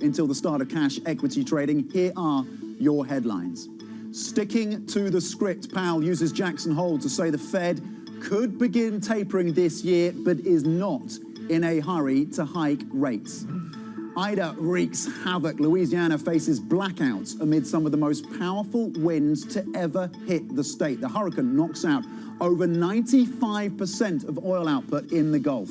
Until the start of cash equity trading, here are your headlines. Sticking to the script, Powell uses Jackson Hole to say the Fed could begin tapering this year, but is not in a hurry to hike rates. Ida wreaks havoc. Louisiana faces blackouts amid some of the most powerful winds to ever hit the state. The hurricane knocks out over 95% of oil output in the Gulf.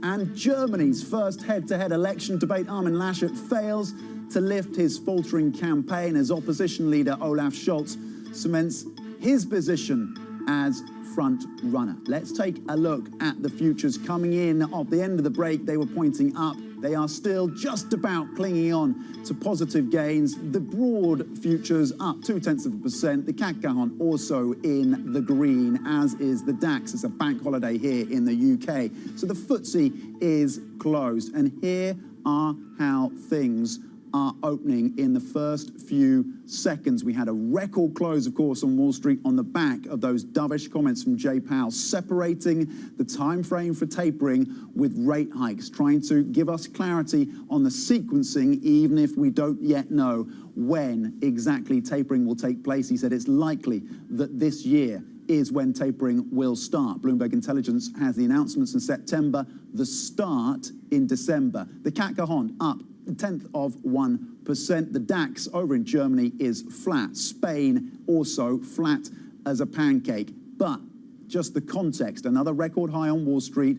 And Germany's first head-to-head election debate, Armin Laschet fails to lift his faltering campaign as opposition leader Olaf Scholz cements his position as front runner. Let's take a look at the futures coming in. At the end of the break, they were pointing up. They are still just about clinging on to positive gains. The broad futures up 0.2%. The CAC 40 also in the green, as is the DAX. It's a bank holiday here in the UK. So the FTSE is closed. And here are how things are opening in the first few seconds. We had a record close, of course, on Wall Street on the back of those dovish comments from Jay Powell, separating the time frame for tapering with rate hikes, trying to give us clarity on the sequencing, even if we don't yet know when exactly tapering will take place. He said it's likely that this year is when tapering will start. Bloomberg Intelligence has the announcements in September, the start in December. The CAC 40 up 0.1%. The DAX over in Germany is flat. Spain also flat as a pancake. But just the context, another record high on Wall Street.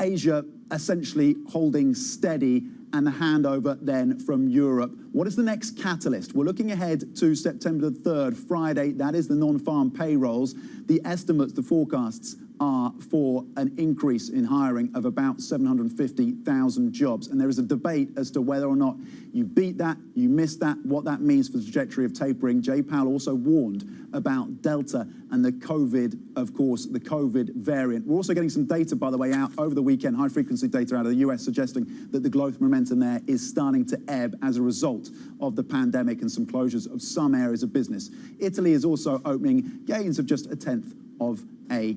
Asia essentially holding steady, and the handover then from Europe. What is the next catalyst? We're looking ahead to September the 3rd, Friday. That is the non-farm payrolls. The estimates, the forecasts are for an increase in hiring of about 750,000 jobs. And there is a debate as to whether or not you beat that, you miss that, what that means for the trajectory of tapering. Jay Powell also warned about Delta and the COVID, of course, the COVID variant. We're also getting some data, by the way, out over the weekend, high-frequency data out of the US suggesting that the growth momentum there is starting to ebb as a result of the pandemic and some closures of some areas of business. Italy is also opening gains of just 0.1%.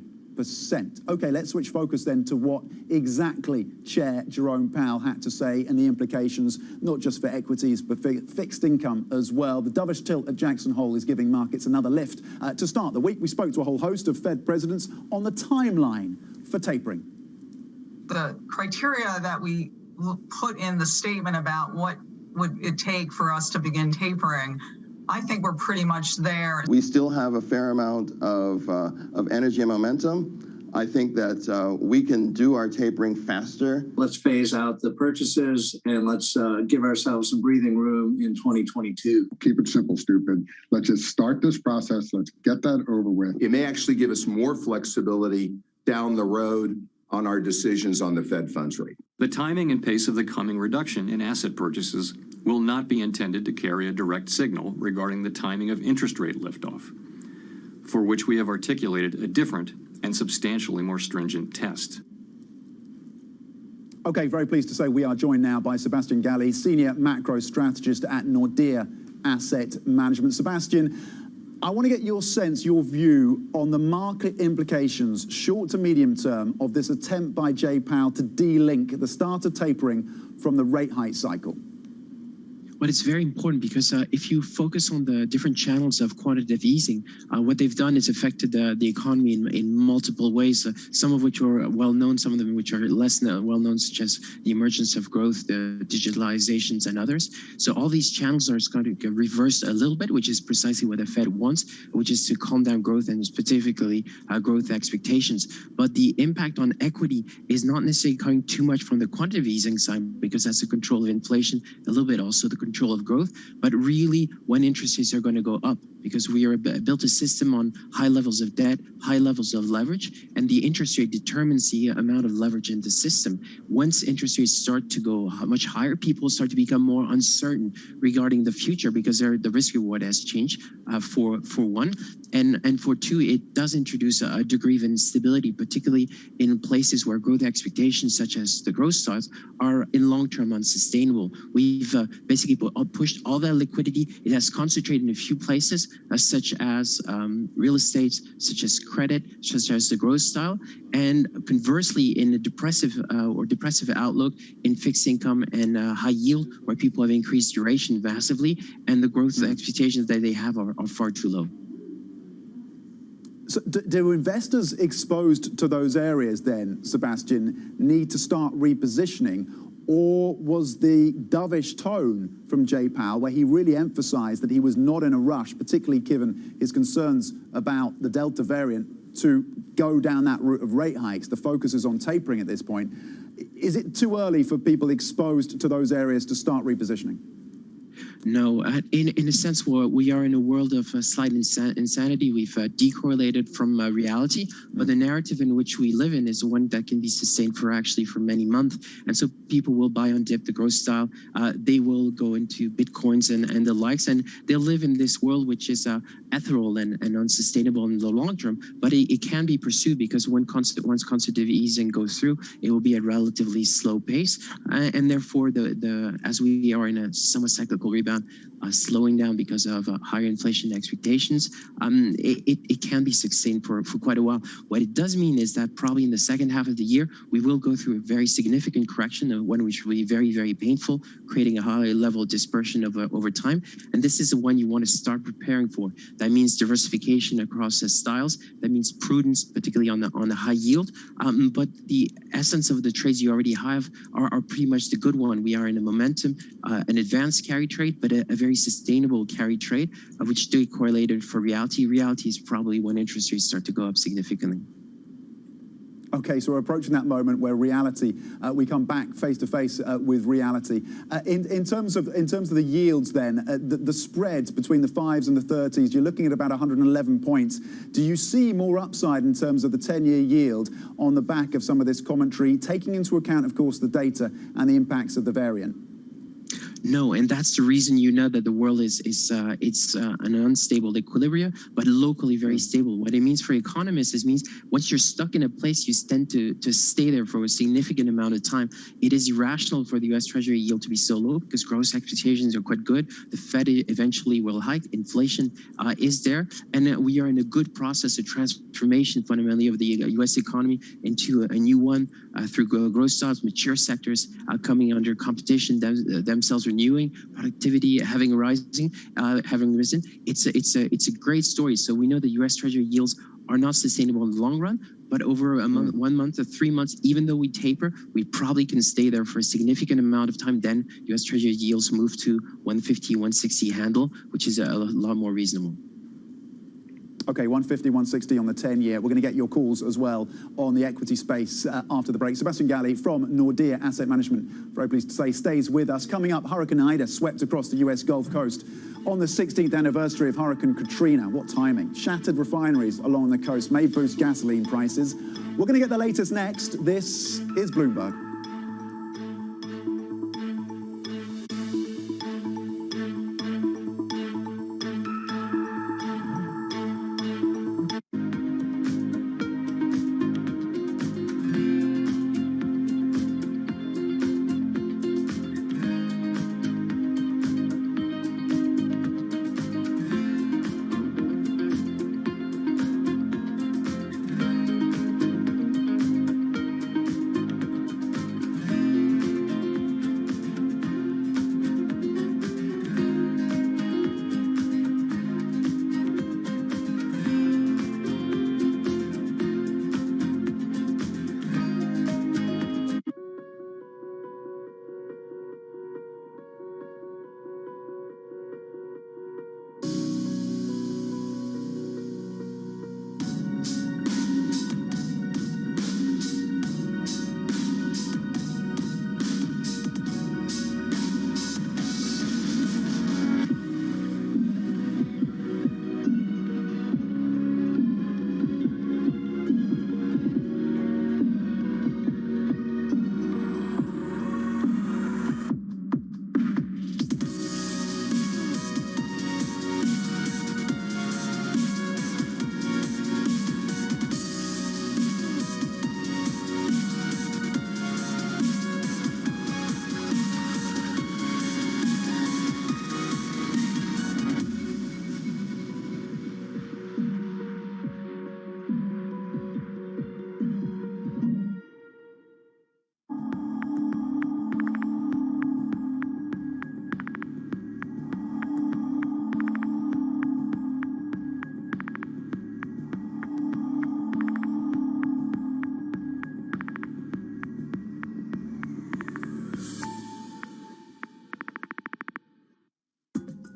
Okay, let's switch focus then to what exactly Chair Jerome Powell had to say and the implications, not just for equities, but for fixed income as well. The dovish tilt at Jackson Hole is giving markets another lift. To start the week, we spoke to a whole host of Fed presidents on the timeline for tapering. The criteria that we put in the statement about what would it take for us to begin tapering, I think we're pretty much there. We still have a fair amount of energy and momentum. I think that we can do our tapering faster. Let's phase out the purchases and let's give ourselves some breathing room in 2022. Keep it simple, stupid. Let's just start this process. Let's get that over with. It may actually give us more flexibility down the road on our decisions on the Fed funds rate. The timing and pace of the coming reduction in asset purchases will not be intended to carry a direct signal regarding the timing of interest rate liftoff, for which we have articulated a different and substantially more stringent test. Okay, very pleased to say we are joined now by Sebastian Galli, Senior Macro Strategist at Nordea Asset Management. Sebastian, I want to get your sense, your view on the market implications, short to medium term, of this attempt by Jay Powell to de-link the start of tapering from the rate hike cycle. But it's very important because if you focus on the different channels of quantitative easing, what they've done is affected the economy in multiple ways, some of which are well known, some of them which are less well known, such as the emergence of growth, the digitalizations, and others. So all these channels are going to reverse a little bit, which is precisely what the Fed wants, which is to calm down growth and specifically growth expectations. But the impact on equity is not necessarily coming too much from the quantitative easing side, because that's the control of inflation, a little bit also the control of growth, but really when interest rates are going to go up, because we are built a system on high levels of debt, high levels of leverage, and the interest rate determines the amount of leverage in the system. Once interest rates start to go much higher, people start to become more uncertain regarding the future, because the risk reward has changed for one, and for two, it does introduce a degree of instability, particularly in places where growth expectations, such as the growth stocks, are in long-term unsustainable. We've basically pushed all that liquidity. It has concentrated in a few places, such as real estate, such as credit, such as the growth style, and conversely, in a depressive outlook in fixed income and high yield, where people have increased duration massively, and the growth expectations that they have are far too low. So do investors exposed to those areas then, Sebastian, need to start repositioning? Or was the dovish tone from Jay Powell, where he really emphasized that he was not in a rush, particularly given his concerns about the Delta variant, to go down that route of rate hikes? The focus is on tapering at this point. Is it too early for people exposed to those areas to start repositioning? No, in a sense, we are in a world of slight insanity. We've decorrelated from reality, but the narrative in which we live in is one that can be sustained for many months. And so people will buy on dip, the growth style. They will go into Bitcoins and the likes, and they'll live in this world which is ethereal and unsustainable in the long term. But it can be pursued, because once quantitative easing goes through, it will be at relatively slow pace, and therefore as we are in a somewhat cyclical rebound, slowing down because of higher inflation expectations, it can be sustained for quite a while. What it does mean is that probably in the second half of the year, we will go through a very significant correction, one which will be very, very painful, creating a high level of dispersion over time. And this is the one you want to start preparing for. That means diversification across styles. That means prudence, particularly on the high yield. But the essence of the trades you already have are pretty much the good one. We are in a momentum, an advanced carry trade, but a very sustainable carry trade, which do correlated for reality. Reality is probably when interest rates start to go up significantly. Okay, so we're approaching that moment where reality, we come back face to face with reality. In terms of the yields, then the spreads between the 5s and the 30s, you're looking at about 111 points. Do you see more upside in terms of the 10-year yield on the back of some of this commentary, taking into account, of course, the data and the impacts of the variant? No, and that's the reason that the world is an unstable equilibrium, but locally very stable. What it means for economists is once you're stuck in a place, you tend to stay there for a significant amount of time. It is irrational for the U.S. Treasury yield to be so low, because growth expectations are quite good. The Fed eventually will hike. Inflation is there, and we are in a good process of transformation fundamentally of the U.S. economy into a new one through growth styles, mature sectors coming under competition themselves, renewing, productivity having risen. It's a great story. So we know the U.S. Treasury yields are not sustainable in the long run, but over 1 month or 3 months, even though we taper, we probably can stay there for a significant amount of time. Then U.S. Treasury yields move to 150, 160 handle, which is a lot more reasonable. Okay, 150, 160 on the 10-year. We're going to get your calls as well on the equity space after the break. Sebastian Galli from Nordea Asset Management, very pleased to say, stays with us. Coming up, Hurricane Ida swept across the U.S. Gulf Coast on the 16th anniversary of Hurricane Katrina. What timing? Shattered refineries along the coast may boost gasoline prices. We're going to get the latest next. This is Bloomberg.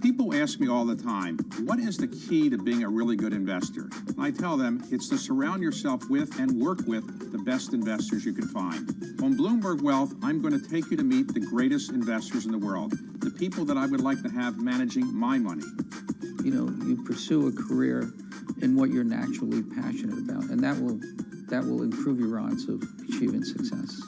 People ask me all the time, what is the key to being a really good investor? And I tell them it's to surround yourself with and work with the best investors you can find. On Bloomberg Wealth, I'm going to take you to meet the greatest investors in the world, the people that I would like to have managing my money. You know, you pursue a career in what you're naturally passionate about, and that will improve your odds of achieving success.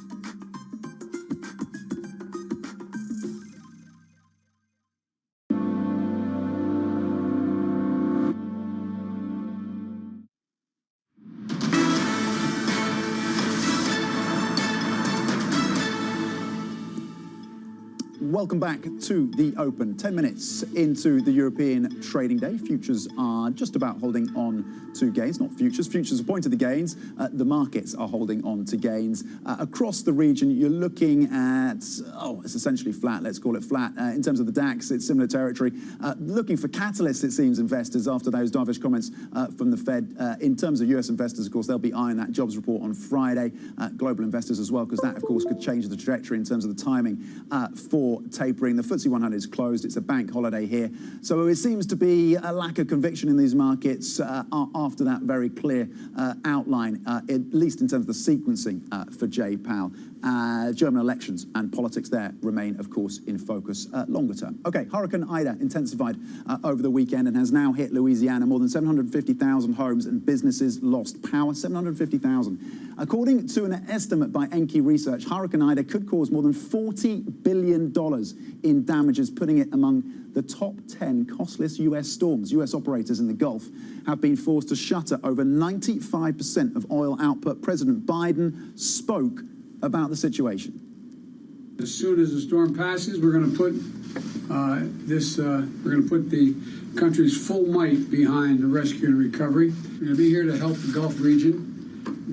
Welcome back to the Open. 10 minutes into the European trading day. Futures are just about holding on to gains. Not futures. Futures are pointing to gains. The markets are holding on to gains. Across the region, you're looking at, it's essentially flat. Let's call it flat. In terms of the DAX, it's similar territory. Looking for catalysts, it seems, investors, after those dovish comments from the Fed. In terms of US investors, of course, they'll be eyeing that jobs report on Friday. Global investors as well, because that, of course, could change the trajectory in terms of the timing for tapering. The FTSE 100 is closed. It's a bank holiday here. So it seems to be a lack of conviction in these markets after that very clear outline, at least in terms of the sequencing for Jay Powell. German elections and politics there remain, of course, in focus longer term. Okay, Hurricane Ida intensified over the weekend and has now hit Louisiana. More than 750,000 homes and businesses lost power. 750,000. According to an estimate by Enki Research, Hurricane Ida could cause more than $40 billion in damages, putting it among the top 10 costliest U.S. storms. U.S. operators in the Gulf have been forced to shutter over 95% of oil output. President Biden spoke about the situation. As soon as the storm passes, we're going to put the country's full might behind the rescue and recovery. We're going to be here to help the Gulf region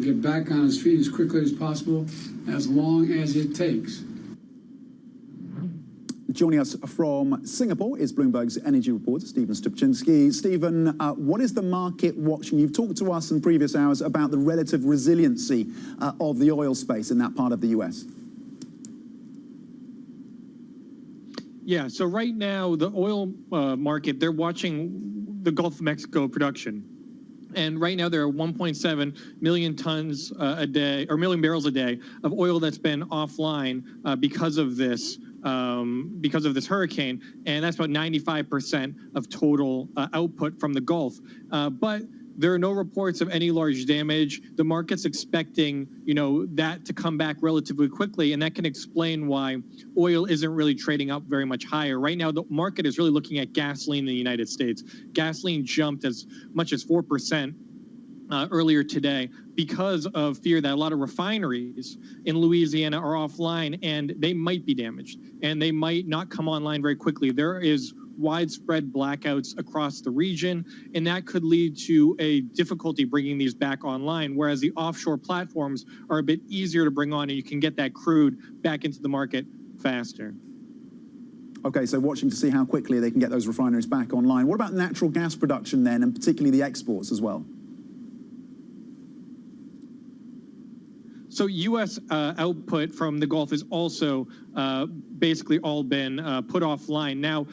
get back on its feet as quickly as possible, as long as it takes. Joining us from Singapore is Bloomberg's energy reporter, Stephen Stupczynski. Stephen, what is the market watching? You've talked to us in previous hours about the relative resiliency of the oil space in that part of the U.S. Yeah, so right now, the oil market, they're watching the Gulf of Mexico production. And right now, there are 1.7 million tons a day, or million barrels a day, of oil that's been offline because of this hurricane, and that's about 95% of total output from the Gulf. But there are no reports of any large damage. The market's expecting, that to come back relatively quickly, and that can explain why oil isn't really trading up very much higher. Right now, the market is really looking at gasoline in the United States. Gasoline jumped as much as 4% earlier today because of fear that a lot of refineries in Louisiana are offline and they might be damaged and they might not come online very quickly. There is widespread blackouts across the region, and that could lead to a difficulty bringing these back online, whereas the offshore platforms are a bit easier to bring on and you can get that crude back into the market faster. Okay, so watching to see how quickly they can get those refineries back online. What about natural gas production then, and particularly the exports as well? So U.S. output from the Gulf has also basically all been put offline. Now,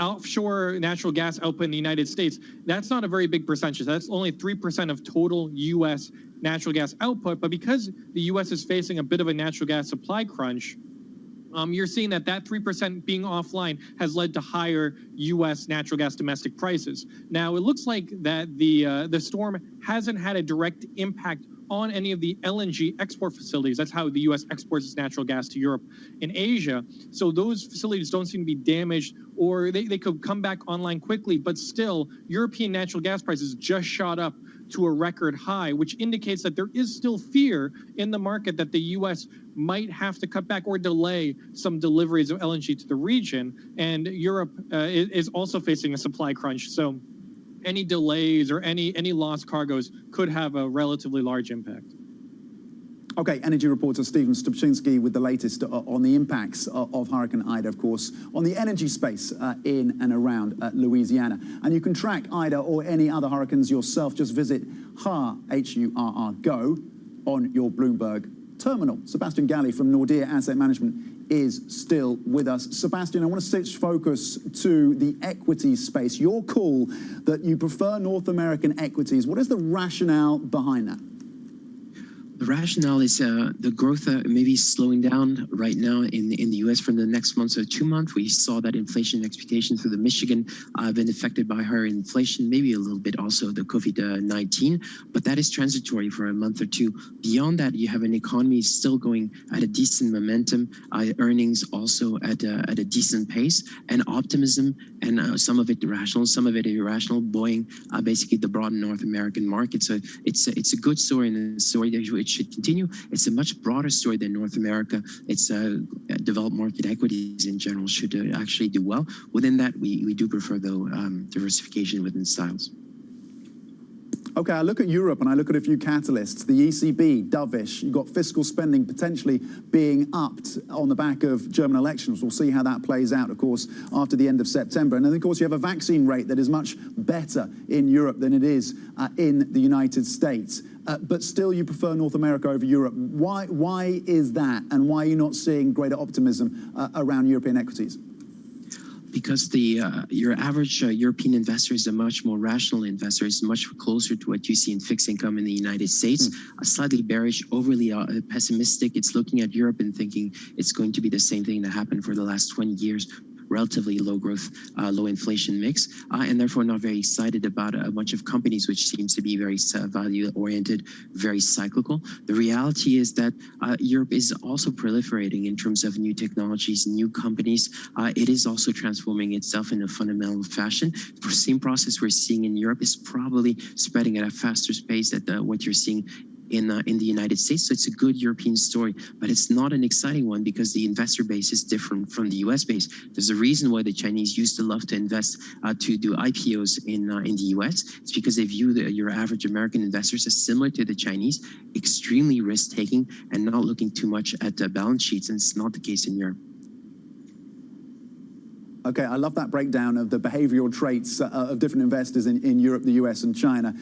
offshore natural gas output in the United States, that's not a very big percentage. That's only 3% of total U.S. natural gas output. But because the U.S. is facing a bit of a natural gas supply crunch, you're seeing that 3% being offline has led to higher U.S. natural gas domestic prices. Now, it looks like that the storm hasn't had a direct impact on any of the LNG export facilities. That's how the U.S. exports its natural gas to Europe and Asia. So those facilities don't seem to be damaged, or they could come back online quickly. But still, European natural gas prices just shot up to a record high, which indicates that there is still fear in the market that the U.S. might have to cut back or delay some deliveries of LNG to the region. And Europe is also facing a supply crunch. So any delays or any lost cargoes could have a relatively large impact. Okay, energy reporter Stephen Stupczynski with the latest on the impacts of Hurricane Ida, of course, on the energy space in and around Louisiana. And you can track Ida or any other hurricanes yourself. Just visit HURR, H-U-R-R, Go, on your Bloomberg terminal. Sebastian Galli from Nordea Asset Management is still with us. Sebastian, I want to switch focus to the equity space. Your call that you prefer North American equities. What is the rationale behind that? The rationale is the growth maybe slowing down right now in the U.S. for the next month or 2 months. We saw that inflation expectations for the Michigan have been affected by higher inflation, maybe a little bit also the COVID-19, but that is transitory for a month or two. Beyond that, you have an economy still going at a decent momentum, earnings also at a decent pace, and optimism, and some of it rational, some of it irrational, buoying basically the broad North American market. So it's a good story, and a story that which should continue. It's a much broader story than North America. It's developed market equities in general should actually do well. Within that, we do prefer, though, diversification within styles. Okay, I look at Europe and I look at a few catalysts. The ECB, dovish. You've got fiscal spending potentially being upped on the back of German elections. We'll see how that plays out, of course, after the end of September. And then, of course, you have a vaccine rate that is much better in Europe than it is in the United States. But still, you prefer North America over Europe. Why is that? And why are you not seeing greater optimism around European equities? Because your average European investor is a much more rational investor, is much closer to what you see in fixed income in the United States, slightly bearish, overly pessimistic. It's looking at Europe and thinking it's going to be the same thing that happened for the last 20 years, relatively low growth, low inflation mix, and therefore not very excited about a bunch of companies which seems to be very value oriented, very cyclical. The reality is that Europe is also proliferating in terms of new technologies, new companies. It is also transforming itself in a fundamental fashion. The same process we're seeing in Europe is probably spreading at a faster pace at what you're seeing in the United States. So it's a good European story, but it's not an exciting one because the investor base is different from the US base. There's a reason why the Chinese used to love to invest to do IPOs in the US. It's because they view your average American investors as similar to the Chinese, extremely risk-taking and not looking too much at balance sheets, and it's not the case in Europe. Okay, I love that breakdown of the behavioral traits of different investors in Europe, the US, and China.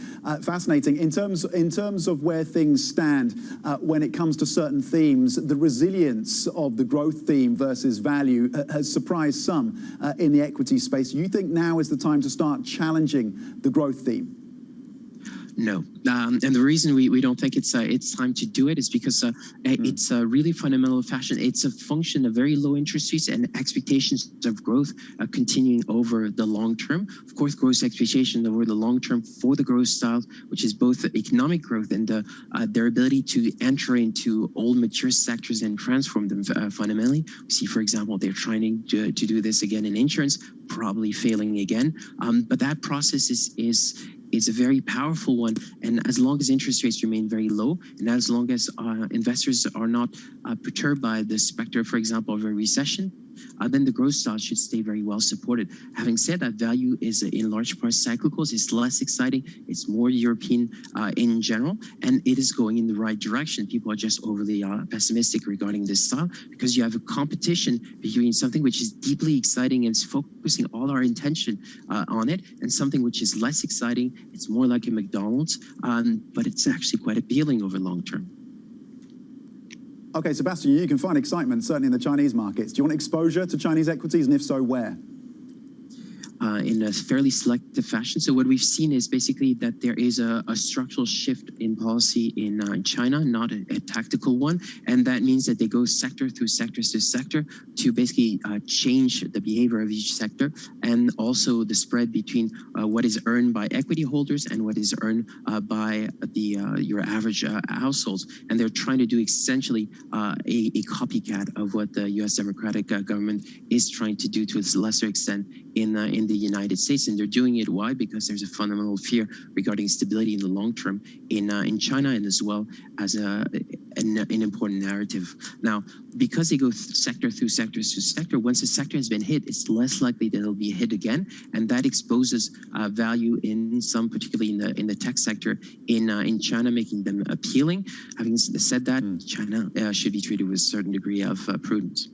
Fascinating. In terms of where things stand when it comes to certain themes, the resilience of the growth theme versus value has surprised some in the equity space. You think now is the time to start challenging the growth theme? No, and the reason we don't think it's time to do it is because it's a really fundamental fashion. It's a function of very low interest rates and expectations of growth continuing over the long term. Of course, growth expectations over the long term for the growth style, which is both economic growth and their ability to enter into old mature sectors and transform them fundamentally. We see, for example, they're trying to do this again in insurance, probably failing again. But that process is a very powerful one, and as long as interest rates remain very low, and as long as investors are not perturbed by the specter, for example, of a recession, then the growth style should stay very well supported. Having said that, value is in large part cyclical. It's less exciting. It's more European in general, and it is going in the right direction. People are just overly pessimistic regarding this style because you have a competition between something which is deeply exciting and is focusing all our attention on it, and something which is less exciting. It's more like a McDonald's, but it's actually quite appealing over long term. Okay, Sebastian, you can find excitement certainly in the Chinese markets. Do you want exposure to Chinese equities, and if so, where? In a fairly selective fashion. So what we've seen is basically that there is a structural shift in policy in China, not a tactical one. And that means that they go sector through sector to sector to basically change the behavior of each sector, and also the spread between what is earned by equity holders and what is earned by your average households. And they're trying to do essentially a copycat of what the U.S. Democratic government is trying to do to a lesser extent in the United States. And they're doing it. Why? Because there's a fundamental fear regarding stability in the long term in China, and as well as an important narrative. Now, because they go sector through sector to sector, once a sector has been hit, it's less likely that it'll be hit again, and that exposes value in some, particularly in the tech sector in China, making them appealing. Having said that, China should be treated with a certain degree of prudence.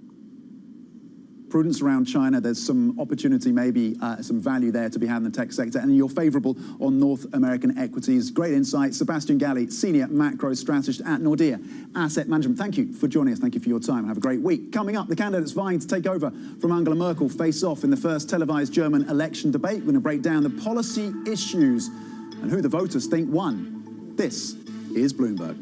prudence around China. There's some opportunity, maybe some value there to be had in the tech sector. And you're favorable on North American equities. Great insight. Sebastian Galli, Senior Macro Strategist at Nordea Asset Management. Thank you for joining us. Thank you for your time. Have a great week. Coming up, the candidates vying to take over from Angela Merkel face off in the first televised German election debate. We're going to break down the policy issues and who the voters think won. This is Bloomberg.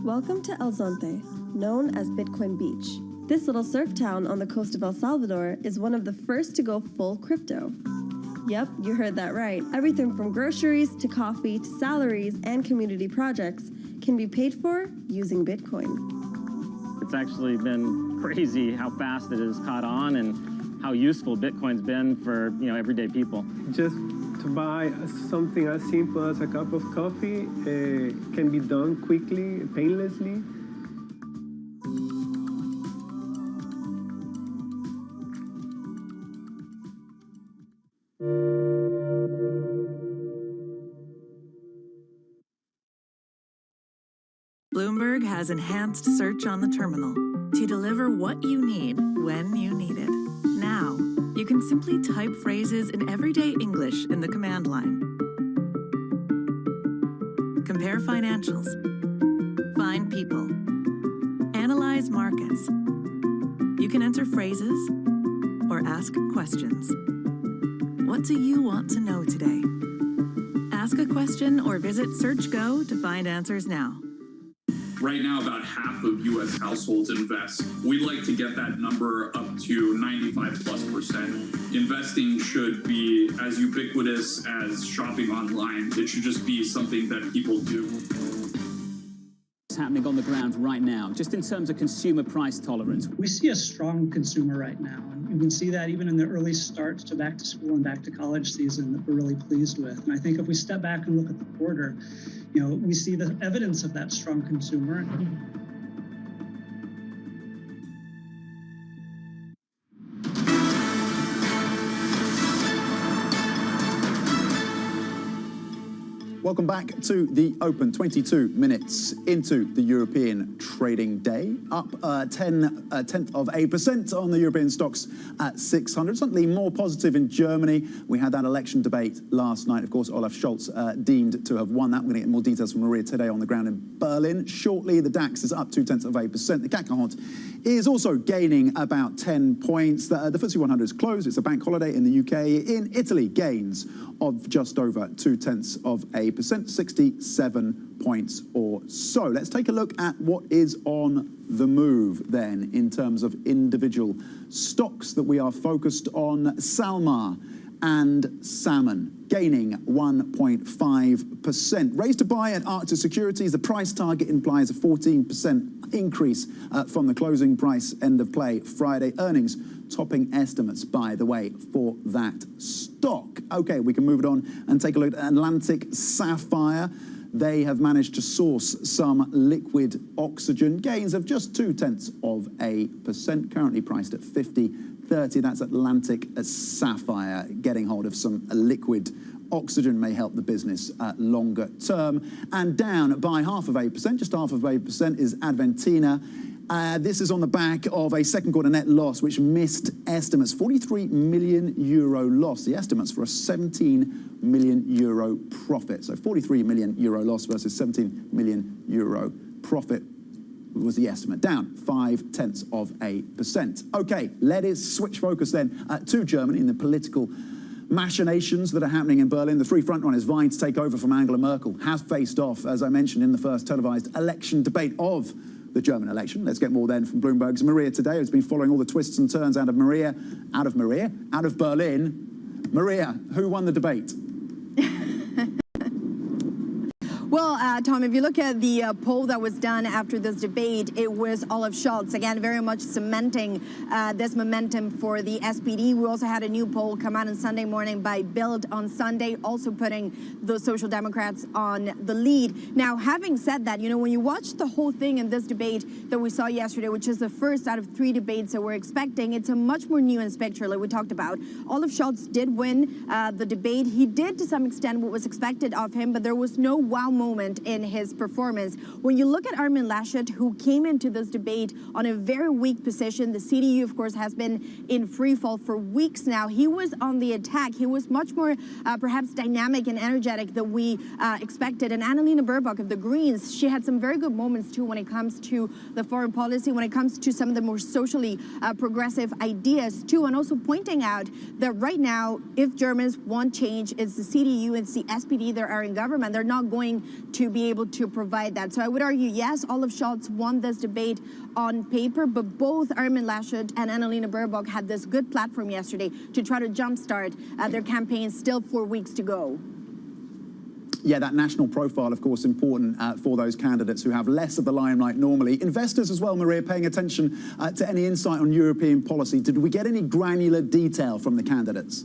Welcome to El Zonte, known as Bitcoin Beach. This little surf town on the coast of El Salvador is one of the first to go full crypto. Yep, you heard that right. Everything from groceries to coffee to salaries and community projects can be paid for using Bitcoin. It's actually been crazy how fast it has caught on and how useful Bitcoin's been for, everyday people. Just to buy something as simple as a cup of coffee can be done quickly, painlessly. Bloomberg has enhanced search on the terminal to deliver what you need when you need it. Now, you can simply type phrases in everyday English in the command line. Compare financials. Find people. Analyze markets. You can enter phrases or ask questions. What do you want to know today? Ask a question or visit SearchGo to find answers now. Right now, about half of U.S. households invest. We'd like to get that number up to 95+%. Investing should be as ubiquitous as shopping online. It should just be something that people do. What's happening on the ground right now, just in terms of consumer price tolerance? We see a strong consumer right now, and you can see that even in the early starts to back to school and back to college season that we're really pleased with. And I think if we step back and look at the quarter, we see the evidence of that strong consumer. Welcome back to the Open, 22 minutes into the European trading day. Up 0.1% on the European stocks at 600. Something more positive in Germany. We had that election debate last night. Of course, Olaf Scholz deemed to have won that. We're going to get more details from Maria today on the ground in Berlin. Shortly, the DAX is up 0.2%. The CAC 40 is also gaining about 10 points. The FTSE 100 is closed. It's a bank holiday in the UK. In Italy, gains of just over 0.2%. 67 points or so. Let's take a look at what is on the move then in terms of individual stocks that we are focused on. Salmar and salmon gaining 1.5%. Raised to buy at Arctic Securities. The price target implies a 14% increase from the closing price end of play Friday. Earnings topping estimates, by the way, for that stock. Okay, we can move it on and take a look at Atlantic Sapphire. They have managed to source some liquid oxygen. Gains of just 0.2%, currently priced at 50.30. That's Atlantic Sapphire. Getting hold of some liquid oxygen may help the business longer term. And down by 0.5%, just 0.5%, is Adventina. This is on the back of a second quarter net loss, which missed estimates. 43 million euro loss. The estimates for a 17 million euro profit. So 43 million euro loss versus 17 million euro profit was the estimate. Down 0.5%. Okay, let us switch focus then to Germany in the political machinations that are happening in Berlin. The three frontrunners vying to take over from Angela Merkel have faced off, as I mentioned, in the first televised election debate of the German election. Let's get more then from Bloomberg's Maria Tadeo, who's been following all the twists and turns out of Berlin. Maria, who won the debate? Well, Tom, if you look at the poll that was done after this debate, it was Olaf Scholz, again, very much cementing this momentum for the SPD. We also had a new poll come out on Sunday morning by Bild on Sunday, also putting the Social Democrats on the lead. Now, having said that, you know, when you watch the whole thing in this debate that we saw yesterday, which is the first out of 3 debates that we're expecting, it's a much more nuanced picture, like we talked about. Olaf Scholz did win the debate. He did, to some extent, what was expected of him, but there was no wow moment in his performance. When you look at Armin Laschet, who came into this debate on a very weak position, the CDU, of course, has been in free fall for weeks now. He was on the attack. He was much more perhaps dynamic and energetic than we expected. And Annalena Baerbock of the Greens, she had some very good moments too when it comes to the foreign policy, when it comes to some of the more socially progressive ideas too, and also pointing out that right now, if Germans want change, it's the CDU, it's the SPD that are in government. They're not going to be able to provide that. So I would argue, yes, Olaf Scholz won this debate on paper, but both Armin Laschet and Annalena Baerbock had this good platform yesterday to try to jumpstart their campaign, still 4 weeks to go. Yeah, that national profile, of course, important for those candidates who have less of the limelight normally. Investors as well, Maria, paying attention to any insight on European policy. Did we get any granular detail from the candidates?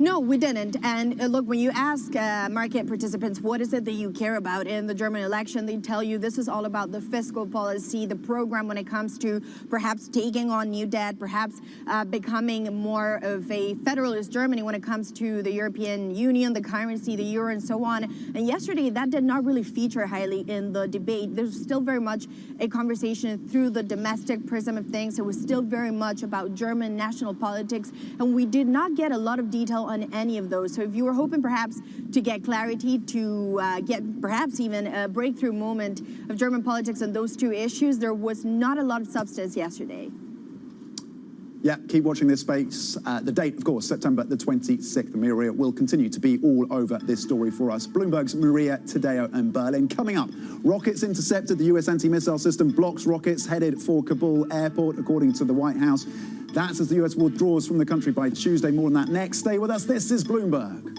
No, we didn't. And look, when you ask market participants, what is it that you care about in the German election, they tell you this is all about the fiscal policy, the program when it comes to perhaps taking on new debt, perhaps becoming more of a federalist Germany when it comes to the European Union, the currency, the euro, and so on. And yesterday, that did not really feature highly in the debate. There's still very much a conversation through the domestic prism of things. It was still very much about German national politics, and we did not get a lot of detail on any of those. So if you were hoping perhaps to get clarity, to get perhaps even a breakthrough moment of German politics on those two issues, there was not a lot of substance yesterday. Yeah, keep watching this space. The date, of course, September the 26th. Maria will continue to be all over this story for us. Bloomberg's Maria Tadeo in Berlin. Coming up, rockets intercepted. The US anti-missile system blocks rockets headed for Kabul airport, according to the White House. That's as the US withdraws from the country by Tuesday. More on that next. Stay with us. This is Bloomberg.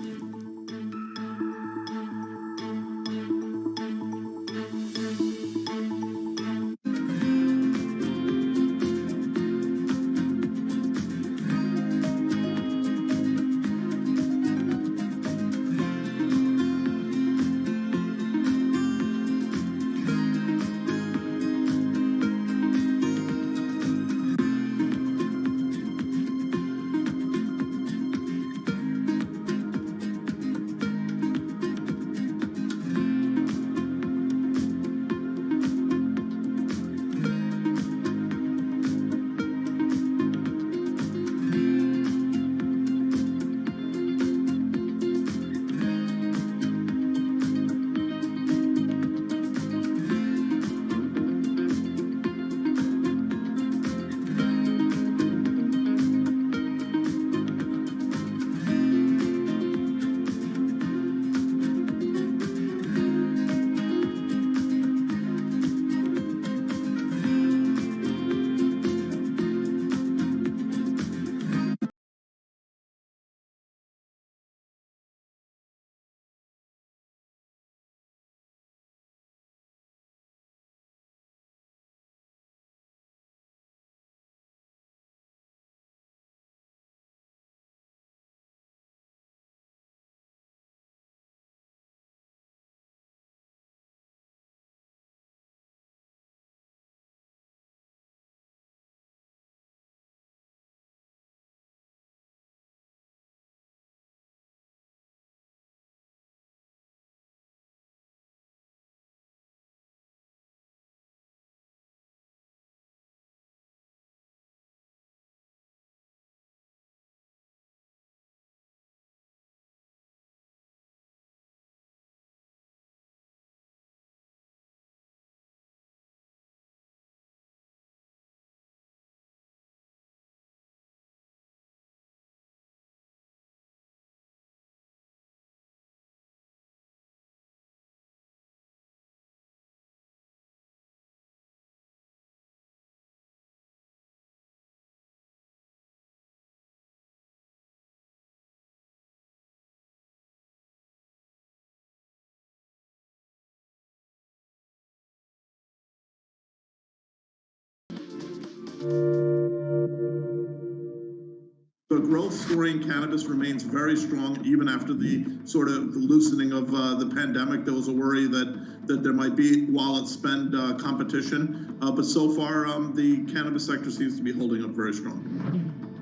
The growth story in cannabis remains very strong, even after the sort of loosening of the pandemic. There was a worry that there might be wallet spend competition, but so far the cannabis sector seems to be holding up very strong.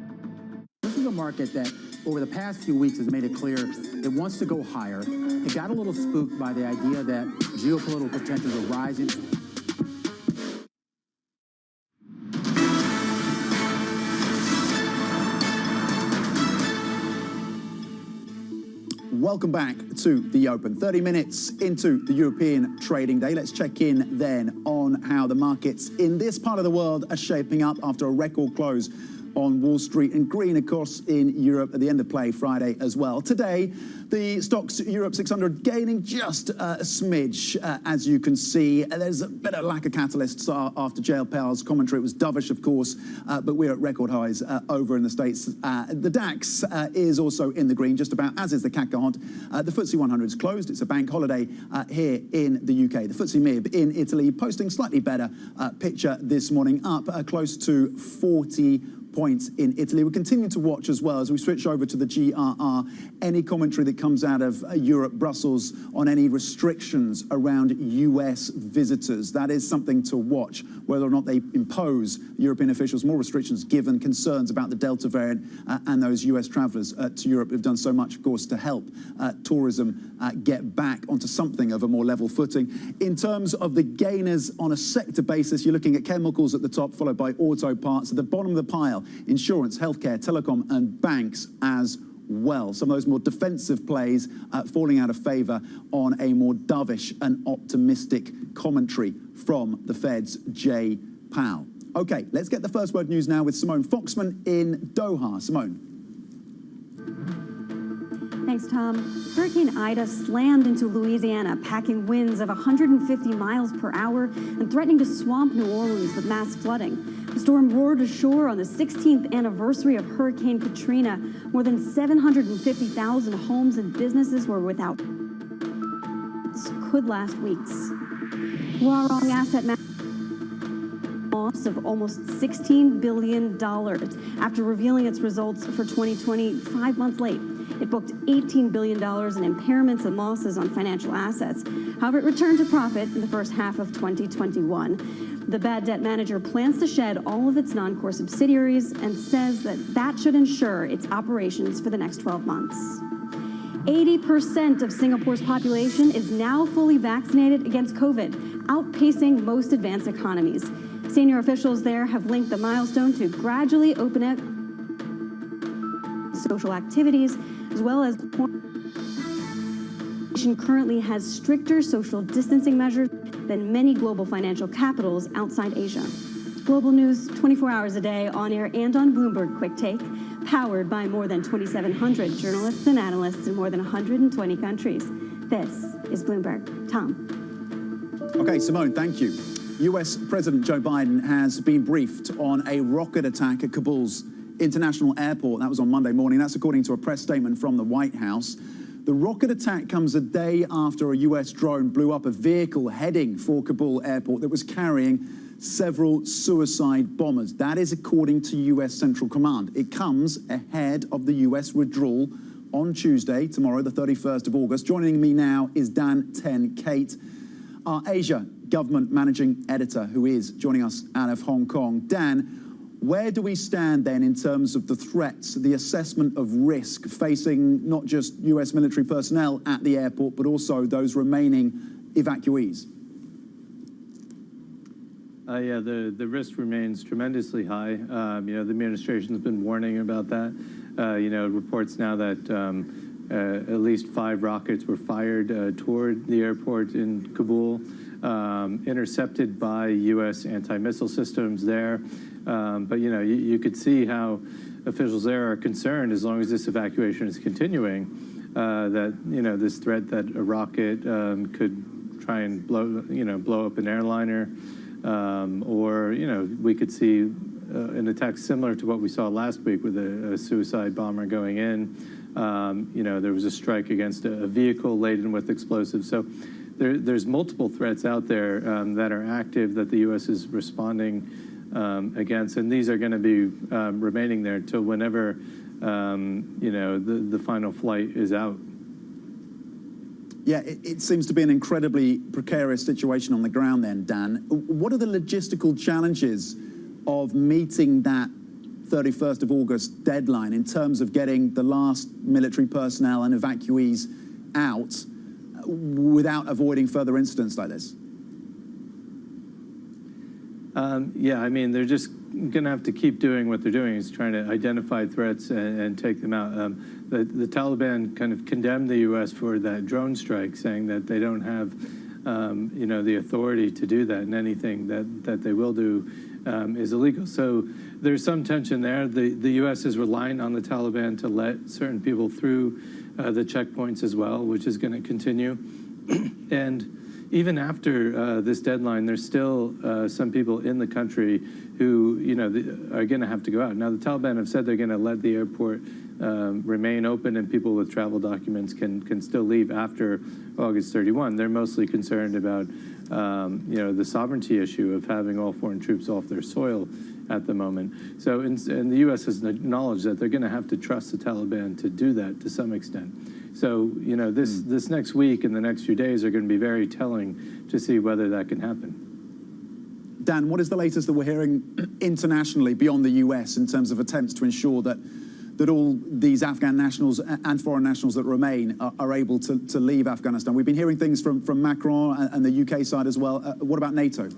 This is a market that over the past few weeks has made it clear it wants to go higher. It got a little spooked by the idea that geopolitical tensions are rising. Welcome back to the Open. 30 minutes into the European trading day. Let's check in then on how the markets in this part of the world are shaping up after a record close on Wall Street and green, of course, in Europe at the end of play Friday as well. Today, the stocks Europe 600 gaining just a smidge, as you can see. There's a bit of lack of catalysts after JLPL's commentary. It was dovish, of course, but we're at record highs over in the States. The DAX is also in the green, just about, as is the CAC 40. The FTSE 100 is closed. It's a bank holiday here in the UK. The FTSE MIB in Italy posting slightly better picture this morning, up close to 40 points in Italy. We continue to watch as well as we switch over to the GRR, any commentary that comes out of Europe, Brussels, on any restrictions around US visitors. That is something to watch, whether or not they impose European officials more restrictions given concerns about the Delta variant and those US travelers to Europe who've done so much, of course, to help tourism get back onto something of a more level footing. In terms of the gainers on a sector basis, you're looking at chemicals at the top, followed by auto parts. At the bottom of the pile, insurance, healthcare, telecom, and banks as well. Some of those more defensive plays falling out of favor on a more dovish and optimistic commentary from the Fed's Jay Powell. Okay, let's get the first word news now with Simone Foxman in Doha. Simone. Thanks, Tom. Hurricane Ida slammed into Louisiana, packing winds of 150 miles per hour and threatening to swamp New Orleans with mass flooding. The storm roared ashore on the 16th anniversary of Hurricane Katrina. More than 750,000 homes and businesses were without. This could last weeks. Huarong Asset Management loss of almost $16 billion after revealing its results for 2020 5 months late. It booked $18 billion in impairments and losses on financial assets. However, it returned to profit in the first half of 2021. The bad debt manager plans to shed all of its non-core subsidiaries and says that should ensure its operations for the next 12 months. 80% of Singapore's population is now fully vaccinated against COVID, outpacing most advanced economies. Senior officials there have linked the milestone to gradually open up social activities, as well as the nation currently has stricter social distancing measures than many global financial capitals outside Asia. Global news 24 hours a day, on air and on Bloomberg Quick Take, powered by more than 2,700 journalists and analysts in more than 120 countries. This is Bloomberg. Tom. Okay, Simone, thank you. US President Joe Biden has been briefed on a rocket attack at Kabul's International Airport. That was on Monday morning. That's according to a press statement from the White House. The rocket attack comes a day after a US drone blew up a vehicle heading for Kabul Airport that was carrying several suicide bombers. That is according to US Central Command. It comes ahead of the US withdrawal on Tuesday, tomorrow, the 31st of August. Joining me now is Dan Ten-Kate, our Asia government managing editor, who is joining us out of Hong Kong. Dan, where do we stand then in terms of the threats, the assessment of risk facing not just US military personnel at the airport, but also those remaining evacuees? Yeah, the risk remains tremendously high. The administration's been warning about that. Reports now that at least 5 rockets were fired toward the airport in Kabul, intercepted by U.S. anti-missile systems there. But you could see how officials there are concerned, as long as this evacuation is continuing, that this threat that a rocket could try and blow up an airliner, or we could see an attack similar to what we saw last week with a suicide bomber going in. There was a strike against a vehicle laden with explosives. So there's multiple threats out there that are active that the U.S. is responding against, and these are going to be remaining there until whenever the final flight is out. Yeah, it seems to be an incredibly precarious situation on the ground then, Dan. What are the logistical challenges of meeting that 31st of August deadline in terms of getting the last military personnel and evacuees out without avoiding further incidents like this? Yeah, I mean, they're just going to have to keep doing what they're doing, is trying to identify threats and take them out. The Taliban kind of condemned the U.S. for that drone strike, saying that they don't have, the authority to do that, and anything that they will do is illegal. So there's some tension there. The U.S. is relying on the Taliban to let certain people through the checkpoints as well, which is going to continue. And even after this deadline, there's still some people in the country who, are going to have to go out. Now, the Taliban have said they're going to let the airport remain open, and people with travel documents can still leave after August 31. They're mostly concerned about, the sovereignty issue of having all foreign troops off their soil at the moment. So, and the U.S. has acknowledged that they're going to have to trust the Taliban to do that to some extent. So, this next week and the next few days are going to be very telling to see whether that can happen. Dan, what is the latest that we're hearing internationally beyond the US in terms of attempts to ensure that all these Afghan nationals and foreign nationals that remain are able to leave Afghanistan? We've been hearing things from Macron and the UK side as well. What about NATO?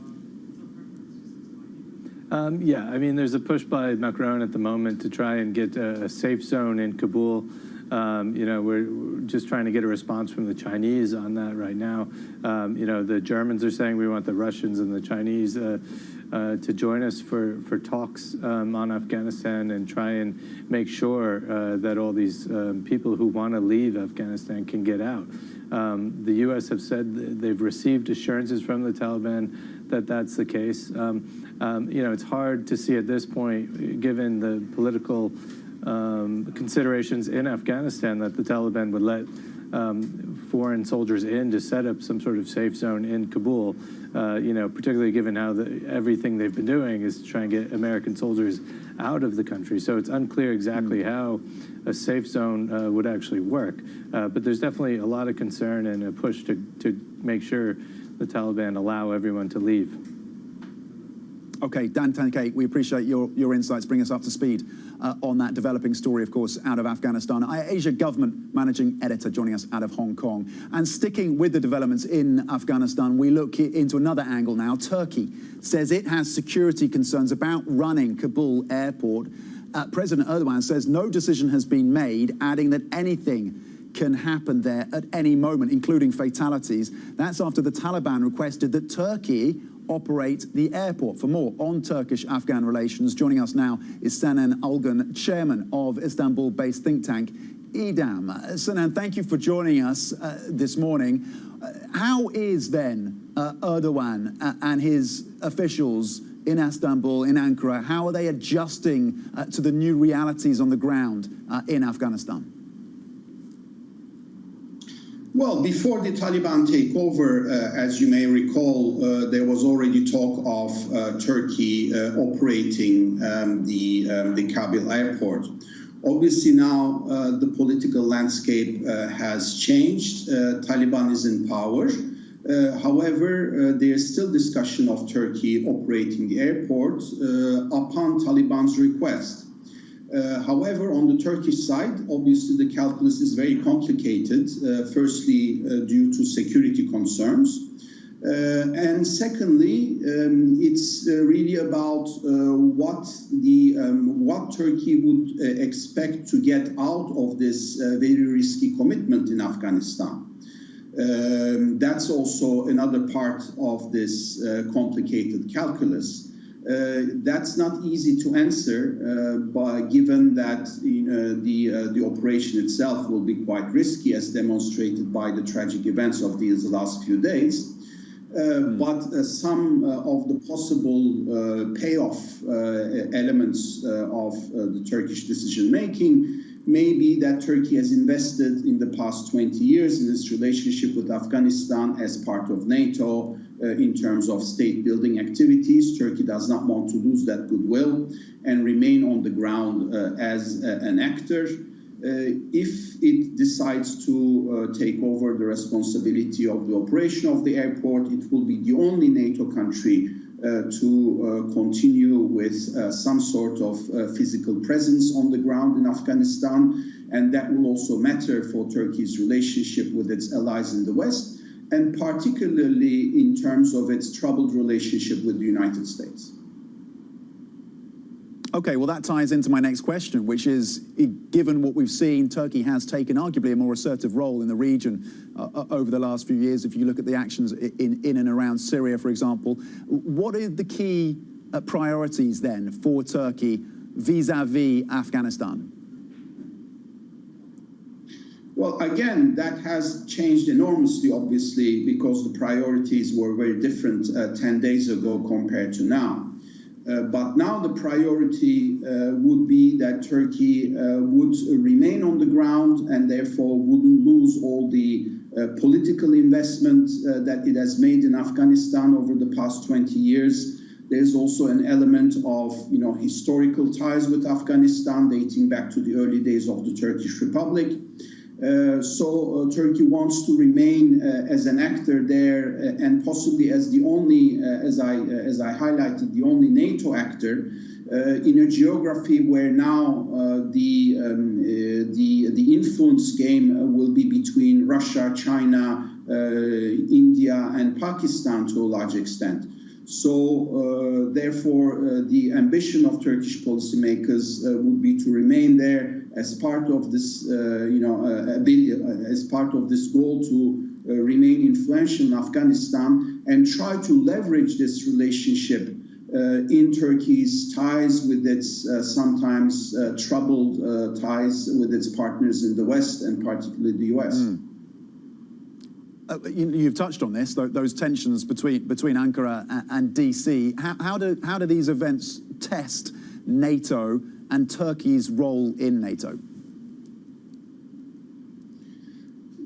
Yeah, I mean, there's a push by Macron at the moment to try and get a safe zone in Kabul. We're just trying to get a response from the Chinese on that right now. The Germans are saying we want the Russians and the Chinese to join us for talks on Afghanistan and try and make sure that all these people who want to leave Afghanistan can get out. The U.S. have said they've received assurances from the Taliban that that's the case. It's hard to see at this point, given the political considerations in Afghanistan, that the Taliban would let foreign soldiers in to set up some sort of safe zone in Kabul, particularly given how everything they've been doing is to try and get American soldiers out of the country. So it's unclear exactly how a safe zone would actually work. But there's definitely a lot of concern and a push to make sure the Taliban allow everyone to leave. Okay, Dan Tankate, we appreciate your insights. Bring us up to speed on that developing story, of course, out of Afghanistan. Asia Government Managing Editor joining us out of Hong Kong. And sticking with the developments in Afghanistan, we look into another angle now. Turkey says it has security concerns about running Kabul airport. President Erdogan says no decision has been made, adding that anything can happen there at any moment, including fatalities. That's after the Taliban requested that Turkey operate the airport. For more on Turkish-Afghan relations, joining us now is Sinan Algan, chairman of Istanbul-based think tank İDAM. Sinan, thank you for joining us this morning. How is then Erdogan and his officials in Istanbul, in Ankara, how are they adjusting to the new realities on the ground in Afghanistan? Well, before the Taliban takeover, as you may recall, there was already talk of Turkey operating the Kabul airport. Obviously now the political landscape has changed. Taliban is in power. However, there is still discussion of Turkey operating the airport upon Taliban's request. However, on the Turkish side, obviously the calculus is very complicated, firstly due to security concerns. And secondly, it's really about what Turkey would expect to get out of this very risky commitment in Afghanistan. That's also another part of this complicated calculus. That's not easy to answer, but given that the operation itself will be quite risky, as demonstrated by the tragic events of these last few days. But some of the possible payoff elements of the Turkish decision-making may be that Turkey has invested in the past 20 years in its relationship with Afghanistan as part of NATO in terms of state-building activities. Turkey does not want to lose that goodwill and remain on the ground as an actor. If it decides to take over the responsibility of the operation of the airport, it will be the only NATO country to continue with some sort of physical presence on the ground in Afghanistan, and that will also matter for Turkey's relationship with its allies in the West, and particularly in terms of its troubled relationship with the United States. Okay, well, that ties into my next question, which is, given what we've seen, Turkey has taken arguably a more assertive role in the region over the last few years. If you look at the actions in and around Syria, for example, what are the key priorities then for Turkey vis-à-vis Afghanistan? Well, again, that has changed enormously, obviously, because the priorities were very different 10 days ago compared to now. But now the priority would be that Turkey would remain on the ground and therefore wouldn't lose all the political investment that it has made in Afghanistan over the past 20 years. There's also an element of, historical ties with Afghanistan dating back to the early days of the Turkish Republic. So Turkey wants to remain as an actor there and possibly as the only, as I highlighted, the only NATO actor in a geography where now the influence game will be between Russia, China, India, and Pakistan to a large extent. So therefore, the ambition of Turkish policymakers would be to remain there as part of this, as part of this goal to remain influential in Afghanistan and try to leverage this relationship in Turkey's ties with its sometimes troubled ties with its partners in the West and particularly the US. You've touched on this, those tensions between Ankara and DC. How do these events test NATO and Turkey's role in NATO?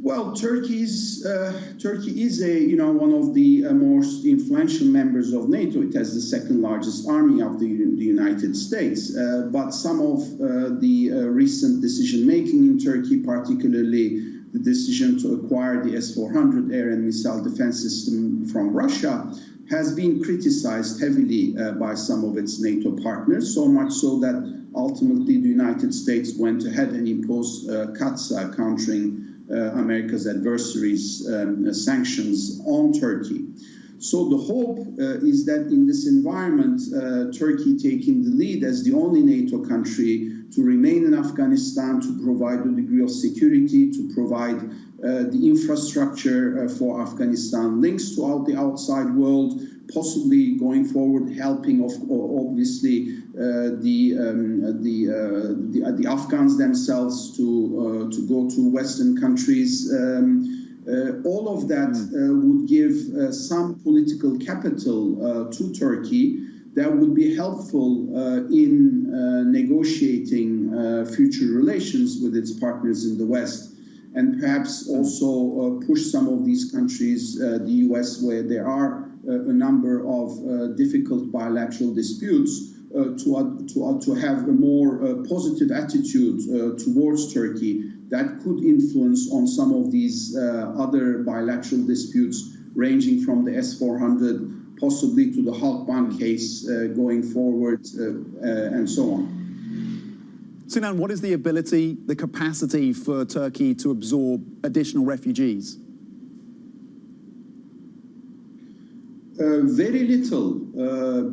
Well, Turkey is one of the most influential members of NATO. It has the second largest army of the United States. But some of the recent decision making in Turkey, particularly the decision to acquire the S-400 air and missile defense system from Russia, has been criticized heavily by some of its NATO partners, so much so that ultimately the United States went ahead and imposed cuts countering America's adversaries' sanctions on Turkey. So the hope is that in this environment, Turkey taking the lead as the only NATO country to remain in Afghanistan, to provide a degree of security, to provide the infrastructure for Afghanistan links to the outside world, possibly going forward helping obviously the Afghans themselves to go to Western countries. All of that would give some political capital to Turkey that would be helpful in negotiating future relations with its partners in the West, and perhaps also push some of these countries, the US, where there are a number of difficult bilateral disputes, to have a more positive attitude towards Turkey that could influence on some of these other bilateral disputes, ranging from the S-400 possibly to the Halkbank case going forward, and so on. Sinan, what is the ability, the capacity for Turkey to absorb additional refugees? Very little,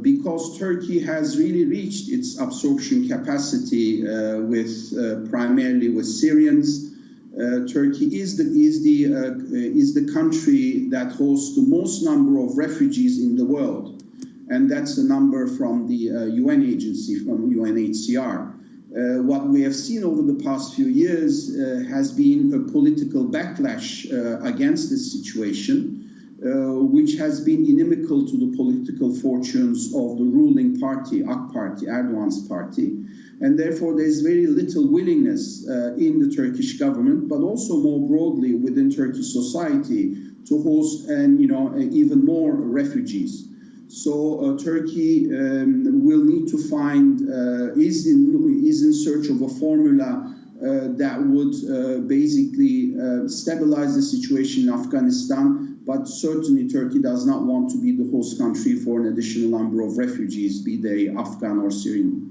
because Turkey has really reached its absorption capacity primarily with Syrians. Turkey is the country that hosts the most number of refugees in the world, and that's a number from the UN agency, from UNHCR. What we have seen over the past few years has been a political backlash against this situation. which has been inimical to the political fortunes of the ruling party, AK Party, Erdogan's party. And therefore, there is very little willingness in the Turkish government, but also more broadly within Turkish society, to host even more refugees. So Turkey will need to find, is in search of a formula that would basically stabilize the situation in Afghanistan, but certainly Turkey does not want to be the host country for an additional number of refugees, be they Afghan or Syrian.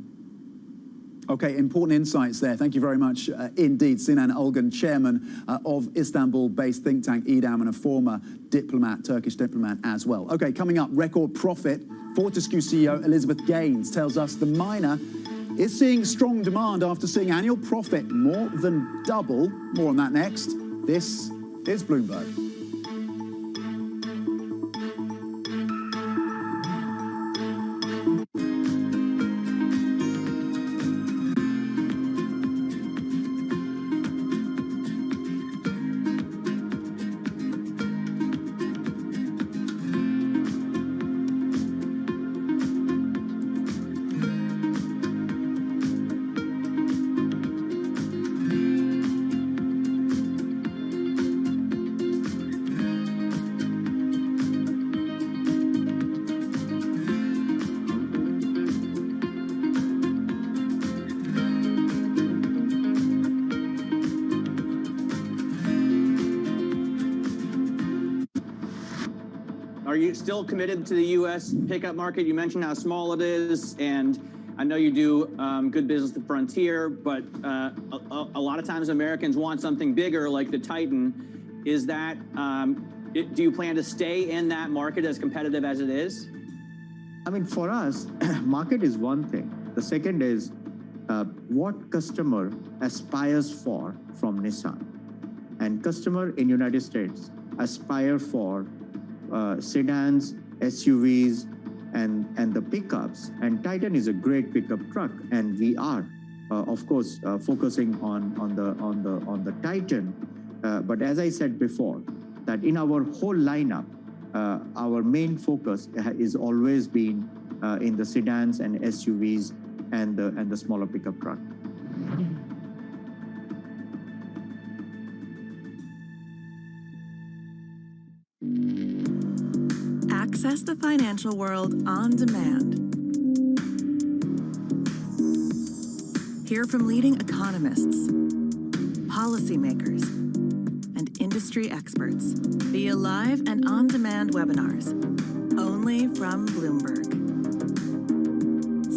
Okay, important insights there. Thank you very much indeed. Sinan Olgun, chairman of Istanbul-based think tank İDAM and a former diplomat, Turkish diplomat as well. Okay, coming up, record profit. Fortescue CEO Elizabeth Gaines tells us the miner is seeing strong demand after seeing annual profit more than double. More on that next. This is Bloomberg. Are you still committed to the U.S. pickup market? You mentioned how small it is, and I know you do good business at the frontier, but a lot of times Americans want something bigger like the Titan. Is that, do you plan to stay in that market as competitive as it is? I mean, for us, market is one thing. The second is what customer aspires for from Nissan. And customer in United States aspire for sedans, SUVs, and the pickups. And Titan is a great pickup truck, and we are, of course, focusing on the Titan. But as I said before, that in our whole lineup, our main focus is always been in the sedans and SUVs and the smaller pickup truck. Access the financial world on demand. Hear from leading economists, policymakers, and industry experts via live and on-demand webinars, only from Bloomberg.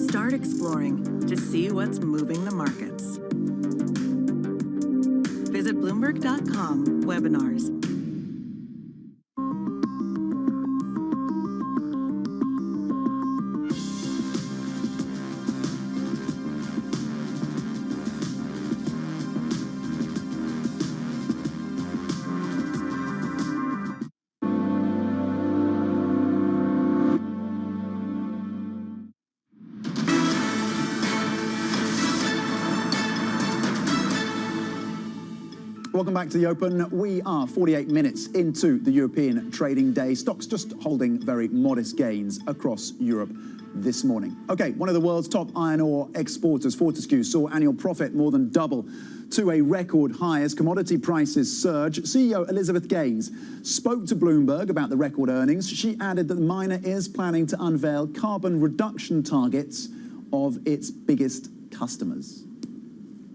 Start exploring to see what's moving the markets. Visit Bloomberg.com/webinars. Welcome back to the Open. We are 48 minutes into the European trading day. Stocks just holding very modest gains across Europe this morning. Okay, one of the world's top iron ore exporters, Fortescue, saw annual profit more than double to a record high as commodity prices surge. CEO Elizabeth Gaines spoke to Bloomberg about the record earnings. She added that the miner is planning to unveil carbon reduction targets of its biggest customers.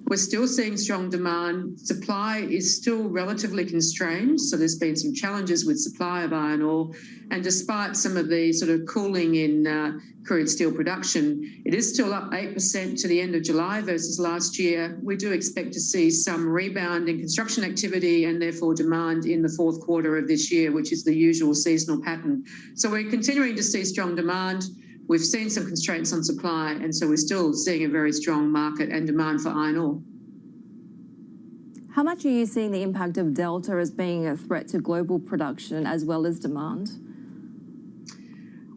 We're still seeing strong demand. Supply is still relatively constrained, so there's been some challenges with supply of iron ore. And despite some of the sort of cooling in crude steel production, it is still up 8% to the end of July versus last year. We do expect to see some rebound in construction activity and therefore demand in the fourth quarter of this year, which is the usual seasonal pattern. So we're continuing to see strong demand. We've seen some constraints on supply, and so we're still seeing a very strong market and demand for iron ore. How much are you seeing the impact of Delta as being a threat to global production as well as demand?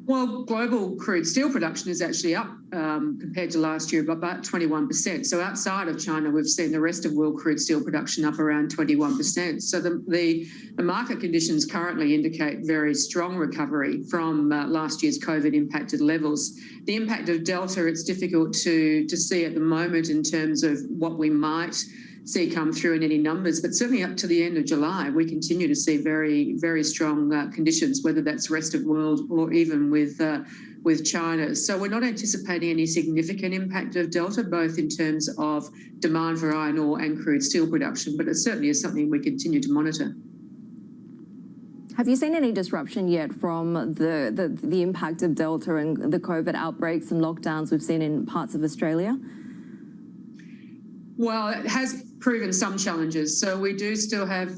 Well, global crude steel production is actually up compared to last year by about 21%. So outside of China, we've seen the rest of world crude steel production up around 21%. So the market conditions currently indicate very strong recovery from last year's COVID impacted levels. The impact of Delta, it's difficult to see at the moment in terms of what we might see come through in any numbers, but certainly up to the end of July, we continue to see very, very strong conditions, whether that's rest of world or even with China. So we're not anticipating any significant impact of Delta, both in terms of demand for iron ore and crude steel production, but it certainly is something we continue to monitor. Have you seen any disruption yet from the impact of Delta and the COVID outbreaks and lockdowns we've seen in parts of Australia? Well, it has proven some challenges. So we do still have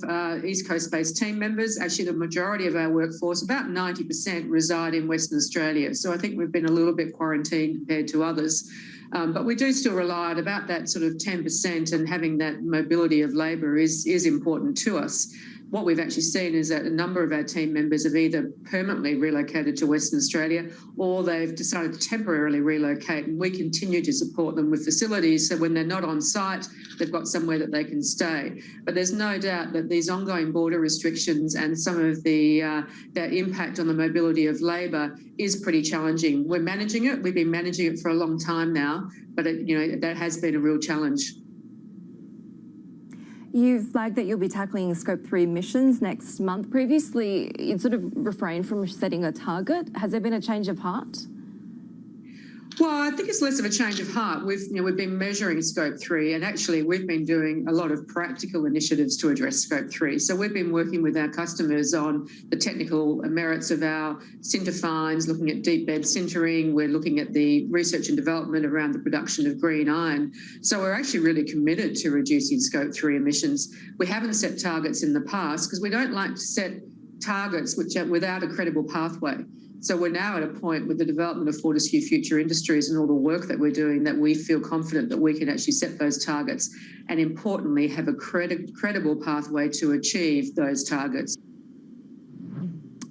East Coast-based team members. Actually, the majority of our workforce, about 90%, reside in Western Australia. So I think we've been a little bit quarantined compared to others. But we do still rely on about that sort of 10%, and having that mobility of labour is important to us. What we've actually seen is that a number of our team members have either permanently relocated to Western Australia or they've decided to temporarily relocate, and we continue to support them with facilities so when they're not on site, they've got somewhere that they can stay. But there's no doubt that these ongoing border restrictions and some of the impact on the mobility of labour is pretty challenging. We're managing it. We've been managing it for a long time now, but that has been a real challenge. You've flagged that you'll be tackling Scope 3 emissions next month. Previously, you'd sort of refrained from setting a target. Has there been a change of heart? Well, I think it's less of a change of heart. We've been measuring Scope 3, and actually we've been doing a lot of practical initiatives to address Scope 3. So we've been working with our customers on the technical merits of our sinter fines, looking at deep bed sintering. We're looking at the research and development around the production of green iron. So we're actually really committed to reducing Scope 3 emissions. We haven't set targets in the past because we don't like to set targets which are without a credible pathway. So we're now at a point with the development of Fortescue Future Industries and all the work that we're doing that we feel confident that we can actually set those targets and, importantly, have a credible pathway to achieve those targets.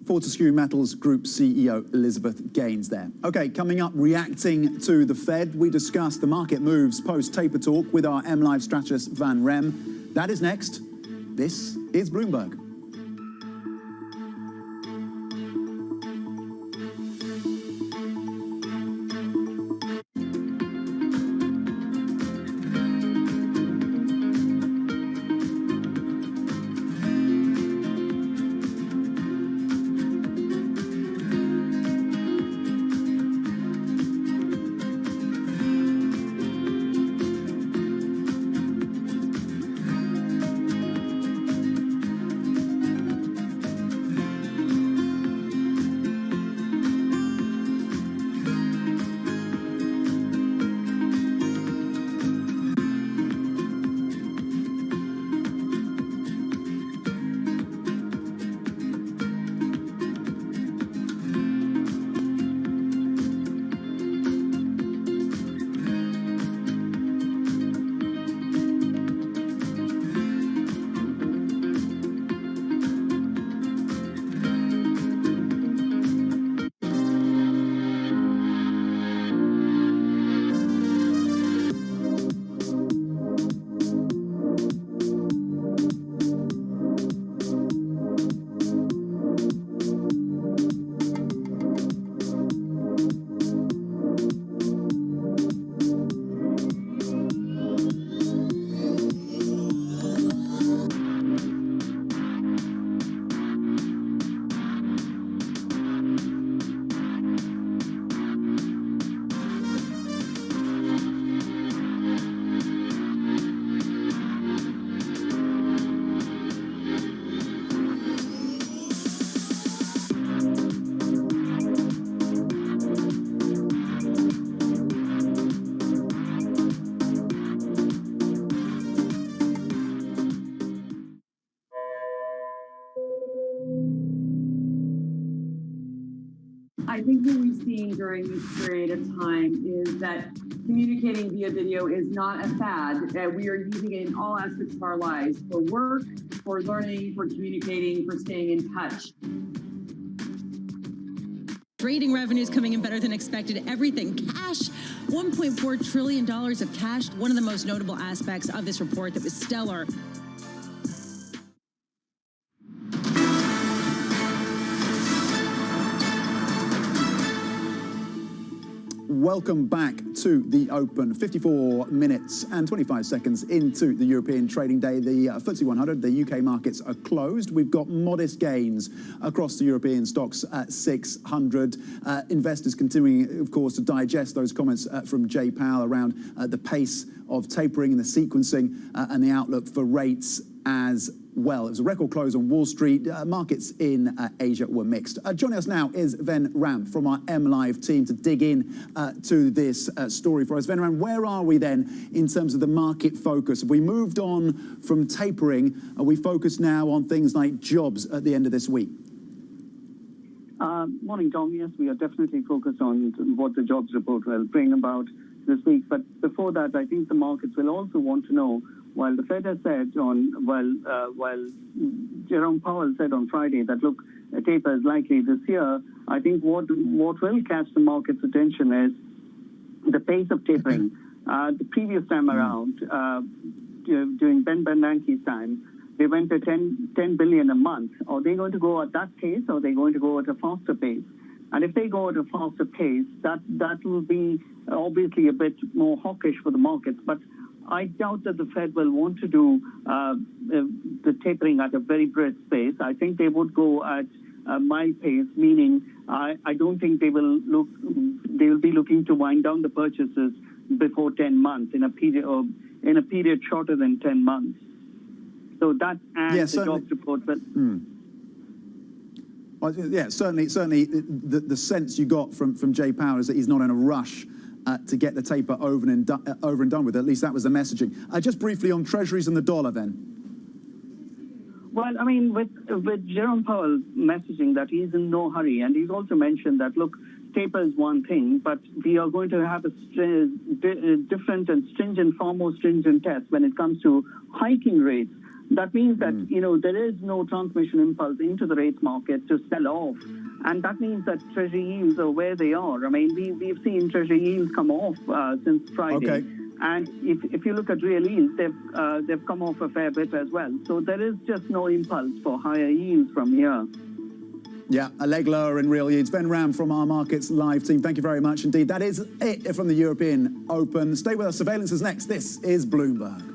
Fortescue Metals Group CEO Elizabeth Gaines there. Okay, coming up, reacting to the Fed, we discuss the market moves post-taper talk with our MLive strategist Van Rem. That is next. This is Bloomberg. I think what we've seen during this period of time is that communicating via video is not a fad. We are using it in all aspects of our lives, for work, for learning, for communicating, for staying in touch. Trading revenues coming in better than expected. Everything. Cash, $1.4 trillion of cash. One of the most notable aspects of this report that was stellar. Welcome back to the Open. 54 minutes and 25 seconds into the European trading day. The FTSE 100, the UK markets are closed. We've got modest gains across the European stocks at 600. Investors continuing, of course, to digest those comments from Jay Powell around the pace of tapering and the sequencing and the outlook for rates as well. It was a record close on Wall Street. Markets in Asia were mixed. Joining us now is Ven Ram from our MLive team to dig in to this story for us. Ven Ram, where are we then in terms of the market focus? Have we moved on from tapering? Are we focused now on things like jobs at the end of this week? Morning, Tom. Yes, we are definitely focused on what the jobs report will bring about this week. But before that, I think the markets will also want to know, while the Fed has said while Jerome Powell said on Friday that, look, a taper is likely this year, I think what will catch the market's attention is the pace of tapering. The previous time around, during Ben Bernanke's time, they went to 10 billion a month. Are they going to go at that pace, or are they going to go at a faster pace? And if they go at a faster pace, that will be obviously a bit more hawkish for the markets. But I doubt that the Fed will want to do the tapering at a very brisk pace. I think they would go at a mild pace, meaning I don't think they will be looking to wind down the purchases before 10 months in a period shorter than 10 months. So that and the jobs report. But yeah, certainly the sense you got from Jay Powell is that he's not in a rush to get the taper over and done with. At least that was the messaging. Just briefly on treasuries and the dollar then. Well, I mean, with Jerome Powell messaging that he's in no hurry, and he's also mentioned that, look, taper is one thing, but we are going to have a different and stringent, far more stringent test when it comes to hiking rates. That means that, there is no transmission impulse into the rates market to sell off. And that means that treasury yields are where they are. I mean, we've seen treasury yields come off since Friday. Okay. And if you look at real yields, they've come off a fair bit as well. So there is just no impulse for higher yields from here. Yeah, a leg lower in real yields. Ven Ram from our Markets Live team. Thank you very much indeed. That is it from the European Open. Stay with us. Surveillance is next. This is Bloomberg.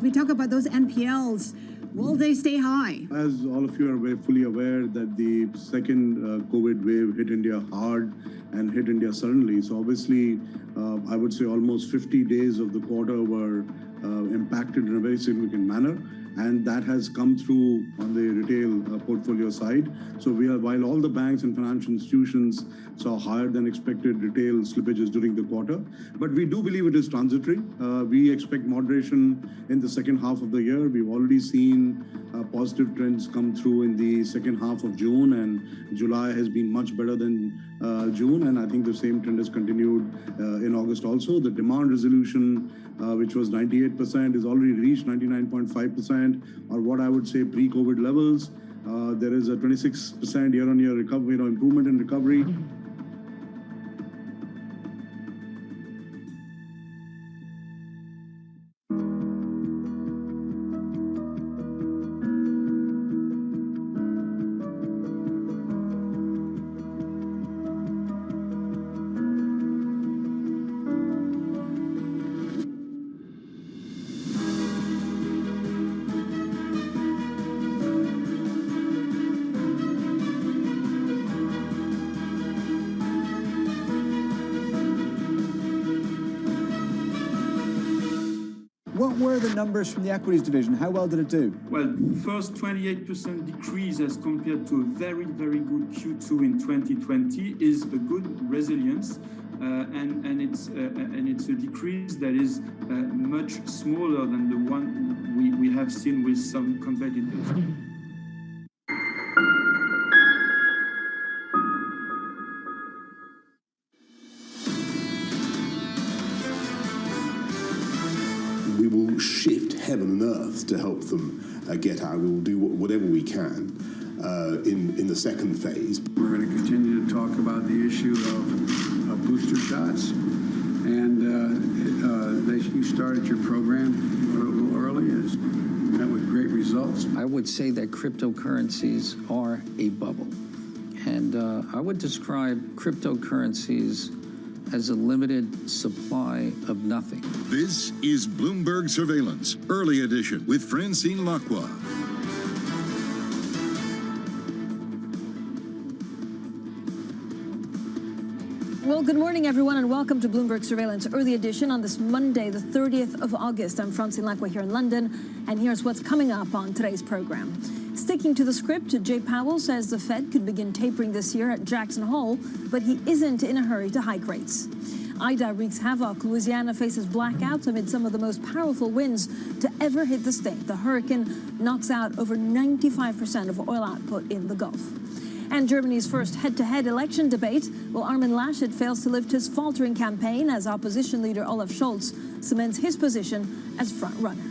We talk about those NPLs. Will they stay high? As all of you are very fully aware that the second COVID wave hit India hard and hit India suddenly. So obviously, I would say almost 50 days of the quarter were impacted in a very significant manner. And that has come through on the retail portfolio side. So while all the banks and financial institutions saw higher than expected retail slippages during the quarter, but we do believe it is transitory. We expect moderation in the second half of the year. We've already seen positive trends come through in the second half of June, and July has been much better than June, and I think the same trend has continued in August also. The demand resolution, which was 98%, is already reached 99.5%, or what I would say pre-COVID levels. There is a 26% year-on-year recovery, improvement in recovery. what were the numbers from the equities division? How well did it do? Well, first 28% decrease as compared to a very, very good Q2 in 2020 is a good resilience. And it's a decrease that is much smaller than the one we have seen with some competitors. We will shift heaven and earth to help them get out. We will do whatever we can in the second phase. We're going to continue to talk about the issue of booster shots. And you started your program a little early, and met with great results. I would say that cryptocurrencies are a bubble. And I would describe cryptocurrencies as a limited supply of nothing. This is Bloomberg Surveillance, Early Edition with Francine Lacqua. Well, good morning, everyone, and welcome to Bloomberg Surveillance Early Edition on this Monday, the 30th of August. I'm Francine Lacqua here in London, and here's what's coming up on today's program. Sticking to the script, Jay Powell says the Fed could begin tapering this year at Jackson Hole, but he isn't in a hurry to hike rates. Ida wreaks havoc. Louisiana faces blackouts amid some of the most powerful winds to ever hit the state. The hurricane knocks out over 95% of oil output in the Gulf. And Germany's first head-to-head election debate, while Armin Laschet fails to lift his faltering campaign as opposition leader Olaf Scholz cements his position as front-runner.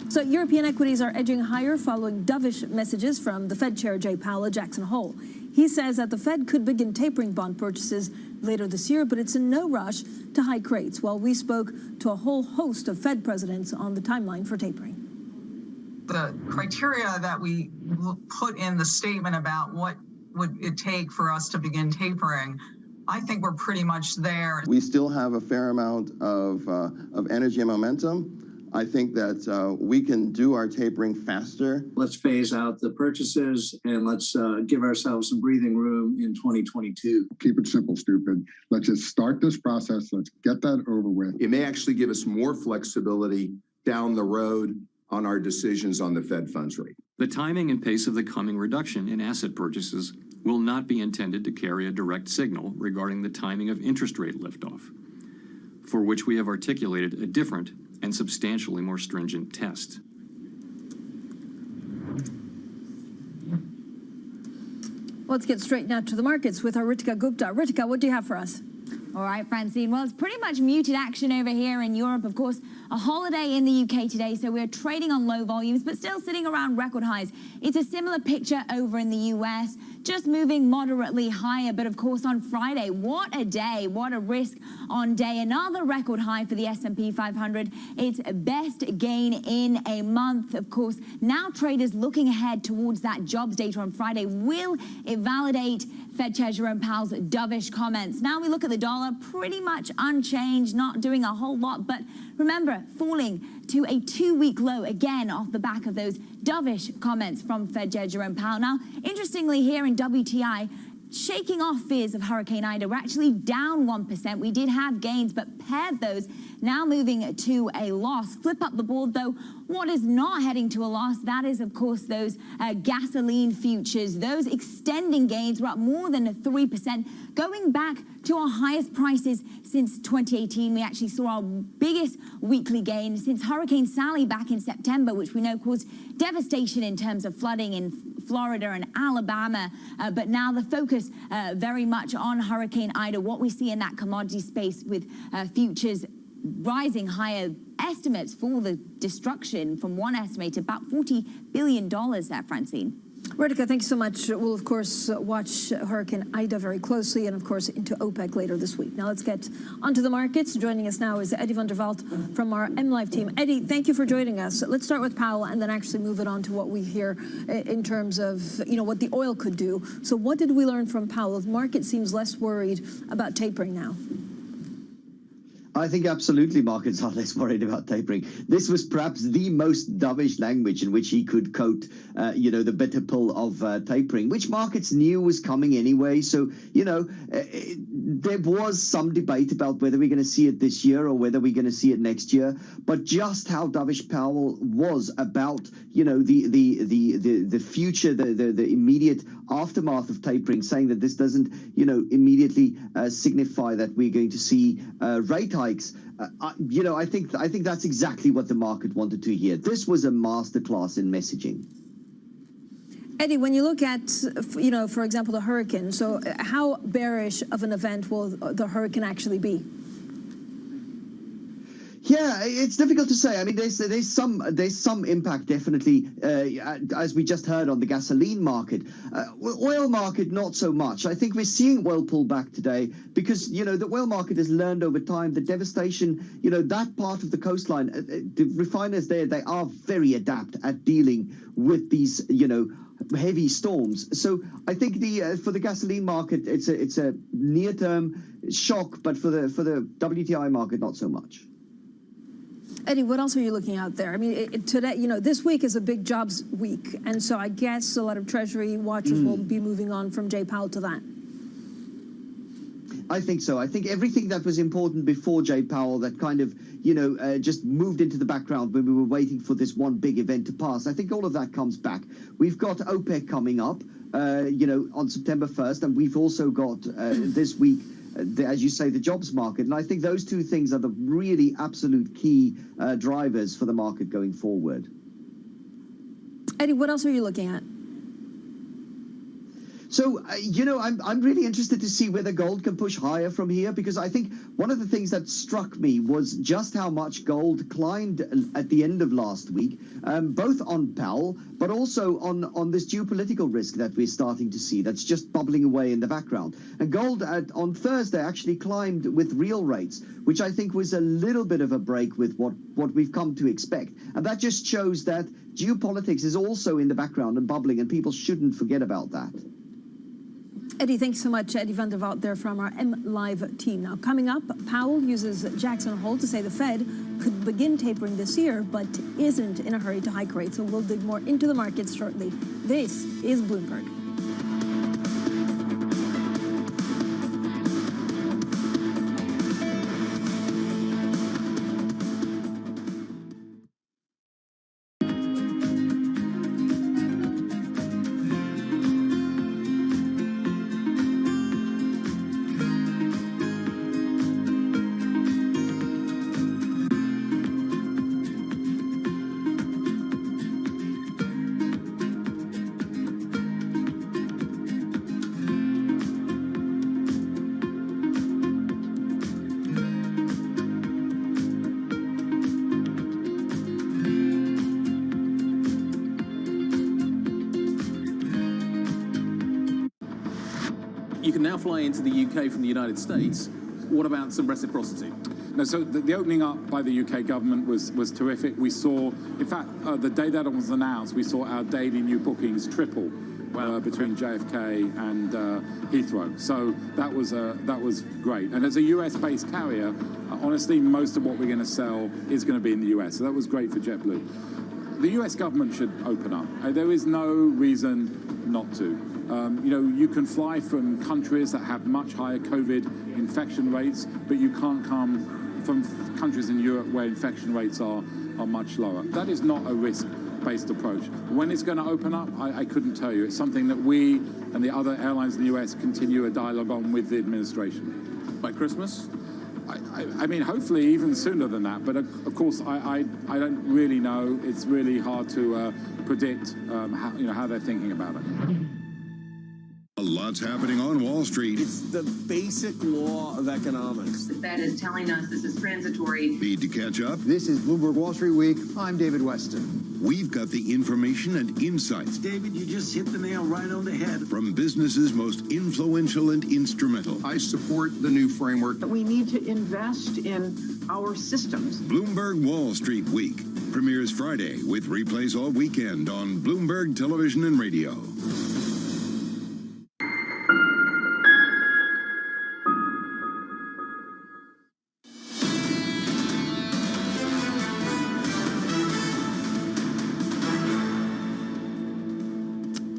So European equities are edging higher following dovish messages from the Fed Chair Jay Powell at Jackson Hole. He says that the Fed could begin tapering bond purchases later this year, but it's in no rush to hike rates, while we spoke to a whole host of Fed presidents on the timeline for tapering. The criteria that we put in the statement about what would it take for us to begin tapering, I think we're pretty much there. We still have a fair amount of energy and momentum. I think that we can do our tapering faster. Let's phase out the purchases and let's give ourselves some breathing room in 2022. Keep it simple, stupid. Let's just start this process. Let's get that over with. It may actually give us more flexibility down the road on our decisions on the Fed funds rate. The timing and pace of the coming reduction in asset purchases will not be intended to carry a direct signal regarding the timing of interest rate liftoff, for which we have articulated a different and substantially more stringent test. Let's get straight now to the markets with our Ritika Gupta. Ritika, what do you have for us? All right, Francine. Well, it's pretty much muted action over here in Europe. Of course, a holiday in the UK today, so we're trading on low volumes, but still sitting around record highs. It's a similar picture over in the US, just moving moderately higher. But of course, on Friday, what a day, what a risk on day. Another record high for the S&P 500. Its best gain in a month. Of course, now traders looking ahead towards that jobs data on Friday. Will it validate Fed Chair Jerome Powell's dovish comments? Now we look at the dollar, pretty much unchanged, not doing a whole lot. But remember, falling to a 2-week low again off the back of those dovish comments from Fed Chair Jerome Powell. Now, interestingly, here in WTI, shaking off fears of Hurricane Ida, we're actually down 1%. We did have gains, but paired those, now moving to a loss. Flip up the board, though, what is not heading to a loss, that is, of course, those gasoline futures. Those extending gains were up more than 3%, going back to our highest prices since 2018. We actually saw our biggest weekly gain since Hurricane Sally back in September, which we know caused devastation in terms of flooding in Florida and Alabama. But now the focus very much on Hurricane Ida, what we see in that commodity space with futures rising higher, estimates for the destruction from one estimate about $40 billion there, Francine. Ritika, thank you so much. We'll, of course, watch Hurricane Ida very closely and, of course, into OPEC later this week. Now let's get onto the markets. Joining us now is Eddie van der Walt from our MLive team. Eddie, thank you for joining us. Let's start with Powell and then actually move it on to what we hear in terms of, what the oil could do. So what did we learn from Powell? The market seems less worried about tapering now. I think absolutely markets are less worried about tapering. This was perhaps the most dovish language in which he could quote, the bitter pill of tapering, which markets knew was coming anyway. So, there was some debate about whether we're going to see it this year or whether we're going to see it next year. But just how dovish Powell was about, the future, the immediate aftermath of tapering, saying that this doesn't, immediately signify that we're going to see rate hikes. I think that's exactly what the market wanted to hear. This was a masterclass in messaging. Eddie, when you look at, for example, the hurricane, so how bearish of an event will the hurricane actually be? Yeah, it's difficult to say. I mean, there's some impact definitely, as we just heard on the gasoline market. Oil market, not so much. I think we're seeing oil pull back today because the oil market has learned over time the devastation. That part of the coastline, the refiners there, they are very adept at dealing with these heavy storms. So I think for the gasoline market, it's a near-term shock, but for the WTI market, not so much. Eddie, what else are you looking out there? I mean, today, this week is a big jobs week, and so I guess a lot of Treasury watchers will be moving on from Jay Powell to that. I think so. I think everything that was important before Jay Powell that kind of, just moved into the background when we were waiting for this one big event to pass, I think all of that comes back. We've got OPEC coming up, on September 1st, and we've also got this week, as you say, the jobs market. And I think those two things are the really absolute key drivers for the market going forward. Eddie, what else are you looking at? So, I'm really interested to see whether gold can push higher from here, because I think one of the things that struck me was just how much gold climbed at the end of last week, both on Powell, but also on this geopolitical risk that we're starting to see that's just bubbling away in the background. And gold on Thursday actually climbed with real rates, which I think was a little bit of a break with what we've come to expect. And that just shows that geopolitics is also in the background and bubbling, and people shouldn't forget about that. Eddie, thanks so much. Eddie van der Walt there from our MLive team. Now, coming up, Powell uses Jackson Hole to say the Fed could begin tapering this year, but isn't in a hurry to hike rates. So we'll dig more into the markets shortly. This is Bloomberg. You can now fly into the UK from the United States. What about some reciprocity? No, so the opening up by the UK government was terrific. We saw, in fact, the day that it was announced, we saw our daily new bookings triple between JFK and Heathrow. So that was great. And as a US-based carrier, honestly, most of what we're going to sell is going to be in the US. So that was great for JetBlue. The US government should open up. There is no reason not to. You can fly from countries that have much higher COVID infection rates, but you can't come from countries in Europe where infection rates are much lower. That is not a risk-based approach. When it's going to open up, I couldn't tell you. It's something that we and the other airlines in the US continue a dialogue on with the administration. By Christmas? I mean, hopefully even sooner than that. But of course, I don't really know. It's really hard to predict how they're thinking about it. A lot's happening on Wall Street. It's the basic law of economics. The Fed is telling us this is transitory. Need to catch up? This is Bloomberg Wall Street Week. I'm David Weston. We've got the information and insights. David, you just hit the nail right on the head. From businesses most influential and instrumental. I support the new framework. We need to invest in our systems. Bloomberg Wall Street Week premieres Friday with replays all weekend on Bloomberg Television and Radio.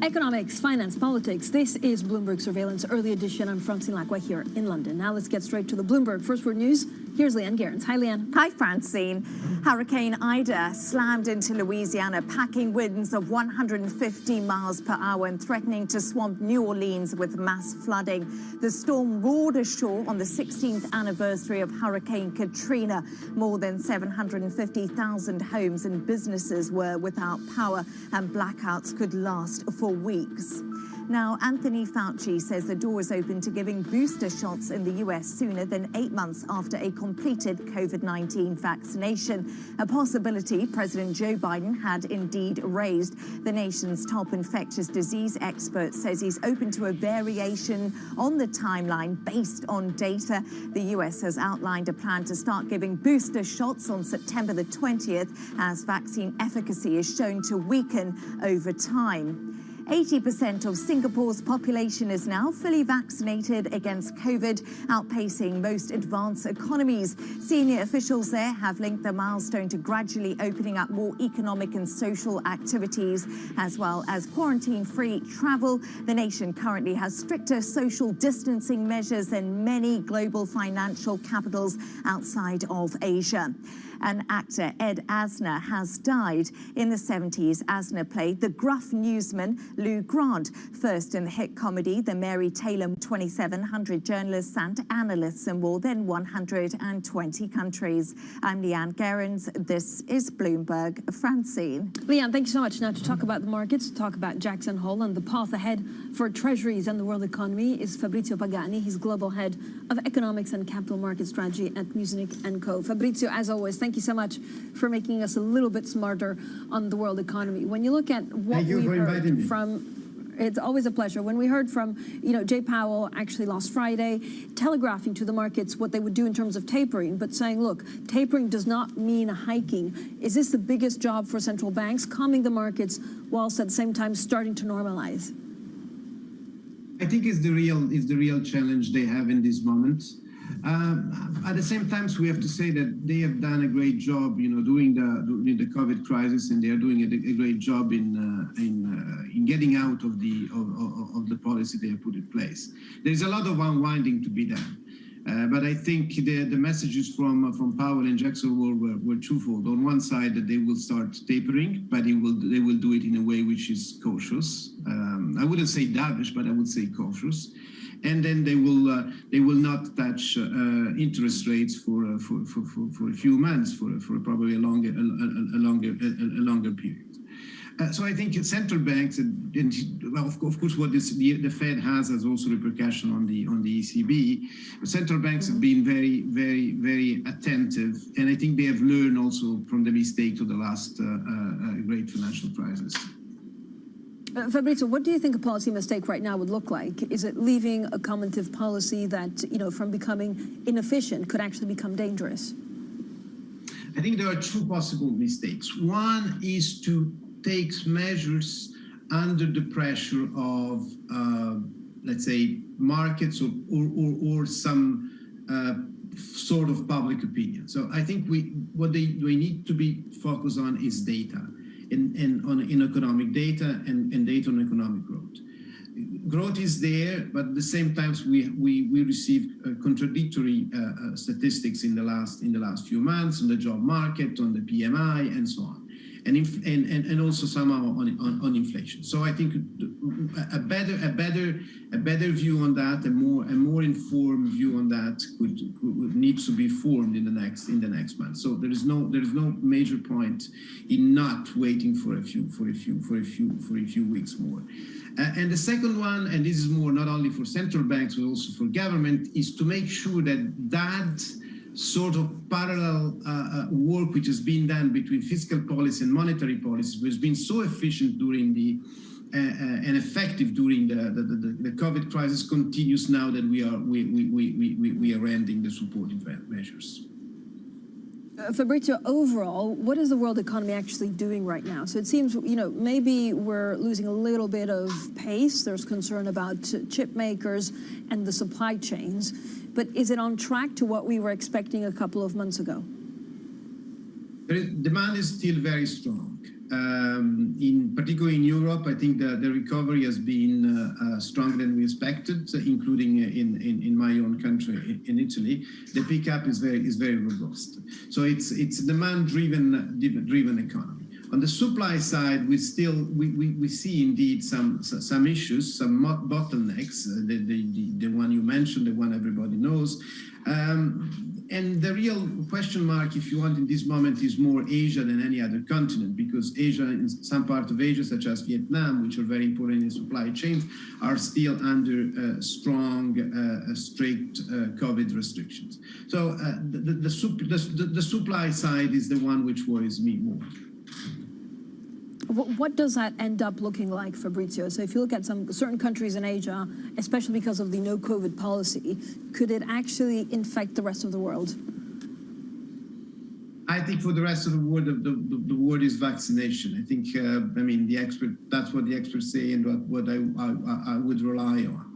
Economics, finance, politics. This is Bloomberg Surveillance Early Edition. I'm Francine Lacqua here in London. Now let's get straight to the Bloomberg First Word News. Here's Leanne Gerrans. Hi, Leanne. Hi, Francine. Hurricane Ida slammed into Louisiana, packing winds of 150 miles per hour and threatening to swamp New Orleans with mass flooding. The storm roared ashore on the 16th anniversary of Hurricane Katrina. More than 750,000 homes and businesses were without power, and blackouts could last for weeks. Now, Anthony Fauci says the door is open to giving booster shots in the U.S. sooner than 8 months after a completed COVID-19 vaccination, a possibility President Joe Biden had indeed raised. The nation's top infectious disease expert says he's open to a variation on the timeline based on data. The U.S. has outlined a plan to start giving booster shots on September the 20th as vaccine efficacy is shown to weaken over time. 80% of Singapore's population is now fully vaccinated against COVID, outpacing most advanced economies. Senior officials there have linked the milestone to gradually opening up more economic and social activities, as well as quarantine-free travel. The nation currently has stricter social distancing measures than many global financial capitals outside of Asia. And actor Ed Asner has died. In the 70s, Asner played the gruff newsman Lou Grant, first in the hit comedy The Mary Taylor. 2,700 journalists and analysts in more than 120 countries. I'm Leanne Gerrans. This is Bloomberg. Francine. Leanne, thank you so much. Now to talk about the markets, to talk about Jackson Hole and the path ahead for treasuries and the world economy is Fabrizio Pagani. He's global head of economics and capital market strategy at Muzinich & Co. Fabrizio, as always, thank you so much for making us a little bit smarter on the world economy. When you look at what we heard from, it's always a pleasure. When we heard from, Jay Powell actually last Friday, telegraphing to the markets what they would do in terms of tapering, but saying, look, tapering does not mean hiking. Is this the biggest job for central banks, calming the markets whilst at the same time starting to normalize? I think it's the real challenge they have in this moment. At the same time, we have to say that they have done a great job, during the COVID crisis, and they are doing a great job in getting out of the policy they have put in place. There's a lot of unwinding to be done. But I think the messages from Powell and Jackson were twofold. On one side, that they will start tapering, but they will do it in a way which is cautious. I wouldn't say dovish, but I would say cautious. And then they will not touch interest rates for a few months, for probably a longer period. So I think central banks, and of course, what the Fed has also repercussion on the ECB. Central banks have been very, very, very attentive, and I think they have learned also from the mistakes of the last great financial crisis. Fabrizio, what do you think a policy mistake right now would look like? Is it leaving a accommodative policy that, from becoming inefficient could actually become dangerous? I think there are two possible mistakes. One is to take measures under the pressure of, let's say, markets or some sort of public opinion. So I think what we need to be focused on is data. In economic data and data on economic growth. Growth is there, but at the same time we received contradictory statistics in the last few months on the job market, on the PMI, and so on, and also somehow on inflation. So I think a better view on that, a more informed view on that would need to be formed in the next month. So there is no major point in not waiting for a few weeks more. And the second one, and this is more not only for central banks but also for government, is to make sure that sort of parallel work which has been done between fiscal policy and monetary policy, which has been so efficient during and effective during the COVID crisis, continues now that we are ending the supportive measures. Fabrizio, overall, what is the world economy actually doing right now? So it seems, maybe we're losing a little bit of pace. There's concern about chip makers and the supply chains. But is it on track to what we were expecting a couple of months ago? Demand is still very strong. Particularly in Europe, I think the recovery has been stronger than we expected, including in my own country, in Italy. The pickup is very robust. So it's a demand-driven economy. On the supply side, we see indeed some issues, some bottlenecks. The one you mentioned, the one everybody knows. And the real question mark, if you want, in this moment is more Asia than any other continent, because Asia, in some part of Asia, such as Vietnam, which are very important in supply chains, are still under strong, strict COVID restrictions. So the supply side is the one which worries me more. What does that end up looking like, Fabrizio? So if you look at certain countries in Asia, especially because of the no COVID policy, could it actually infect the rest of the world? I think for the rest of the world, the word is vaccination. I think, that's what the experts say and what I would rely on.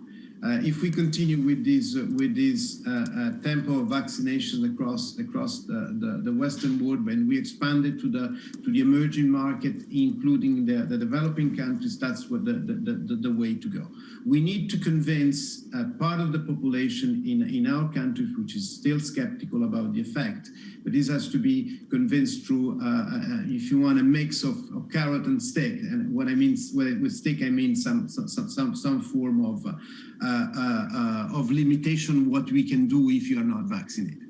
If we continue with this tempo of vaccination across the Western world, and we expand it to the emerging market, including the developing countries, that's what the way to go. We need to convince part of the population in our countries, which is still skeptical about the effect. But this has to be convinced through, if you want, a mix of carrot and stick. And what I mean with stick, I mean some form of limitation what we can do if you are not vaccinated.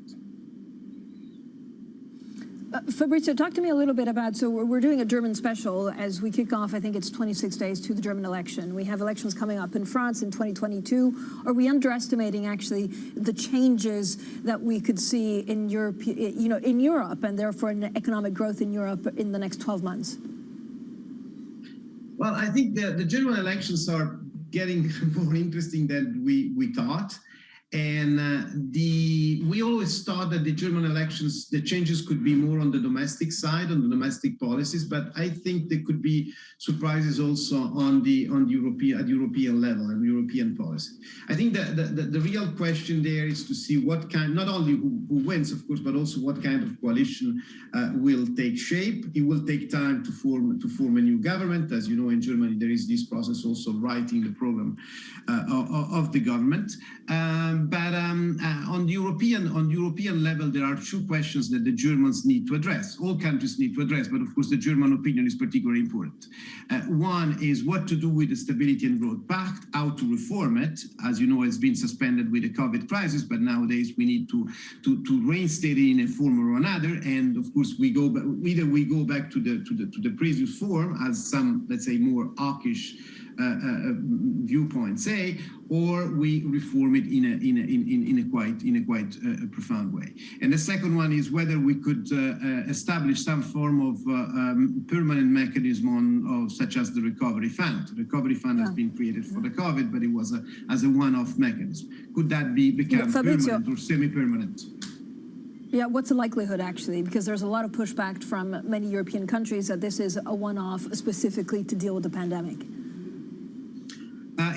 Fabrizio, talk to me a little bit about, so we're doing a German special as we kick off, I think it's 26 days to the German election. We have elections coming up in France in 2022. Are we underestimating actually the changes that we could see in Europe, in Europe, and therefore in economic growth in Europe in the next 12 months? Well, I think the German elections are getting more interesting than we thought. And we always thought that the German elections, the changes could be more on the domestic side, on the domestic policies, but I think there could be surprises also on the European level and European policy. I think that the real question there is to see what kind, not only who wins, of course, but also what kind of coalition will take shape. It will take time to form a new government. As you know, in Germany, there is this process also of writing the program of the government. But on the European level, there are two questions that the Germans need to address. All countries need to address, but of course the German opinion is particularly important. One is what to do with the Stability and Growth Pact, how to reform it. As you know, it's been suspended with the COVID crisis, but nowadays we need to reinstate it in a form or another. And of course, either we go back to the previous form, as some, let's say, more hawkish viewpoints say, or we reform it in a quite profound way. And the second one is whether we could establish some form of permanent mechanism such as the recovery fund. The recovery fund has been created for the COVID, but it was as a one-off mechanism. Could that become permanent or semi-permanent? Yeah, what's the likelihood, actually? Because there's a lot of pushback from many European countries that this is a one-off specifically to deal with the pandemic.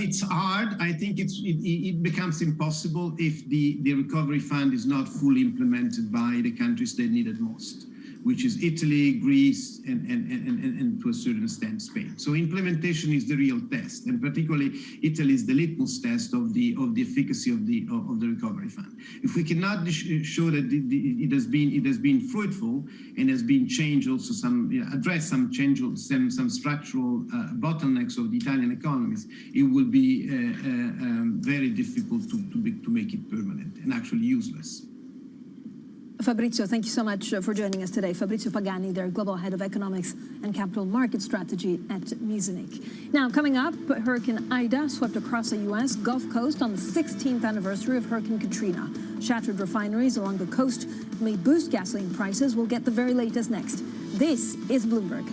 It's hard. I think it becomes impossible if the recovery fund is not fully implemented by the countries that need it most, which is Italy, Greece, and to a certain extent Spain. So implementation is the real test, and particularly Italy is the litmus test of the efficacy of the recovery fund. If we cannot show that it has been fruitful and has been changed also address some structural bottlenecks of the Italian economies, it will be very difficult to make it permanent and actually useless. Fabrizio, thank you so much for joining us today. Fabrizio Pagani, their Global Head of Economics and Capital Market Strategy at Muzinich. Now, coming up, Hurricane Ida swept across the U.S. Gulf Coast on the 16th anniversary of Hurricane Katrina. Shattered refineries along the coast may boost gasoline prices. We'll get the very latest next. This is Bloomberg.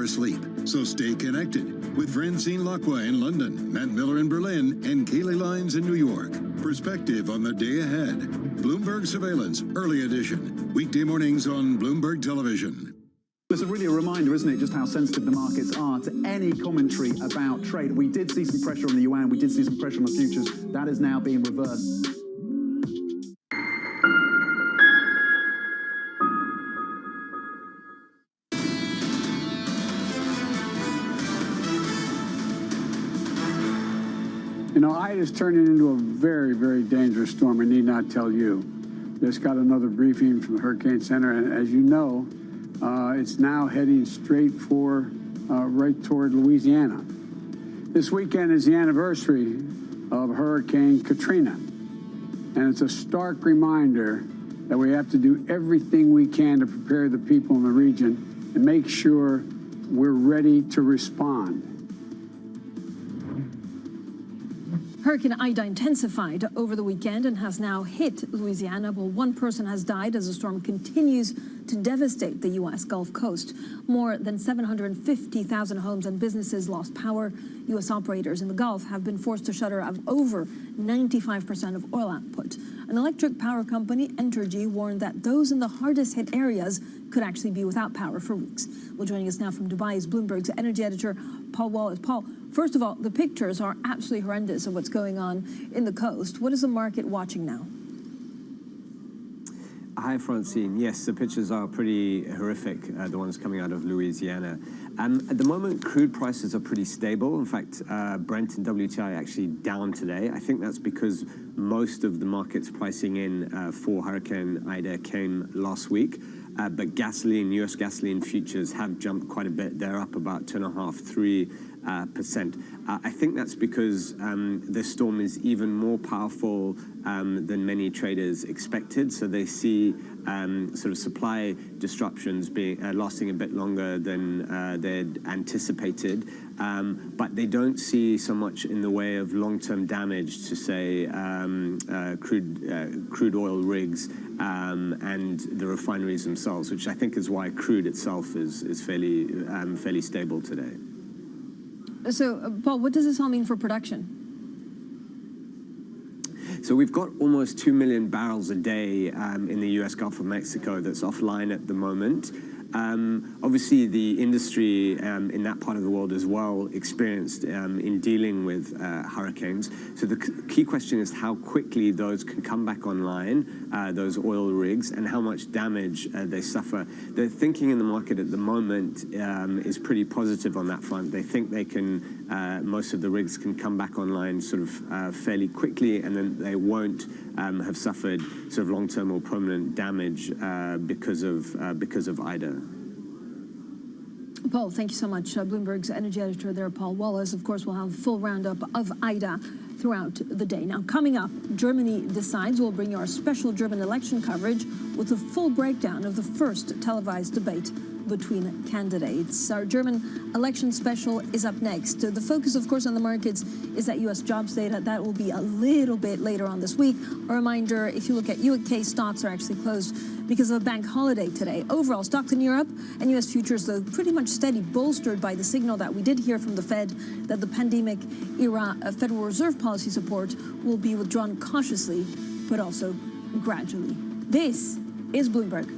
asleep. So stay connected with Francine Lacqua in London, Matt Miller in Berlin, and Kaylee Lines in New York. Perspective on the day ahead. Bloomberg Surveillance, Early Edition. Weekday mornings on Bloomberg Television. It's really a reminder, isn't it, just how sensitive the markets are to any commentary about trade. We did see some pressure on the yuan. We did see some pressure on the futures. That is now being reversed. You know, Ida's turning into a very, very dangerous storm. I need not tell you. Just got another briefing from the Hurricane Center, and as you know, it's now heading straight for right toward Louisiana. This weekend is the anniversary of Hurricane Katrina, and it's a stark reminder that we have to do everything we can to prepare the people in the region and make sure we're ready to respond. Hurricane Ida intensified over the weekend and has now hit Louisiana. Well, one person has died as the storm continues to devastate the U.S. Gulf Coast. More than 750,000 homes and businesses lost power. U.S. operators in the Gulf have been forced to shutter of over 95% of oil output. An electric power company, Entergy, warned that those in the hardest hit areas could actually be without power for weeks. Well, joining us now from Dubai is Bloomberg's energy editor, Paul Wallace. Paul, first of all, the pictures are absolutely horrendous of what's going on in the coast. What is the market watching now? Hi, Francine. Yes, the pictures are pretty horrific, the ones coming out of Louisiana. At the moment, crude prices are pretty stable. In fact, Brent and WTI actually down today. I think that's because most of the markets pricing in for Hurricane Ida came last week. But gasoline, U.S. gasoline futures have jumped quite a bit. They're up about 2.5–3%. I think that's because this storm is even more powerful than many traders expected. So they see sort of supply disruptions being lasting a bit longer than they'd anticipated. But they don't see so much in the way of long-term damage to, say, crude oil rigs and the refineries themselves, which I think is why crude itself is fairly stable today. So, Paul, what does this all mean for production? So we've got almost 2 million barrels a day in the U.S. Gulf of Mexico that's offline at the moment. Obviously, the industry in that part of the world is well experienced in dealing with hurricanes. So the key question is how quickly those can come back online, those oil rigs, and how much damage they suffer. The thinking in the market at the moment is pretty positive on that front. They think they can, most of the rigs can come back online sort of fairly quickly, and then they won't have suffered sort of long-term or permanent damage because of Ida. Paul, thank you so much. Bloomberg's energy editor there, Paul Wallace. Of course, we'll have a full roundup of Ida throughout the day. Now, coming up, Germany decides. We'll bring you our special German election coverage with a full breakdown of the first televised debate between candidates. Our German election special is up next. The focus, of course, on the markets is that U.S. jobs data. That will be a little bit later on this week. A reminder, if you look at UK stocks are actually closed because of a bank holiday today. Overall, stocks in Europe and U.S. futures, though, pretty much steady, bolstered by the signal that we did hear from the Fed that the pandemic-era Federal Reserve policy support will be withdrawn cautiously, but also gradually. This is Bloomberg.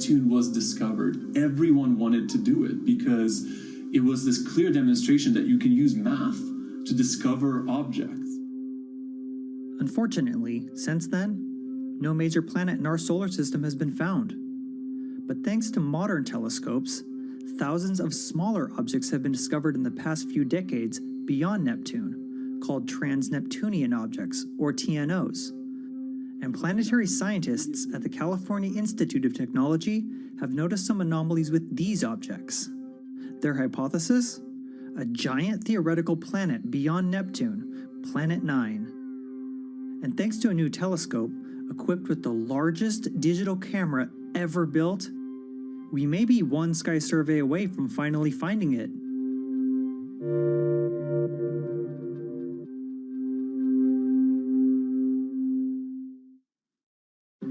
Neptune was discovered, everyone wanted to do it because it was this clear demonstration that you can use math to discover objects. Unfortunately, since then, no major planet in our solar system has been found. But thanks to modern telescopes, thousands of smaller objects have been discovered in the past few decades beyond Neptune, called trans-Neptunian objects, or TNOs. And planetary scientists at the California Institute of Technology have noticed some anomalies with these objects. Their hypothesis? A giant theoretical planet beyond Neptune, Planet 9. And thanks to a new telescope, equipped with the largest digital camera ever built, we may be one sky survey away from finally finding it.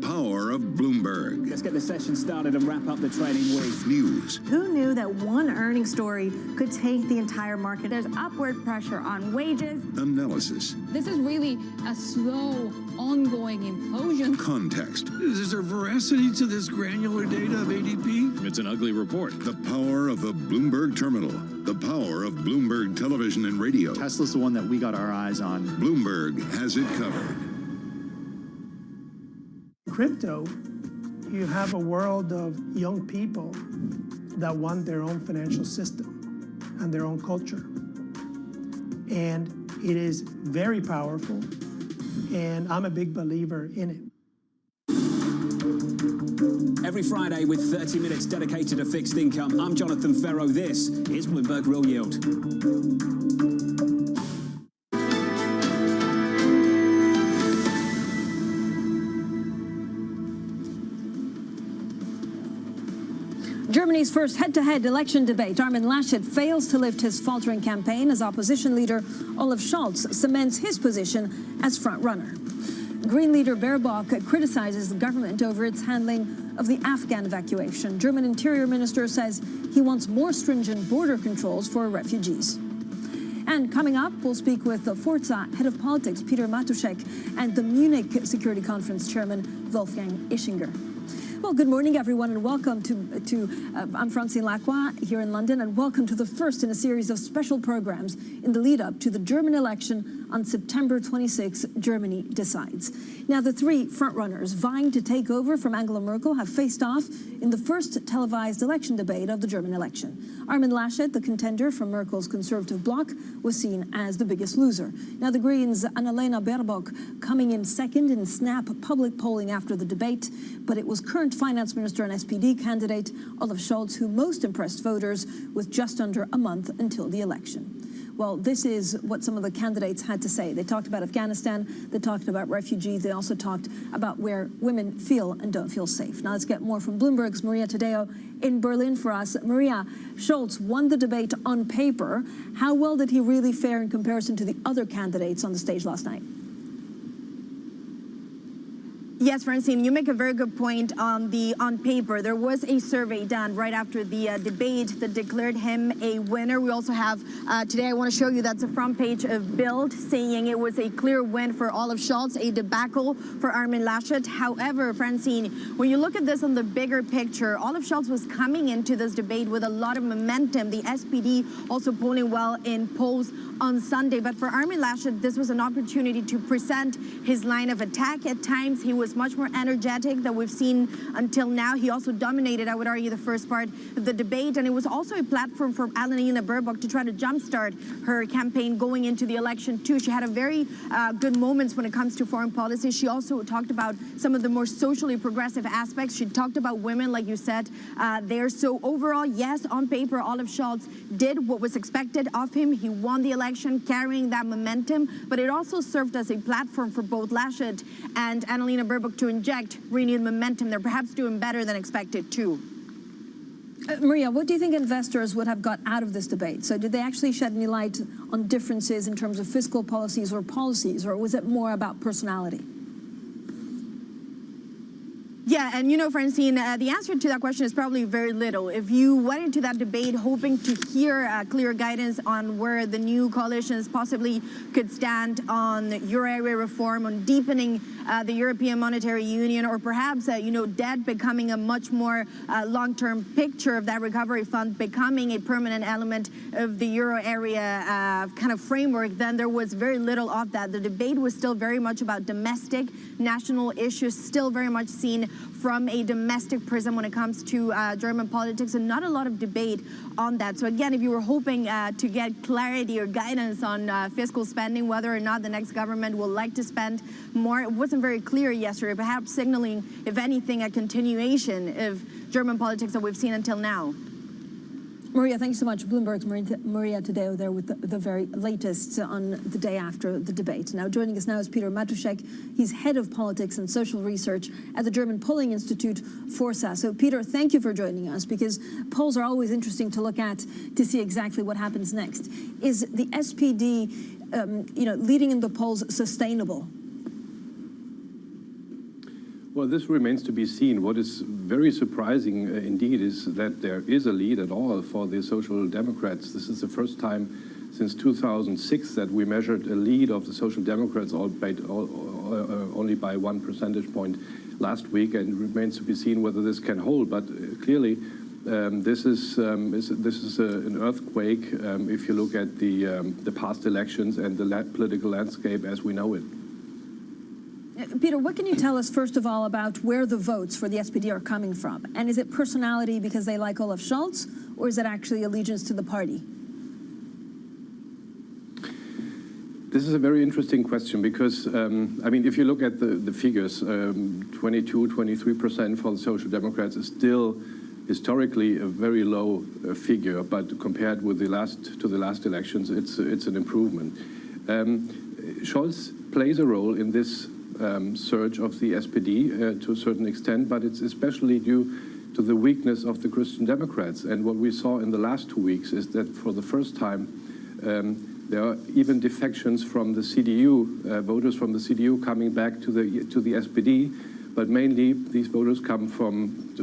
Power of Bloomberg. Let's get the session started and wrap up the trading week. News. Who knew that one earnings story could take the entire market? There's upward pressure on wages. Analysis. This is really a slow, ongoing implosion. Context. Is there veracity to this granular data of ADP? It's an ugly report. The power of the Bloomberg terminal. The power of Bloomberg television and radio. Tesla's the one that we got our eyes on. Bloomberg has it covered. Crypto, you have a world of young people that want their own financial system and their own culture. And it is very powerful, and I'm a big believer in it. Every Friday with 30 minutes dedicated to fixed income, I'm Jonathan Ferro. This is Bloomberg Real Yield. Germany's first head-to-head election debate. Armin Laschet fails to lift his faltering campaign as opposition leader Olaf Scholz cements his position as front-runner. Green leader Baerbock criticizes the government over its handling of the Afghan evacuation. German Interior Minister says he wants more stringent border controls for refugees. And coming up, we'll speak with the Forza head of politics, Peter Matuszek, and the Munich Security Conference chairman, Wolfgang Ischinger. Well, good morning, everyone, and welcome I'm Francine Lacroix here in London, and welcome to the first in a series of special programs in the lead-up to the German election on September 26. Germany decides. Now, the three frontrunners vying to take over from Angela Merkel have faced off in the first televised election debate of the German election. Armin Laschet, the contender from Merkel's conservative bloc, was seen as the biggest loser. Now, the Greens' Annalena Baerbock coming in second in snap public polling after the debate, but it was current finance minister and SPD candidate Olaf Scholz who most impressed voters with just under a month until the election. Well, this is what some of the candidates had to say. They talked about Afghanistan, they talked about refugees, they also talked about where women feel and don't feel safe. Now let's get more from Bloomberg's Maria Tadeo in Berlin for us. Maria, Scholz won the debate on paper. How well did he really fare in comparison to the other candidates on the stage last night? Yes, Francine, you make a very good point on paper. There was a survey done right after the debate that declared him a winner. We also have today, I want to show you, that's the front page of Bild saying it was a clear win for Olaf Scholz, a debacle for Armin Laschet. However, Francine, when you look at this on the bigger picture, Olaf Scholz was coming into this debate with a lot of momentum. The SPD also polling well in polls on Sunday. But for Armin Laschet, this was an opportunity to present his line of attack. At times, he was much more energetic than we've seen until now. He also dominated, I would argue, the first part of the debate. And it was also a platform for Annalena Baerbock to try to jumpstart her campaign going into the election, too. She had a very good moments when it comes to foreign policy. She also talked about some of the more socially progressive aspects. She talked about women, like you said, there. So overall, yes, on paper, Olaf Scholz did what was expected of him. He won the election, carrying that momentum. But it also served as a platform for both Laschet and Annalena Baerbock to inject renewed momentum. They're perhaps doing better than expected, too. Maria, what do you think investors would have got out of this debate? So did they actually shed any light on differences in terms of fiscal policies, or was it more about personality? Yeah, and you know, Francine, the answer to that question is probably very little. If you went into that debate hoping to hear clear guidance on where the new coalitions possibly could stand on euro area reform, on deepening the European Monetary Union, or perhaps, you know, debt becoming a much more long-term picture of that recovery fund becoming a permanent element of the euro area kind of framework, then there was very little of that. The debate was still very much about domestic, national issues, still very much seen from a domestic prism when it comes to German politics, and not a lot of debate on that. So again, if you were hoping to get clarity or guidance on fiscal spending, whether or not the next government will like to spend more, it wasn't very clear yesterday, perhaps signaling, if anything, a continuation of German politics that we've seen until now. Maria, thanks so much. Bloomberg's Maria Tadeo there with the very latest on the day after the debate. Now, joining us now is Peter Matuszek. He's head of politics and social research at the German polling institute Forsa. So, Peter, thank you for joining us, because polls are always interesting to look at to see exactly what happens next. Is the SPD, you know, leading in the polls sustainable? Well, this remains to be seen. What is very surprising indeed is that there is a lead at all for the Social Democrats. This is the first time since 2006 that we measured a lead of the Social Democrats only by 1 percentage point last week, and it remains to be seen whether this can hold. But clearly, this is an earthquake if you look at the past elections and the political landscape as we know it. Peter, what can you tell us, first of all, about where the votes for the SPD are coming from? And is it personality because they like Olaf Scholz, or is it actually allegiance to the party? This is a very interesting question because, I mean, if you look at the figures, 22, 23% for the Social Democrats is still historically a very low figure, but compared with the last elections, it's an improvement. Scholz plays a role in this surge of the SPD to a certain extent, but it's especially due to the weakness of the Christian Democrats. And what we saw in the last 2 weeks is that for the first time, there are even defections from the CDU, voters from the CDU coming back to the SPD, but mainly these voters come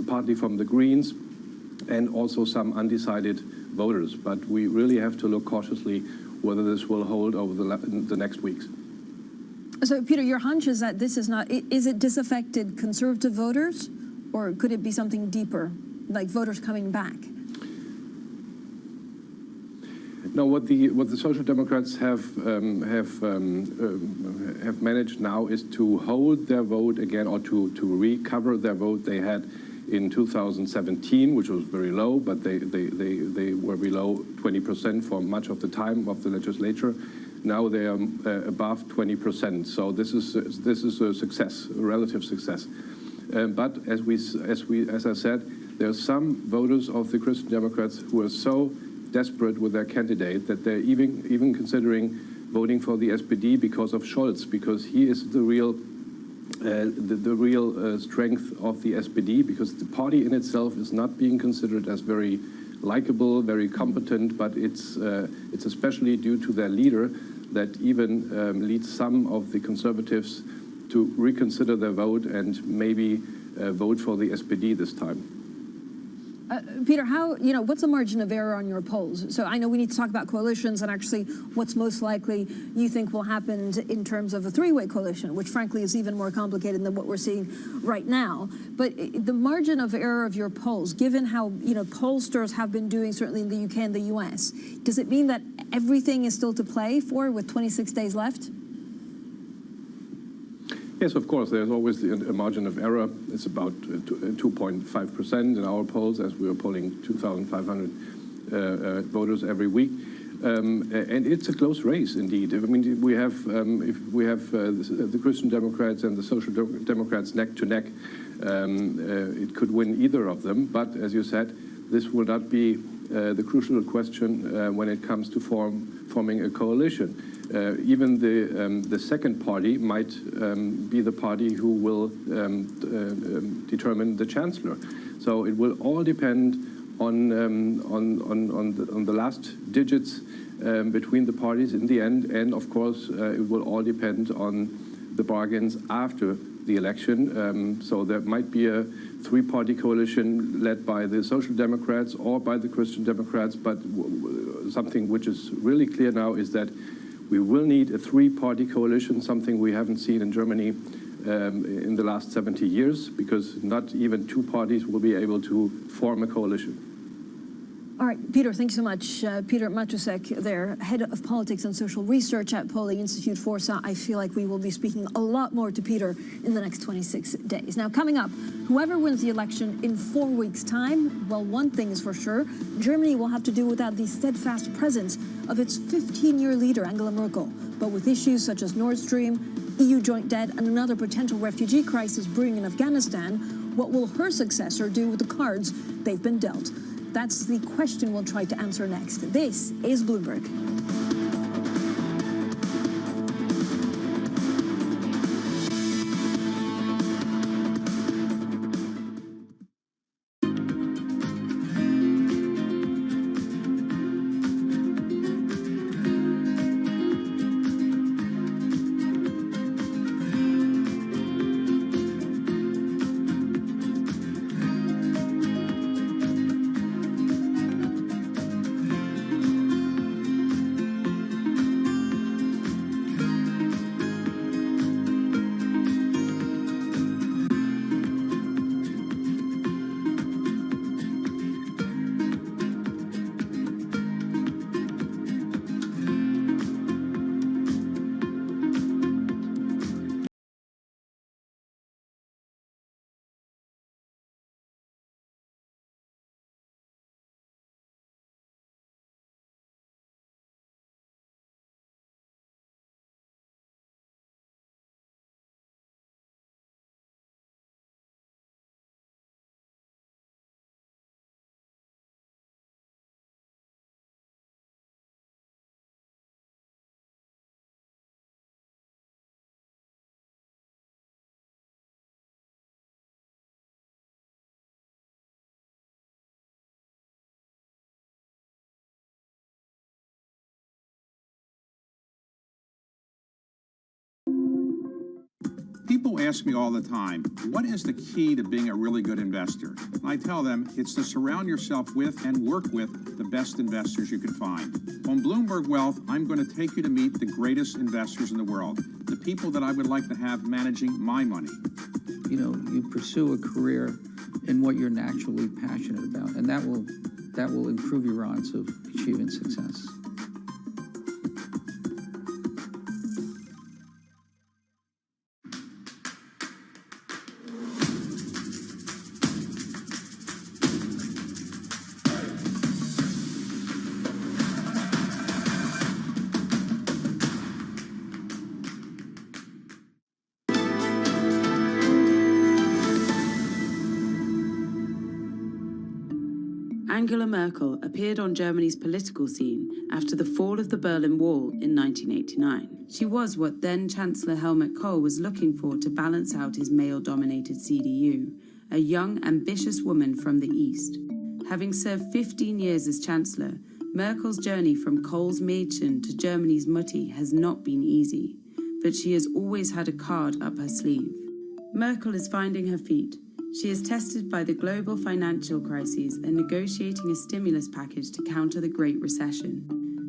partly from the Greens and also some undecided voters. But we really have to look cautiously whether this will hold over the next weeks. So, Peter, your hunch is that this is not, is it disaffected conservative voters, or could it be something deeper, like voters coming back? No, what the Social Democrats have managed now is to hold their vote again, or to recover their vote they had in 2017, which was very low, but they were below 20% for much of the time of the legislature. Now they are above 20%. So this is a success, a relative success. But as I said, there are some voters of the Christian Democrats who are so desperate with their candidate that they're even considering voting for the SPD because of Scholz, because he is the real strength of the SPD, because the party in itself is not being considered as very likable, very competent, but it's especially due to their leader that even leads some of the conservatives to reconsider their vote and maybe vote for the SPD this time. Peter, what's the margin of error on your polls? So I know we need to talk about coalitions and actually what's most likely you think will happen in terms of a three-way coalition, which frankly is even more complicated than what we're seeing right now. But the margin of error of your polls, given how pollsters have been doing certainly in the UK and the US, does it mean that everything is still to play for with 26 days left? Yes, of course. There's always a margin of error. It's about 2.5% in our polls, as we are polling 2,500 voters every week. And it's a close race, indeed. I mean, if we have the Christian Democrats and the Social Democrats neck to neck, it could win either of them. But as you said, this will not be the crucial question when it comes to forming a coalition. Even the second party might be the party who will determine the chancellor. So it will all depend on the last digits between the parties in the end, and of course it will all depend on the bargains after the election. So there might be a three-party coalition led by the Social Democrats or by the Christian Democrats, but something which is really clear now is that we will need a three-party coalition, something we haven't seen in Germany in the last 70 years, because not even two parties will be able to form a coalition. All right, Peter, thanks so much. Peter Matusek there, Head of Politics and Social Research at Polling Institute Forza. I feel like we will be speaking a lot more to Peter in the next 26 days. Now, coming up, whoever wins the election in 4 weeks' time, well, one thing is for sure, Germany will have to do without the steadfast presence of its 15-year leader, Angela Merkel. But with issues such as Nord Stream, EU joint debt, and another potential refugee crisis brewing in Afghanistan, what will her successor do with the cards they've been dealt? That's the question we'll try to answer next. This is Bloomberg. People ask me all the time, what is the key to being a really good investor? And I tell them it's to surround yourself with and work with the best investors you can find. On Bloomberg Wealth, I'm going to take you to meet the greatest investors in the world, the people that I would like to have managing my money. You know, you pursue a career in what you're naturally passionate about, and that will improve your odds of achieving success. Angela Merkel appeared on Germany's political scene after the fall of the Berlin Wall in 1989. She was what then Chancellor Helmut Kohl was looking for to balance out his male-dominated CDU, a young, ambitious woman from the East. Having served 15 years as Chancellor, Merkel's journey from Kohl's Mädchen to Germany's Mutti has not been easy, but she has always had a card up her sleeve. Merkel is finding her feet. She is tested by the global financial crises and negotiating a stimulus package to counter the Great Recession.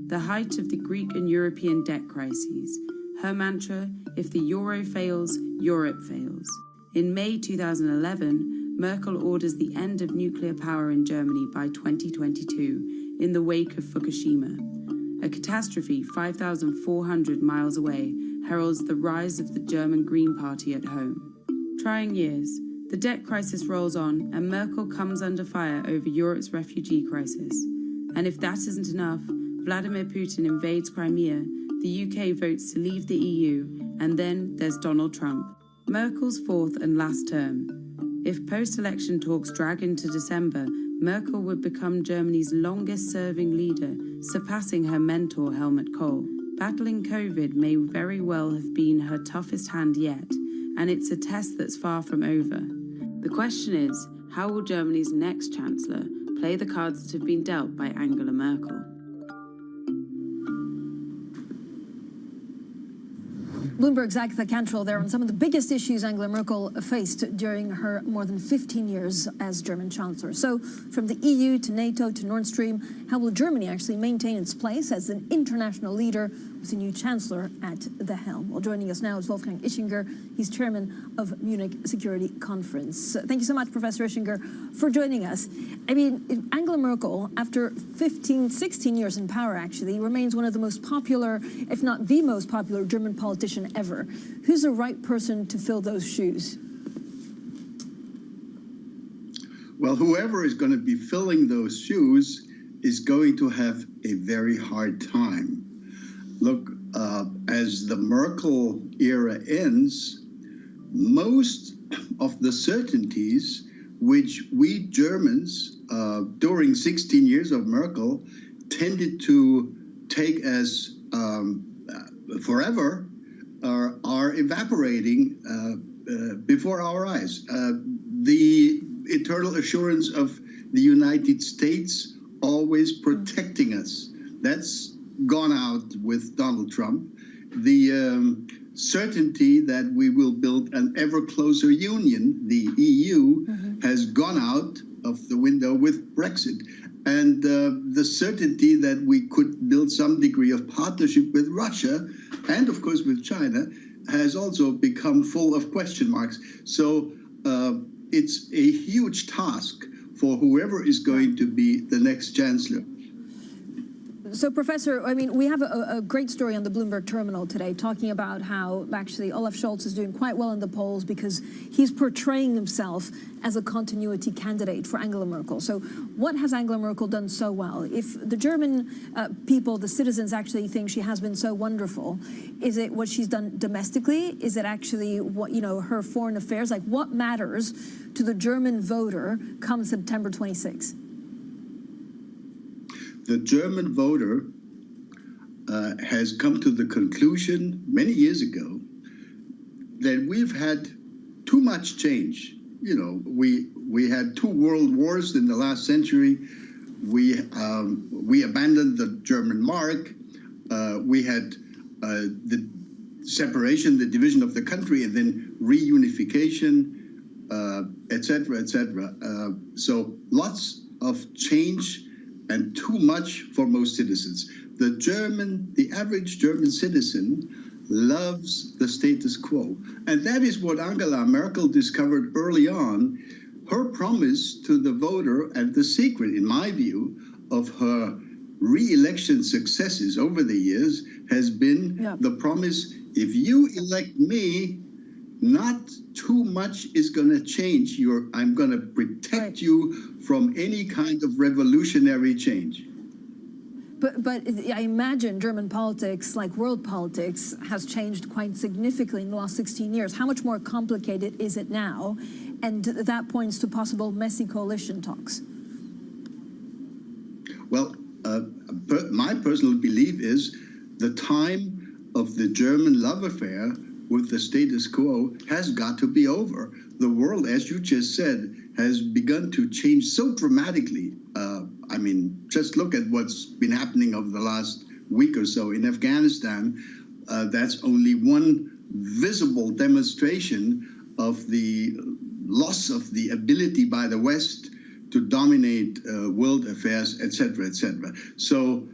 The height of the Greek and European debt crises. Her mantra, if the euro fails, Europe fails. In May 2011, Merkel orders the end of nuclear power in Germany by 2022 in the wake of Fukushima. A catastrophe 5,400 miles away heralds the rise of the German Green Party at home. Trying years, the debt crisis rolls on and Merkel comes under fire over Europe's refugee crisis. And if that isn't enough, Vladimir Putin invades Crimea, the UK votes to leave the EU, and then there's Donald Trump. Merkel's fourth and last term. If post-election talks drag into December, Merkel would become Germany's longest-serving leader, surpassing her mentor Helmut Kohl. Battling COVID may very well have been her toughest hand yet, and it's a test that's far from over. The question is, how will Germany's next chancellor play the cards that have been dealt by Angela Merkel? Bloomberg's Agatha Cantrell there on some of the biggest issues Angela Merkel faced during her more than 15 years as German Chancellor. So from the EU to NATO to Nord Stream, how will Germany actually maintain its place as an international leader with a new Chancellor at the helm? Well, joining us now is Wolfgang Ischinger. He's chairman of Munich Security Conference. Thank you so much, Professor Ischinger, for joining us. I mean, Angela Merkel, after 16 years in power, actually, remains one of the most popular, if not the most popular, German politician ever. Who's the right person to fill those shoes? Well, whoever is going to be filling those shoes is going to have a very hard time. Look, as the Merkel era ends, most of the certainties which we Germans, during 16 years of Merkel, tended to take as forever, are evaporating before our eyes. The eternal assurance of the United States always protecting us, that's gone out with Donald Trump. The certainty that we will build an ever closer union, the EU, has gone out of the window with Brexit. And the certainty that we could build some degree of partnership with Russia and, of course, with China has also become full of question marks. So it's a huge task for whoever is going to be the next chancellor. So, Professor, I mean, we have a great story on the Bloomberg terminal today talking about how actually Olaf Scholz is doing quite well in the polls because he's portraying himself as a continuity candidate for Angela Merkel. So what has Angela Merkel done so well? If the German people, the citizens actually think she has been so wonderful, is it what she's done domestically? Is it actually what, you know, her foreign affairs? Like, what matters to the German voter come September 26th? The German voter has come to the conclusion many years ago that we've had too much change. You know, we had 2 world wars in the last century. We abandoned the German mark. We had the separation, the division of the country, and then reunification, et cetera, et cetera. So lots of change and too much for most citizens. The average German citizen loves the status quo. And that is what Angela Merkel discovered early on. Her promise to the voter, and the secret, in my view, of her re-election successes over the years has been the promise, if you elect me, not too much is going to change. I'm going to protect you from any kind of revolutionary change. But I imagine German politics, like world politics, has changed quite significantly in the last 16 years. How much more complicated is it now? And that points to possible messy coalition talks. Well, my personal belief is the time of the German love affair with the status quo has got to be over. The world, as you just said, has begun to change so dramatically. I mean, just look at what's been happening over the last week or so in Afghanistan. That's only one visible demonstration of the loss of the ability by the West to dominate world affairs, et cetera, et cetera. So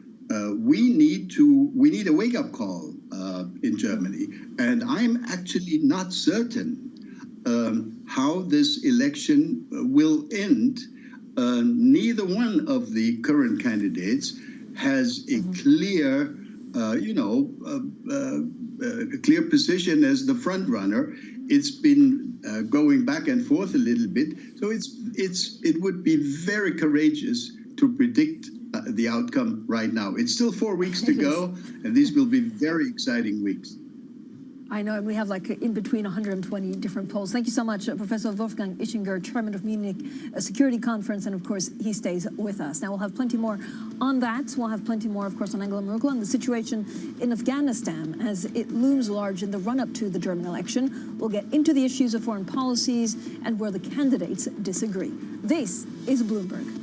we need a wake-up call in Germany, and I'm actually not certain how this election will end. Neither one of the current candidates has a clear, clear position as the front runner. It's been going back and forth a little bit, so it would be very courageous to predict the outcome right now. It's still 4 weeks to go, and these will be very exciting weeks. I know, and we have like in between 120 different polls. Thank you so much, Professor Wolfgang Ischinger, chairman of Munich Security Conference, and of course, he stays with us. Now, we'll have plenty more on that. We'll have plenty more, of course, on Angela Merkel and the situation in Afghanistan as it looms large in the run-up to the German election. We'll get into the issues of foreign policies and where the candidates disagree. This is Bloomberg.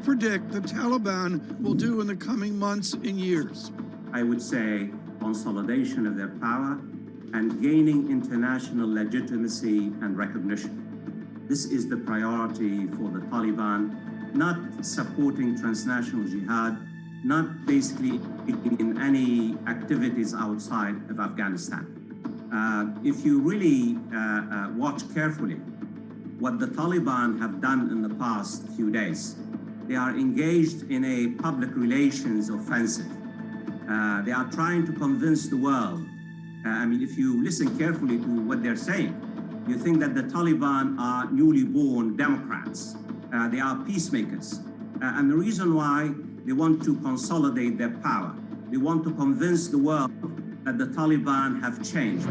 predict the Taliban will do in the coming months and years? I would say consolidation of their power and gaining international legitimacy and recognition. This is the priority for the Taliban, not supporting transnational jihad, not basically in any activities outside of Afghanistan. If you really watch carefully what the Taliban have done in the past few days, they are engaged in a public relations offensive. They are trying to convince the world. I mean, if you listen carefully to what they're saying, you think that the Taliban are newly born Democrats. They are peacemakers. And the reason why they want to consolidate their power, they want to convince the world that the Taliban have changed.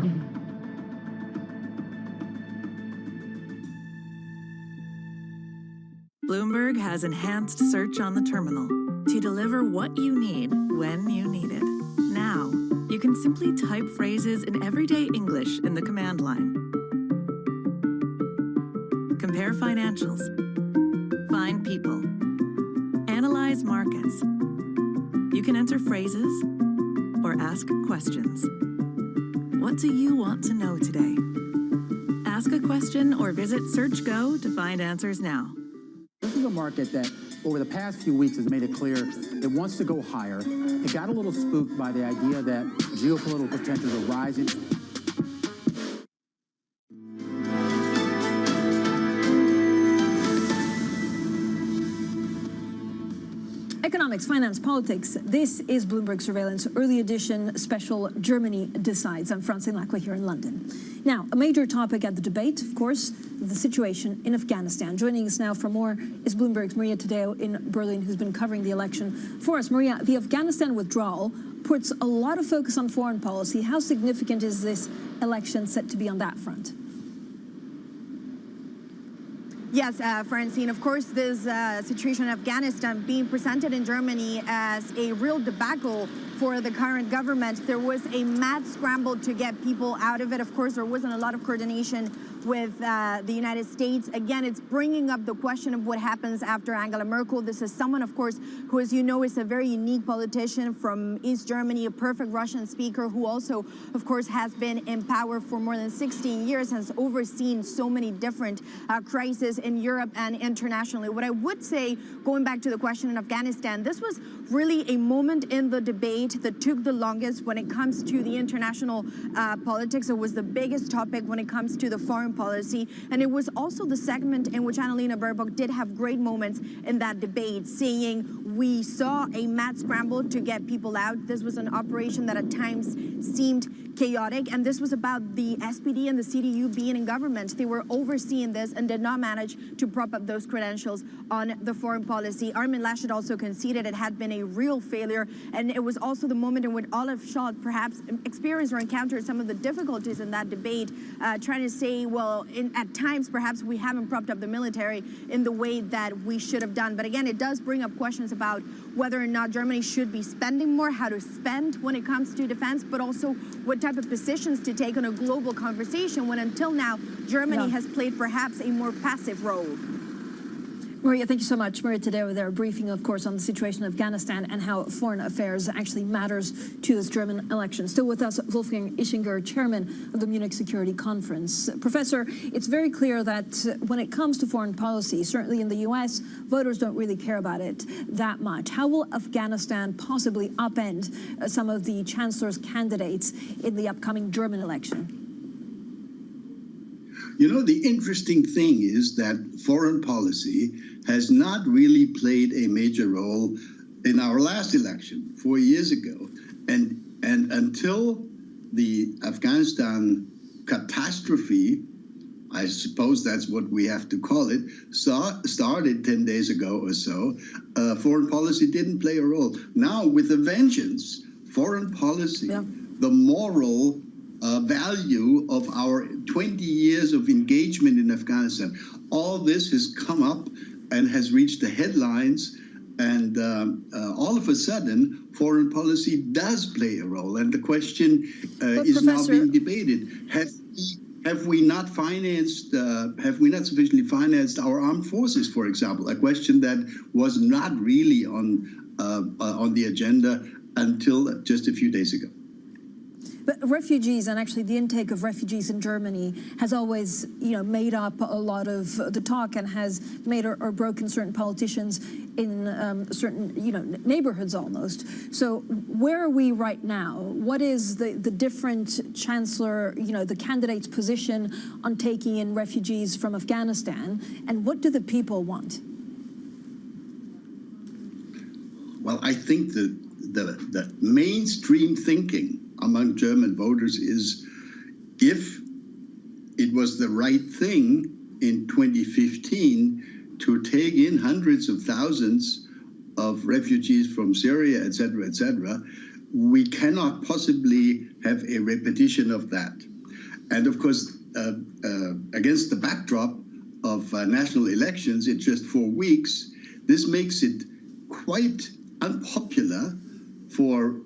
Bloomberg has enhanced search on the terminal to deliver what you need when you need it. Now, you can simply type phrases in everyday English in the command line. Compare financials. Find people. Analyze markets. You can enter phrases or ask questions. What do you want to know today? Ask a question or visit SearchGo to find answers now. This is a market that over the past few weeks has made it clear it wants to go higher. It got a little spooked by the idea that geopolitical tensions are rising. Economics, finance, politics. This is Bloomberg Surveillance Early Edition Special Germany Decides. I'm Francine Lacqua here in London. Now, a major topic at the debate, of course, the situation in Afghanistan. Joining us now for more is Bloomberg's Maria Tadeo in Berlin, who's been covering the election for us. Maria, the Afghanistan withdrawal puts a lot of focus on foreign policy. How significant is this election set to be on that front? Yes, Francine, of course, this situation in Afghanistan being presented in Germany as a real debacle for the current government. There was a mad scramble to get people out of it. Of course, there wasn't a lot of coordination with the United States. Again, it's bringing up the question of what happens after Angela Merkel. This is someone, of course, who, as you know, is a very unique politician from East Germany, a perfect Russian speaker who also, of course, has been in power for more than 16 years, has overseen so many different crises in Europe and internationally. What I would say, going back to the question in Afghanistan, this was really a moment in the debate that took the longest when it comes to the international politics. It was the biggest topic when it comes to the foreign policy, and it was also the segment in which Annalena Baerbock did have great moments in that debate, saying we saw a mad scramble to get people out. This was an operation that at times seemed chaotic, and this was about the SPD and the CDU being in government. They were overseeing this and did not manage to prop up those credentials on the foreign policy. Armin Laschet also conceded it had been a real failure, and it was also the moment in which Olaf Scholz perhaps experienced or encountered some of the difficulties in that debate, trying to say, well, at times perhaps we haven't propped up the military in the way that we should have done. But again, it does bring up questions about whether or not Germany should be spending more, how to spend when it comes to defense, but also what type of positions to take on a global conversation when until now Germany has played perhaps a more passive role. Maria, thank you so much. Maria Tadeo there, briefing, of course, on the situation in Afghanistan and how foreign affairs actually matters to this German election. Still with us, Wolfgang Ischinger, chairman of the Munich Security Conference. Professor, it's very clear that when it comes to foreign policy, certainly in the U.S., voters don't really care about it that much. How will Afghanistan possibly upend some of the chancellor's candidates in the upcoming German election? You know, the interesting thing is that foreign policy has not really played a major role in our last election 4 years ago. And until the Afghanistan catastrophe, I suppose that's what we have to call it, started 10 days ago or so, foreign policy didn't play a role. Now, with a vengeance, foreign policy, the moral value of our 20 years of engagement in Afghanistan, all this has come up and has reached the headlines, and all of a sudden foreign policy does play a role, and the question is now being debated. have we not sufficiently financed our armed forces, for example? A question that was not really on the agenda until just a few days ago. But refugees, and actually the intake of refugees in Germany has always, made up a lot of the talk and has made or broken certain politicians in certain, neighborhoods almost. So where are we right now? What is the different chancellor, the candidate's position on taking in refugees from Afghanistan, and what do the people want? Well, I think the mainstream thinking among German voters is, if it was the right thing in 2015 to take in hundreds of thousands of refugees from Syria, etc., we cannot possibly have a repetition of that. And of course, against the backdrop of national elections in just 4 weeks, this makes it quite unpopular for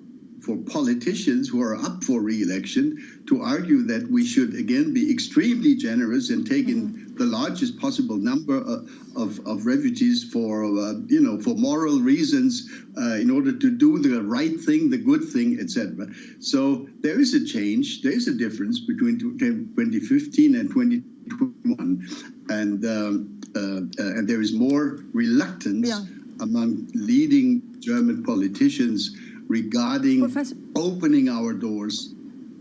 politicians who are up for re-election to argue that we should again be extremely generous and take in the largest possible number of refugees for moral reasons, in order to do the right thing, the good thing, etc. So there is a change, there is a difference between 2015 and 2021, and there is more reluctance among leading German politicians regarding opening our doors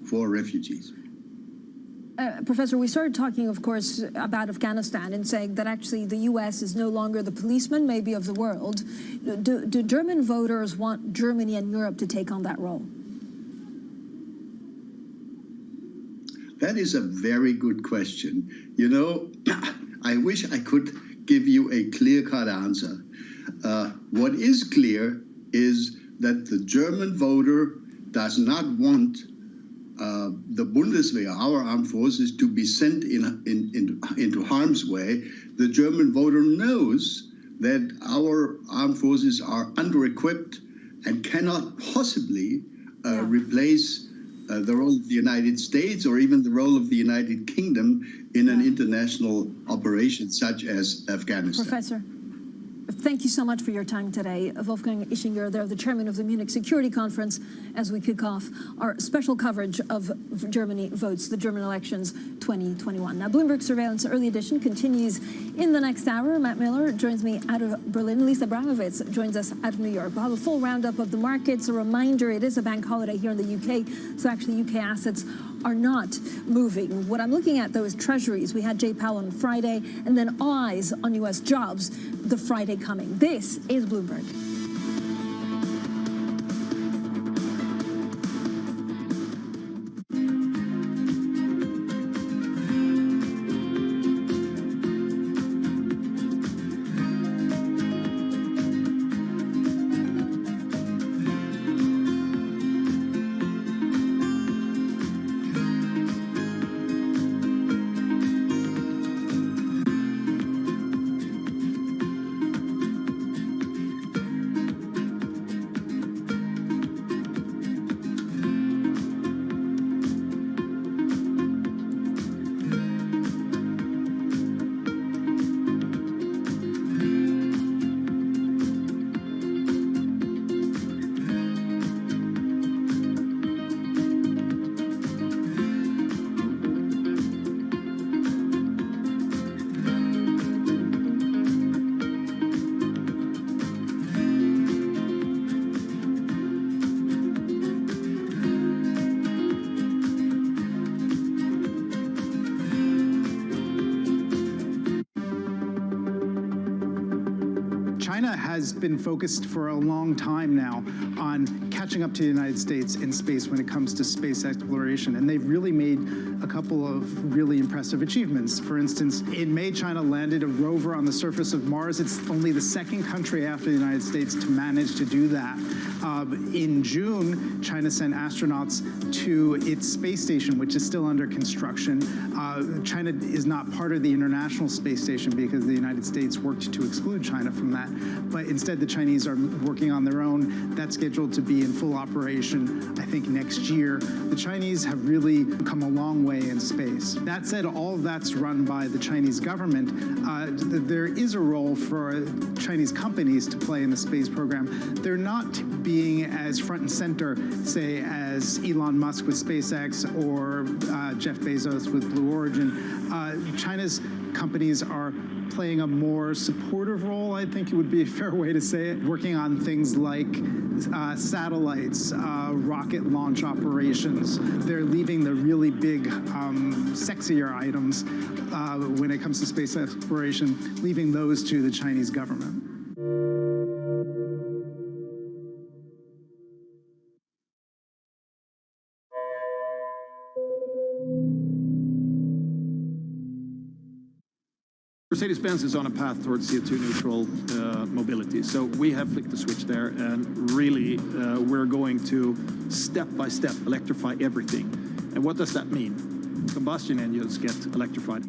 for refugees. Professor, we started talking, of course, about Afghanistan and saying that actually the U.S. is no longer the policeman, maybe, of the world. Do German voters want Germany and Europe to take on that role? That is a very good question. I wish I could give you a clear-cut answer. What is clear is that the German voter does not want the Bundeswehr, our armed forces, to be sent into harm's way. The German voter knows that our armed forces are under-equipped and cannot possibly replace the role of the United States or even the role of the United Kingdom in an international operation such as Afghanistan. Professor, thank you so much for your time today. Wolfgang Ischinger, there, the chairman of the Munich Security Conference, as we kick off our special coverage of Germany votes, the German elections 2021. Now, Bloomberg Surveillance Early Edition continues in the next hour. Matt Miller joins me out of Berlin. Lisa Abramovitz joins us out of New York. We'll have a full roundup of the markets. A reminder, it is a bank holiday here in the UK, so actually UK assets are not moving. What I'm looking at, though, is treasuries. We had Jay Powell on Friday, and then all eyes on U.S. jobs the Friday coming. This is Bloomberg. China has been focused for a long time now on catching up to the United States in space when it comes to space exploration, and they've really made a couple of really impressive achievements. For instance, in May, China landed a rover on the surface of Mars. It's only the second country after the United States to manage to do that. In June, China sent astronauts to its space station, which is still under construction. China is not part of the International Space Station because the United States worked to exclude China from that. but instead the Chinese are working on their own. That's scheduled to be in full operation, I think, next year. The Chinese have really come a long way in space. That said, all of that's run by the Chinese government. There is a role for Chinese companies to play in the space program. They're not being as front and center, say, as Elon Musk with SpaceX or Jeff Bezos with Blue Origin. China's companies are playing a more supportive role, I think it would be a fair way to say it, working on things like satellites, rocket launch operations. They're leaving the really big, sexier items when it comes to space exploration, leaving those to the Chinese government. Mercedes-Benz is on a path towards CO2 neutral mobility. So we have flicked the switch there, and really we're going to step by step electrify everything. And what does that mean? Combustion engines get electrified.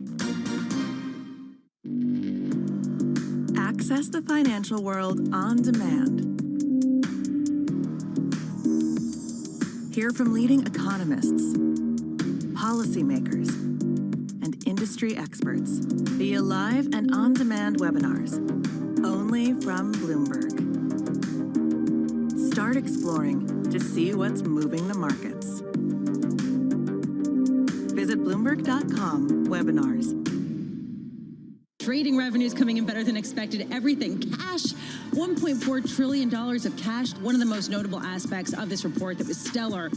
Access the financial world on demand. Hear from leading economists, policymakers, and industry experts via live and on-demand webinars, only from Bloomberg. Start exploring to see what's moving the markets. Visit Bloomberg.com/webinars. Trading revenues coming in better than expected. Everything cash, $1.4 trillion of cash. One of the most notable aspects of this report that was stellar.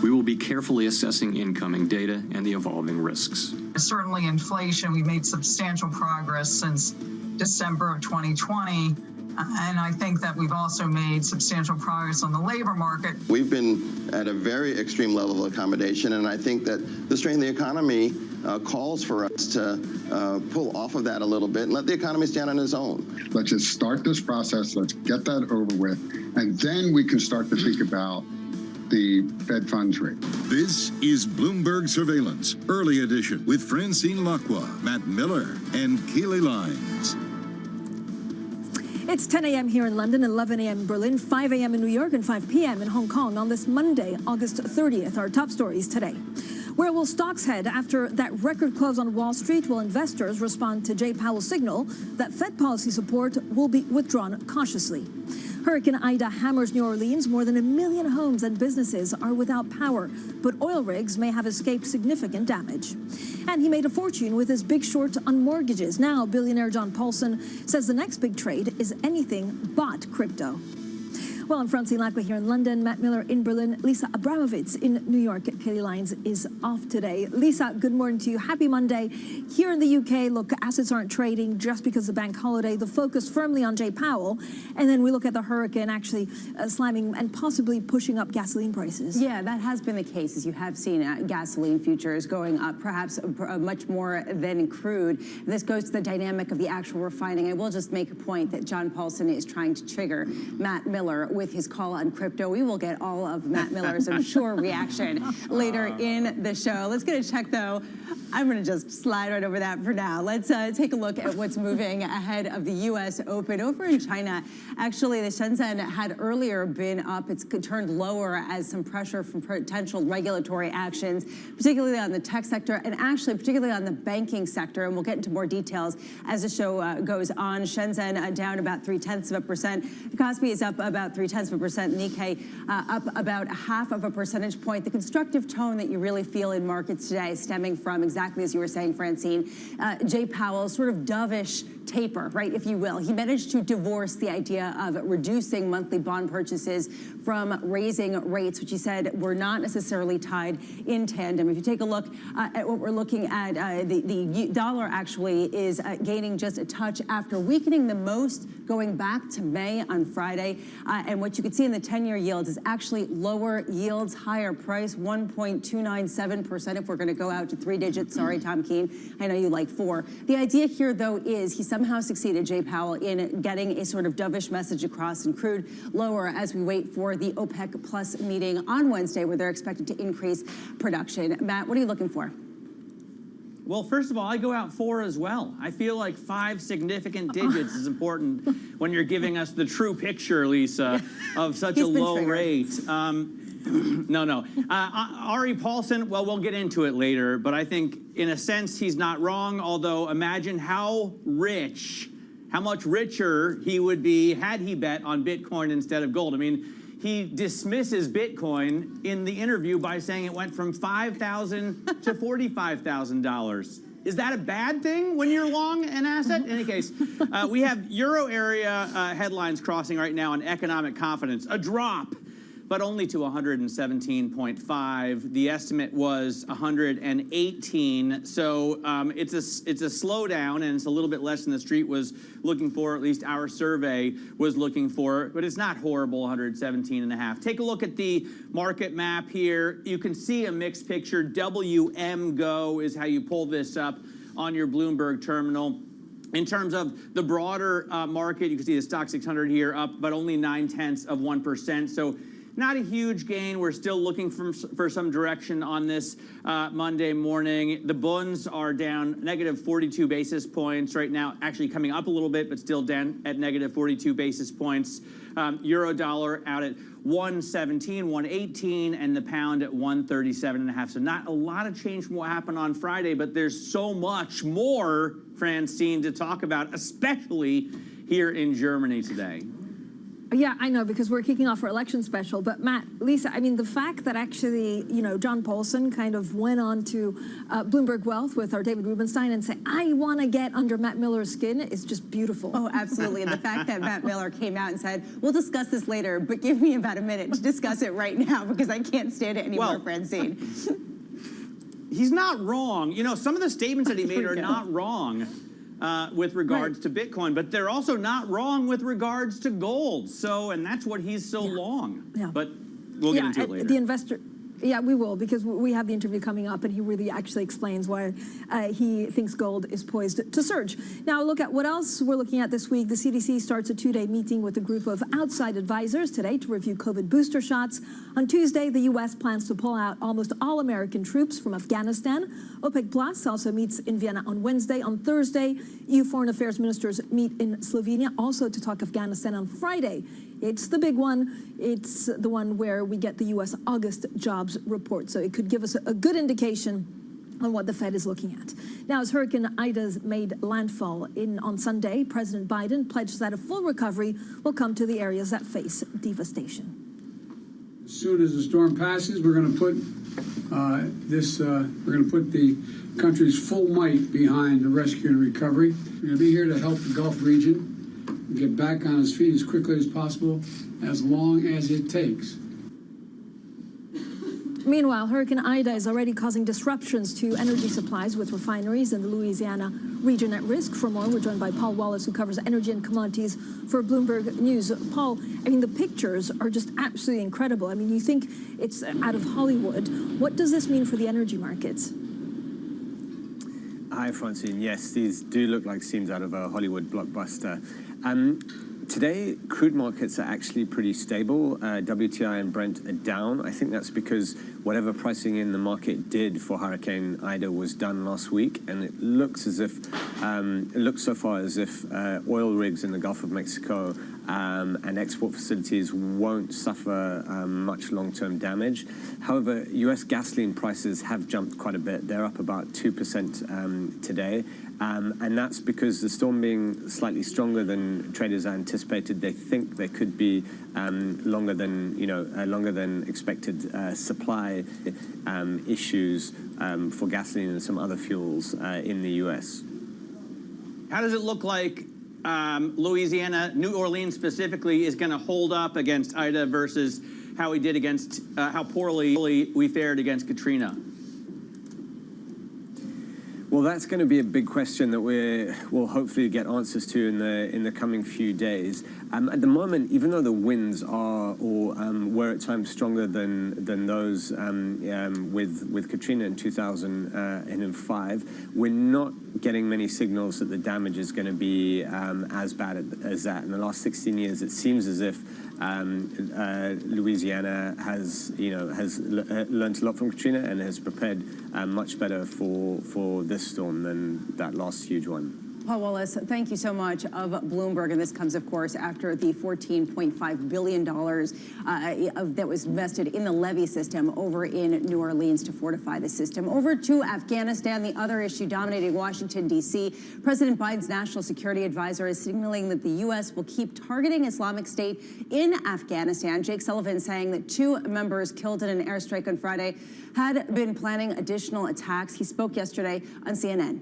We will be carefully assessing incoming data and the evolving risks. Certainly inflation, we've made substantial progress since December of 2020. And I think that we've also made substantial progress on the labor market. We've been at a very extreme level of accommodation, and I think that the strain of the economy calls for us to pull off of that a little bit and let the economy stand on its own. Let's just start this process, let's get that over with, and then we can start to think about the Fed funds rate. This is Bloomberg Surveillance, Early Edition, with Francine Lacqua, Matt Miller, and Keely Lines. It's 10 a.m. here in London, 11 a.m. in Berlin, 5 a.m. in New York, and 5 p.m. in Hong Kong on this Monday, August 30th. Our top stories today. Where will stocks head after that record close on Wall Street? Will investors respond to Jay Powell's signal that Fed policy support will be withdrawn cautiously? Hurricane Ida hammers New Orleans. More than 1 million homes and businesses are without power, but oil rigs may have escaped significant damage. And he made a fortune with his big short on mortgages. Now, billionaire John Paulson says the next big trade is anything but crypto. Well, I'm Francine Lacqua here in London, Matt Miller in Berlin, Lisa Abramovitz in New York. Kelly Lyons is off today. Lisa, good morning to you. Happy Monday. Here in the UK, look, assets aren't trading just because of the bank holiday. The focus firmly on Jay Powell. And then we look at the hurricane actually slamming and possibly pushing up gasoline prices. Yeah, that has been the case, as you have seen gasoline futures going up, perhaps much more than crude. And this goes to the dynamic of the actual refining. I will just make a point that John Paulson is trying to trigger Matt Miller with his call on crypto. We will get all of Matt Miller's, I'm sure, reaction later in the show. Let's get a check, though. I'm going to just slide right over that for now. Let's take a look at what's moving ahead of the U.S. Open. Over in China, actually, the Shenzhen had earlier been up. It's turned lower as some pressure from potential regulatory actions, particularly on the tech sector and actually particularly on the banking sector. And we'll get into more details as the show goes on. Shenzhen down about 0.3%. The Kospi is up about 0.3%. Nikkei up about 0.5 percentage point. The constructive tone that you really feel in markets today stemming from exactly as you were saying, Francine, Jay Powell's sort of dovish taper, right, if you will. He managed to divorce the idea of reducing monthly bond purchases from raising rates, which he said were not necessarily tied in tandem. If you take a look at what we're looking at, the dollar actually is gaining just a touch after weakening the most going back to May on Friday. And what you can see in the 10-year yields is actually lower yields, higher price, 1.297% if we're going to go out to 3 digits. Sorry, Tom Keene. I know you like 4. The idea here, though, is he somehow succeeded, Jay Powell, in getting a sort of dovish message across and crude lower as we wait for the OPEC Plus meeting on Wednesday, where they're expected to increase production. Matt, what are you looking for? Well, first of all, I go out 4 as well. I feel like 5 significant digits is important when you're giving us the true picture, Lisa, of such a low rate. No. Ari Paulson, well, we'll get into it later, but I think in a sense he's not wrong, although imagine how much richer he would be had he bet on Bitcoin instead of gold. I mean, he dismisses Bitcoin in the interview by saying it went from $5,000 to $45,000. Is that a bad thing when you're long an asset? In any case, we have Euro area headlines crossing right now on economic confidence. A drop, but only to 117.5. The estimate was 118. So it's a slowdown, and it's a little bit less than the street was looking for, at least our survey was looking for, but it's not horrible, 117.5. Take a look at the market map here. You can see a mixed picture. WMGO is how you pull this up on your Bloomberg terminal. In terms of the broader market, you can see the Stock 600 here up, but only 0.9%. So not a huge gain. We're still looking for some direction on this Monday morning. The bonds are down negative 42 basis points right now, actually coming up a little bit, but still down at negative 42 basis points. Euro dollar out at 117, 118, and the pound at 137.5. So not a lot of change from what happened on Friday, but there's so much more, Francine, to talk about, especially here in Germany today. Yeah, I know, because we're kicking off our election special. But Matt, Lisa, I mean, the fact that actually, John Paulson kind of went on to Bloomberg Wealth with our David Rubenstein and said, I want to get under Matt Miller's skin is just beautiful. Oh, absolutely. And the fact that Matt Miller came out and said, we'll discuss this later, but give me about a minute to discuss it right now because I can't stand it anymore, Francine. He's not wrong. Some of the statements that he made are not wrong. With regards to Bitcoin, but they're also not wrong with regards to gold. So, and that's what he's so long. Yeah. But we'll get into it later. The investor. Yeah, we will, because we have the interview coming up, and he really actually explains why he thinks gold is poised to surge. Now, look at what else we're looking at this week. The CDC starts a 2-day meeting with a group of outside advisors today to review COVID booster shots. On Tuesday, the U.S. plans to pull out almost all American troops from Afghanistan. OPEC Plus also meets in Vienna on Wednesday. On Thursday, EU foreign affairs ministers meet in Slovenia, also to talk Afghanistan. On Friday, it's the big one. It's the one where we get the U.S. August jobs report. So it could give us a good indication on what the Fed is looking at. Now, as Hurricane Ida's made landfall on Sunday, President Biden pledged that a full recovery will come to the areas that face devastation. As soon as the storm passes, we're going to put the country's full might behind the rescue and recovery. We're going to be here to help the Gulf region get back on its feet as quickly as possible, as long as it takes. Meanwhile, Hurricane Ida is already causing disruptions to energy supplies, with refineries in the Louisiana region at risk. For more, we're joined by Paul Wallace, who covers energy and commodities for Bloomberg News. Paul, I mean, the pictures are just absolutely incredible. I mean, you think it's out of Hollywood. What does this mean for the energy markets? Hi, Francine. Yes, these do look like scenes out of a Hollywood blockbuster. Today, crude markets are actually pretty stable. WTI and Brent are down. I think that's because whatever pricing in the market did for Hurricane Ida was done last week, and it looks as if, so far as if oil rigs in the Gulf of Mexico and export facilities won't suffer much long-term damage. However, U.S. gasoline prices have jumped quite a bit. They're up about 2% today. And that's because the storm being slightly stronger than traders anticipated. They think there could be longer than expected supply issues for gasoline and some other fuels in the U.S. How does it look like Louisiana, New Orleans specifically, is going to hold up against Ida versus how we did against how poorly we fared against Katrina? Well, that's going to be a big question that we'll hopefully get answers to in the coming few days. At the moment, even though the winds are or were at times stronger than those with Katrina in 2005, we're not getting many signals that the damage is going to be as bad as that. In the last 16 years, it seems as if Louisiana has learned a lot from Katrina and has prepared much better for this storm than that last huge one. Paul Wallace, thank you so much of Bloomberg. And this comes, of course, after the $14.5 billion that was invested in the levee system over in New Orleans to fortify the system. Over to Afghanistan, the other issue dominating Washington, D.C. President Biden's national security advisor is signaling that the U.S. will keep targeting Islamic State in Afghanistan. Jake Sullivan saying that 2 members killed in an airstrike on Friday had been planning additional attacks. He spoke yesterday on CNN.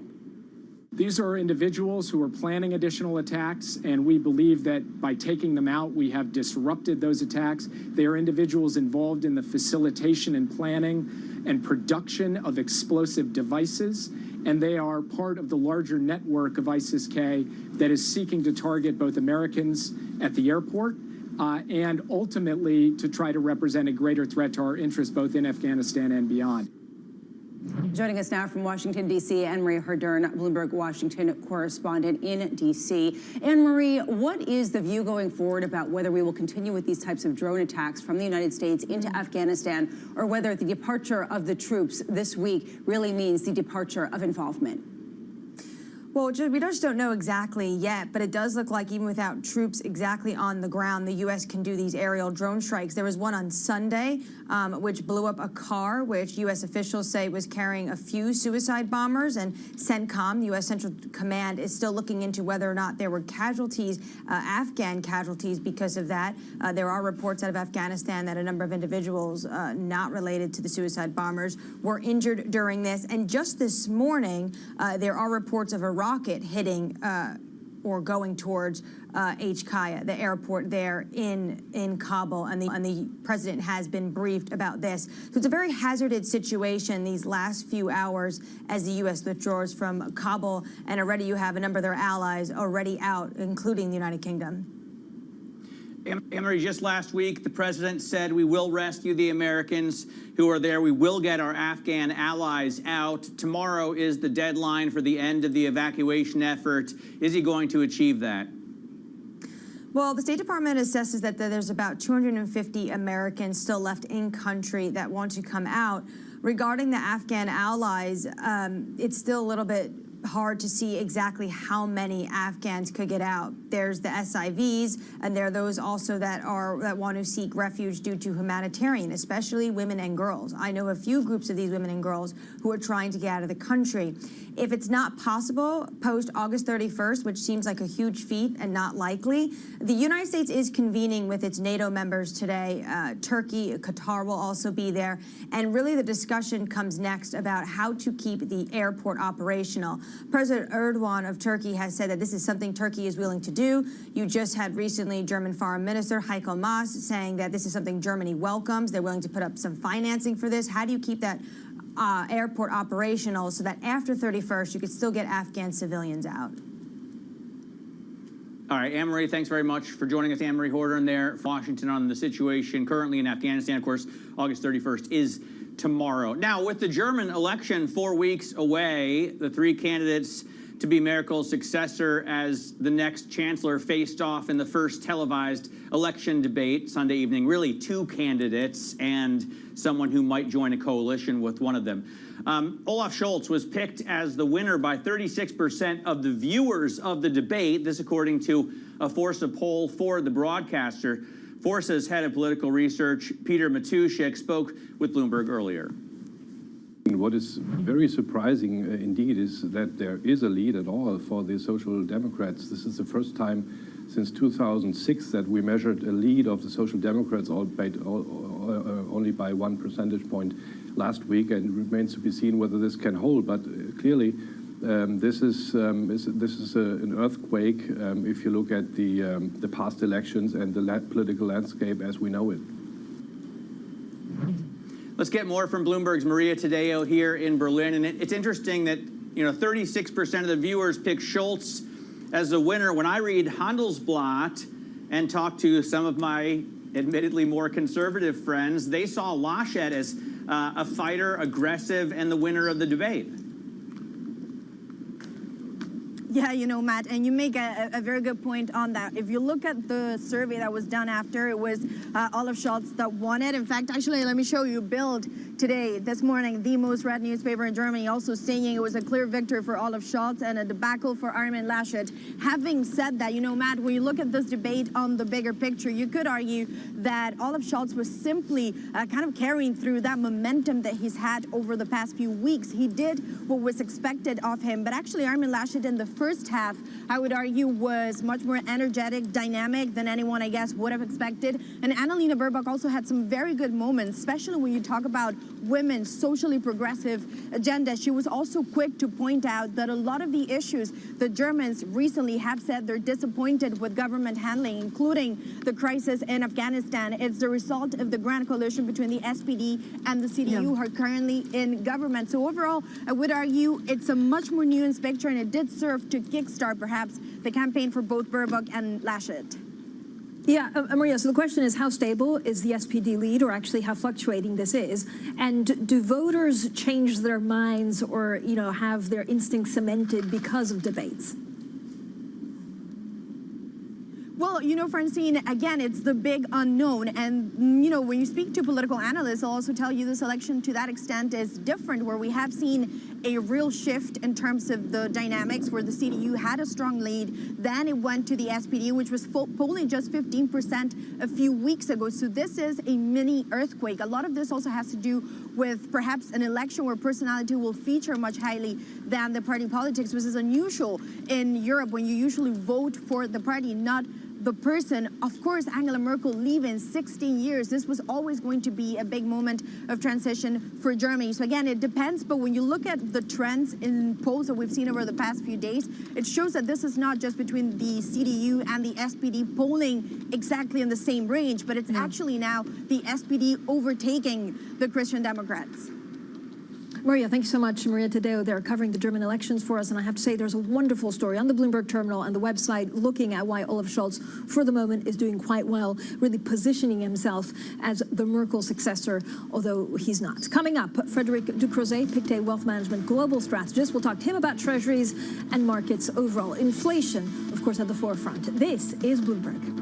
These are individuals who are planning additional attacks, and we believe that by taking them out, we have disrupted those attacks. They are individuals involved in the facilitation and planning and production of explosive devices, and they are part of the larger network of ISIS-K that is seeking to target both Americans at the airport and ultimately to try to represent a greater threat to our interests both in Afghanistan and beyond. Joining us now from Washington, D.C., Anne-Marie Herdern, Bloomberg Washington correspondent in D.C. Anne-Marie, what is the view going forward about whether we will continue with these types of drone attacks from the United States into Afghanistan, or whether the departure of the troops this week really means the departure of involvement? Well, we just don't know exactly yet, but it does look like even without troops exactly on the ground, the U.S. can do these aerial drone strikes. There was one on Sunday, which blew up a car, which U.S. officials say was carrying a few suicide bombers, and CENTCOM, the U.S. Central Command, is still looking into whether or not there were casualties, Afghan casualties because of that. There are reports out of Afghanistan that a number of individuals not related to the suicide bombers were injured during this. And just this morning, there are reports of a rocket hitting or going towards HKIA, the airport there in Kabul, and the president has been briefed about this. So it's a very hazardous situation these last few hours as the U.S. withdraws from Kabul, and already you have a number of their allies already out, including the United Kingdom. Anne-Marie, just last week, the president said we will rescue the Americans who are there. We will get our Afghan allies out. Tomorrow is the deadline for the end of the evacuation effort. Is he going to achieve that? Well, the State Department assesses that there's about 250 Americans still left in country that want to come out. Regarding the Afghan allies, it's still a little bit hard to see exactly how many Afghans could get out. There's the SIVs, and there are those also that want to seek refuge due to humanitarian, especially women and girls. I know a few groups of these women and girls who are trying to get out of the country. If it's not possible post August 31st, which seems like a huge feat and not likely, the United States is convening with its NATO members today. Turkey, Qatar will also be there. And really the discussion comes next about how to keep the airport operational. President Erdogan of Turkey has said that this is something Turkey is willing to do. You just had recently German Foreign Minister Heiko Maas saying that this is something Germany welcomes. They're willing to put up some financing for this. How do you keep that airport operational so that after 31st you could still get Afghan civilians out? All right, Anne-Marie, thanks very much for joining us. Anne-Marie Hordern there, Washington, on the situation currently in Afghanistan. Of course, August 31st is tomorrow. Now, with the German election 4 weeks away, the 3 candidates to be Merkel's successor as the next chancellor faced off in the first televised election debate Sunday evening. Really 2 candidates and someone who might join a coalition with one of them. Olaf Scholz was picked as the winner by 36% of the viewers of the debate. This according to a Forza poll for the broadcaster. Forza's head of political research, Peter Matuszek, spoke with Bloomberg earlier. What is very surprising indeed is that there is a lead at all for the Social Democrats. This is the first time since 2006 that we measured a lead of the Social Democrats only by 1 percentage point last week, and it remains to be seen whether this can hold. But clearly, this is an earthquake if you look at the past elections and the political landscape as we know it. Let's get more from Bloomberg's Maria Tadeo here in Berlin. And it's interesting that 36% of the viewers pick Scholz as the winner. When I read Handelsblatt and talk to some of my admittedly more conservative friends, they saw Laschet as a fighter, aggressive, and the winner of the debate. Yeah, you know, Matt, and you make a very good point on that. If you look at the survey that was done after, it was Olaf Scholz that won it. In fact, actually, let me show you Bild today, this morning, the most read newspaper in Germany, also saying it was a clear victory for Olaf Scholz and a debacle for Armin Laschet. Having said that, you know, Matt, when you look at this debate on the bigger picture, you could argue that Olaf Scholz was simply kind of carrying through that momentum that he's had over the past few weeks. He did what was expected of him, but actually Armin Laschet in the first half, I would argue, was much more energetic, dynamic than anyone, I guess, would have expected. And Annalena Baerbock also had some very good moments, especially when you talk about women's socially progressive agenda. She was also quick to point out that a lot of the issues the Germans recently have said they're disappointed with government handling, including the crisis in Afghanistan. It's the result of the grand coalition between the SPD and the CDU who are currently in government. So overall, I would argue it's a much more nuanced picture, and it did serve to kickstart perhaps the campaign for both Baerbock and Laschet. Yeah, Maria, so the question is, how stable is the SPD lead, or actually how fluctuating this is? And do voters change their minds or, you know, have their instincts cemented because of debates? Well, you know, Francine, again, it's the big unknown. And, you know, when you speak to political analysts, they'll also tell you this election to that extent is different, where we have seen a real shift in terms of the dynamics, where the CDU had a strong lead. Then it went to the SPD, which was polling just 15% a few weeks ago. So this is a mini earthquake. A lot of this also has to do with perhaps an election where personality will feature much highly than the party politics, which is unusual in Europe, when you usually vote for the party, not the person. Of course, Angela Merkel leaving 16 years, this was always going to be a big moment of transition for Germany. So again, it depends, but when you look at the trends in polls that we've seen over the past few days, it shows that this is not just between the CDU and the SPD polling exactly in the same range, but it's actually now the SPD overtaking the Christian Democrats. Maria, thank you so much. Maria Tadeo there covering the German elections for us. And I have to say, there's a wonderful story on the Bloomberg terminal and the website looking at why Olaf Scholz, for the moment, is doing quite well, really positioning himself as the Merkel successor, although he's not. Coming up, Frederic Ducrozet, Pictet Wealth Management global strategist. We'll talk to him about treasuries and markets overall. Inflation, of course, at the forefront. This is Bloomberg.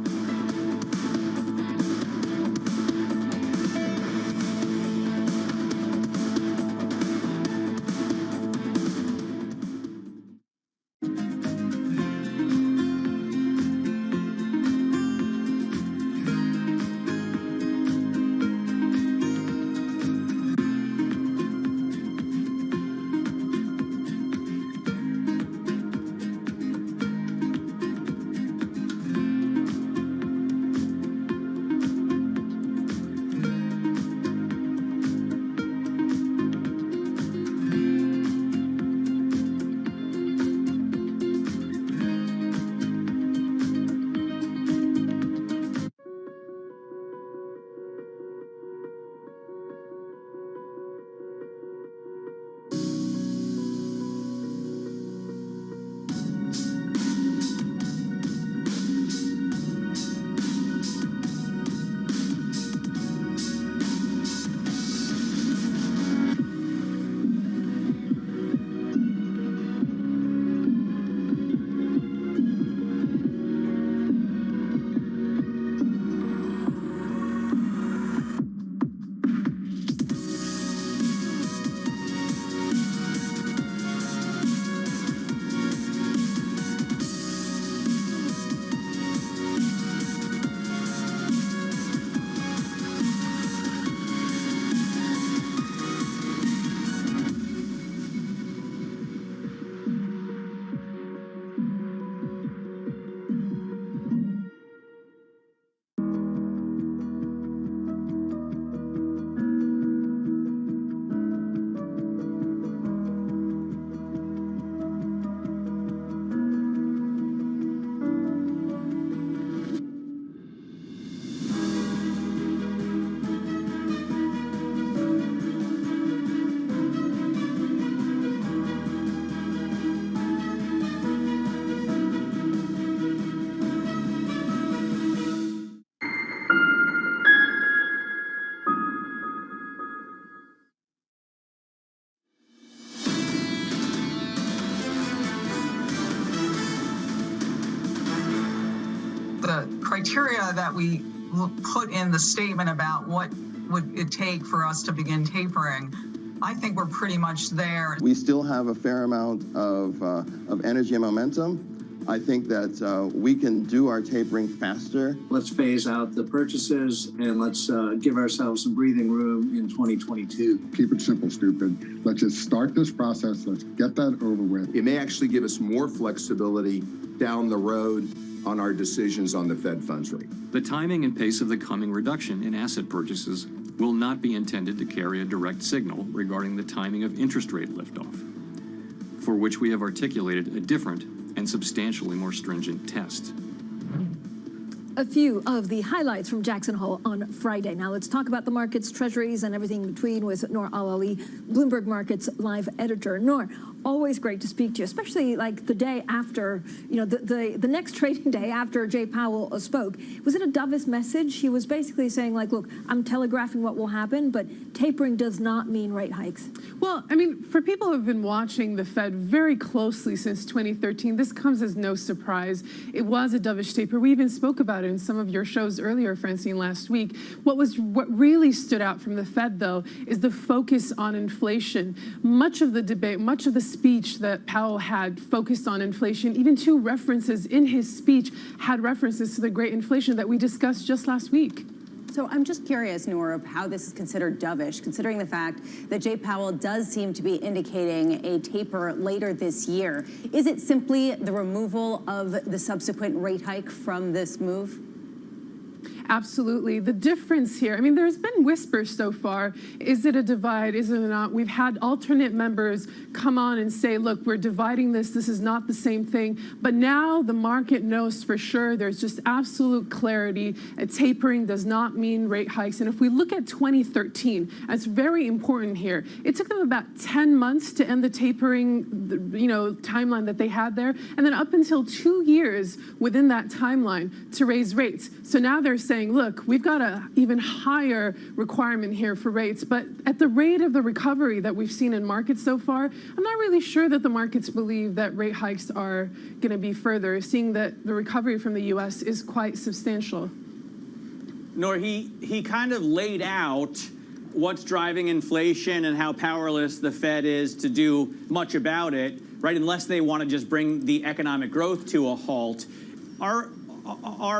the criteria that we put in the statement about what would it take for us to begin tapering, I think we're pretty much there. We still have a fair amount of energy and momentum. I think that we can do our tapering faster. Let's phase out the purchases and let's give ourselves some breathing room in 2022. Keep it simple, stupid. Let's just start this process. Let's get that over with. It may actually give us more flexibility down the road on our decisions on the Fed funds rate. The timing and pace of the coming reduction in asset purchases will not be intended to carry a direct signal regarding the timing of interest rate liftoff, for which we have articulated a different and substantially more stringent test. A few of the highlights from Jackson Hole on Friday. Now let's talk about the markets, treasuries, and everything in between with Noor Al-Ali, Bloomberg Markets live editor. Noor, always great to speak to you, especially like the day after, the next trading day after Jay Powell spoke. Was it a dovish message? He was basically saying, like, look, I'm telegraphing what will happen, but tapering does not mean rate hikes. Well, I mean, for people who have been watching the Fed very closely since 2013, this comes as no surprise. It was a dovish taper. We even spoke about it in some of your shows earlier, Francine, last week. What really stood out from the Fed, though, is the focus on inflation. Much of the debate, much of the speech that Powell had focused on inflation. Even two references in his speech had references to the great inflation that we discussed just last week. So I'm just curious, Noor, of how this is considered dovish, considering the fact that Jay Powell does seem to be indicating a taper later this year. Is it simply the removal of the subsequent rate hike from this move? Absolutely. The difference here, I mean, there's been whispers so far. Is it a divide? Is it not? We've had alternate members come on and say, look, we're dividing this. This is not the same thing. But now the market knows for sure. There's just absolute clarity. Tapering does not mean rate hikes. And if we look at 2013, that's very important here. It took them about 10 months to end the tapering, timeline that they had there. And then up until 2 years within that timeline to raise rates. So now they're saying, look, we've got an even higher requirement here for rates, but at the rate of the recovery that we've seen in markets so far, I'm not really sure that the markets believe that rate hikes are going to be further, seeing that the recovery from the U.S. is quite substantial. Nor he kind of laid out what's driving inflation and how powerless the Fed is to do much about it, right? Unless they want to just bring the economic growth to a halt. Are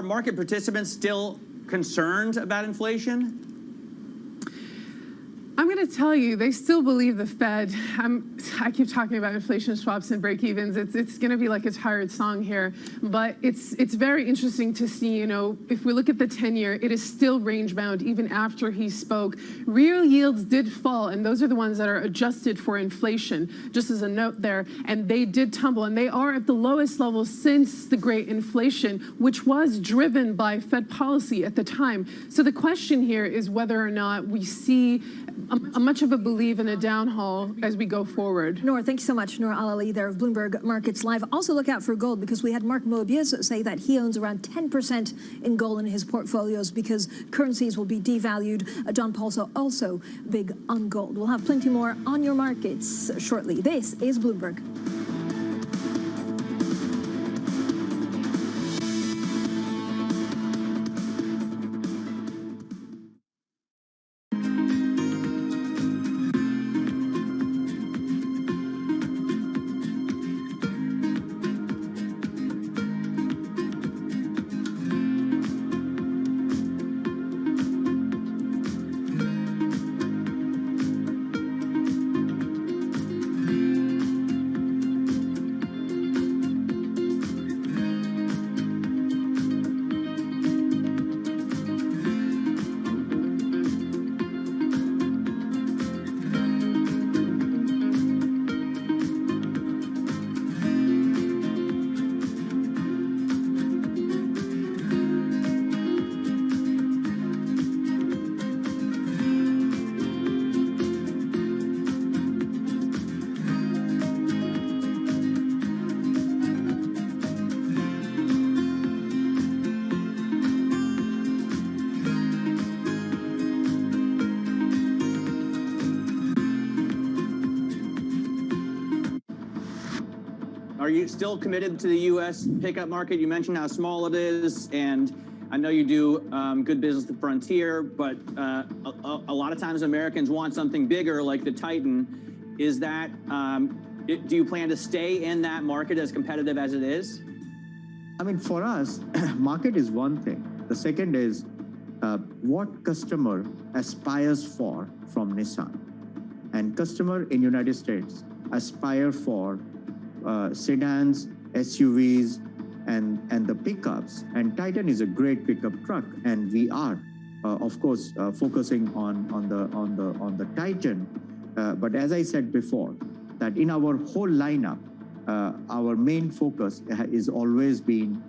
market participants still concerned about inflation? I'm going to tell you, they still believe the Fed. I keep talking about inflation swaps and break-evens. It's going to be like a tired song here, but it's very interesting to see. If we look at the 10-year, it is still range-bound even after he spoke. Real yields did fall, and those are the ones that are adjusted for inflation. Just as a note there, and they did tumble, and they are at the lowest level since the Great Inflation, which was driven by Fed policy at the time. So the question here is whether or not we see much of a belief in a downhaul as we go forward. Noor, thank you so much. Noor Al-Ali there of Bloomberg Markets Live. Also look out for gold, because we had Mark Mobius say that he owns around 10% in gold in his portfolios because currencies will be devalued. John Paul's also big on gold. We'll have plenty more on your markets shortly. This is Bloomberg. you still committed to the U.S. pickup market? You mentioned how small it is, and I know you do good business at Frontier, but a lot of times Americans want something bigger like the Titan. Is that, do you plan to stay in that market as competitive as it is? I mean, for us, market is one thing. The second is what customer aspires for from Nissan. And customer in United States aspire for sedans, SUVs, and the pickups. And Titan is a great pickup truck, and we are, of course, focusing on the Titan. But as I said before, that in our whole lineup, our main focus is always been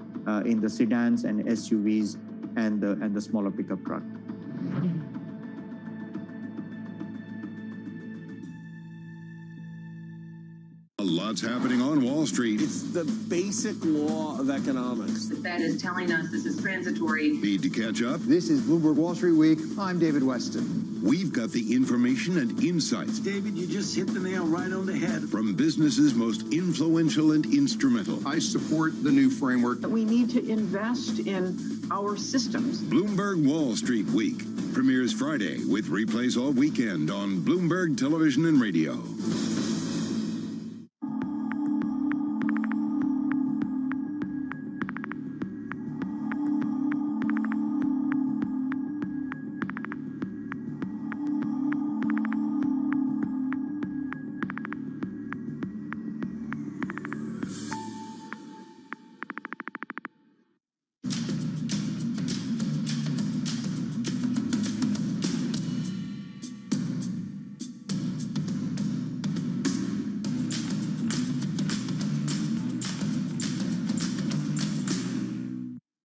in the sedans and SUVs and the smaller pickup truck. A lot's happening on Wall Street. It's the basic law of economics. The Fed is telling us this is transitory. Need to catch up? This is Bloomberg Wall Street Week. I'm David Weston. We've got the information and insights. David, you just hit the nail right on the head. From businesses most influential and instrumental. I support the new framework. We need to invest in our systems. Bloomberg Wall Street Week premieres Friday with replays all weekend on Bloomberg Television and Radio.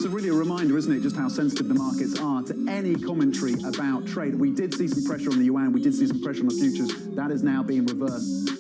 Really a reminder, isn't it, just how sensitive the markets are to any commentary about trade. We did see some pressure on the yuan, we did see some pressure on the futures. That is now being reversed.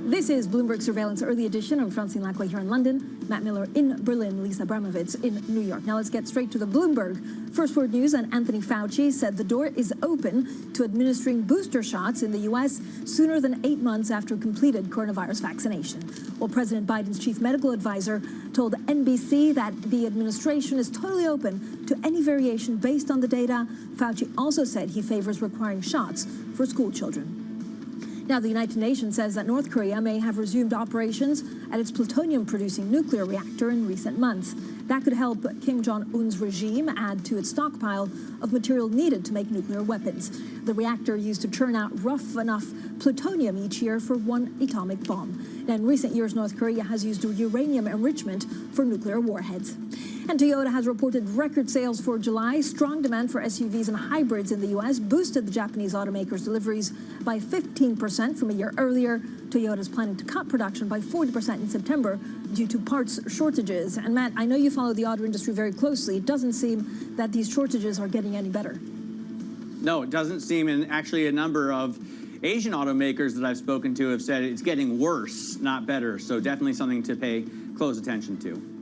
This is Bloomberg Surveillance Early Edition. I'm Francine Lacqua here in London, Matt Miller in Berlin, Lisa Abramovitz in New York. Now let's get straight to the Bloomberg. First word news, and Anthony Fauci said the door is open to administering booster shots in the U.S. sooner than 8 months after completed coronavirus vaccination. Well, President Biden's chief medical advisor told NBC that the administration is totally open to any variation based on the data. Fauci also said he favors requiring shots for school children. Now, the United Nations says that North Korea may have resumed operations at its plutonium-producing nuclear reactor in recent months. That could help Kim Jong-un's regime add to its stockpile of material needed to make nuclear weapons. The reactor used to churn out rough enough plutonium each year for one atomic bomb. Now, in recent years, North Korea has used uranium enrichment for nuclear warheads. And Toyota has reported record sales for July. Strong demand for SUVs and hybrids in the U.S. boosted the Japanese automaker's deliveries by 15% from a year earlier. Toyota is planning to cut production by 40% in September due to parts shortages. And Matt, I know you follow the auto industry very closely. It doesn't seem that these shortages are getting any better. No, it doesn't seem, and actually a number of Asian automakers that I've spoken to have said it's getting worse, not better. So definitely something to pay close attention to.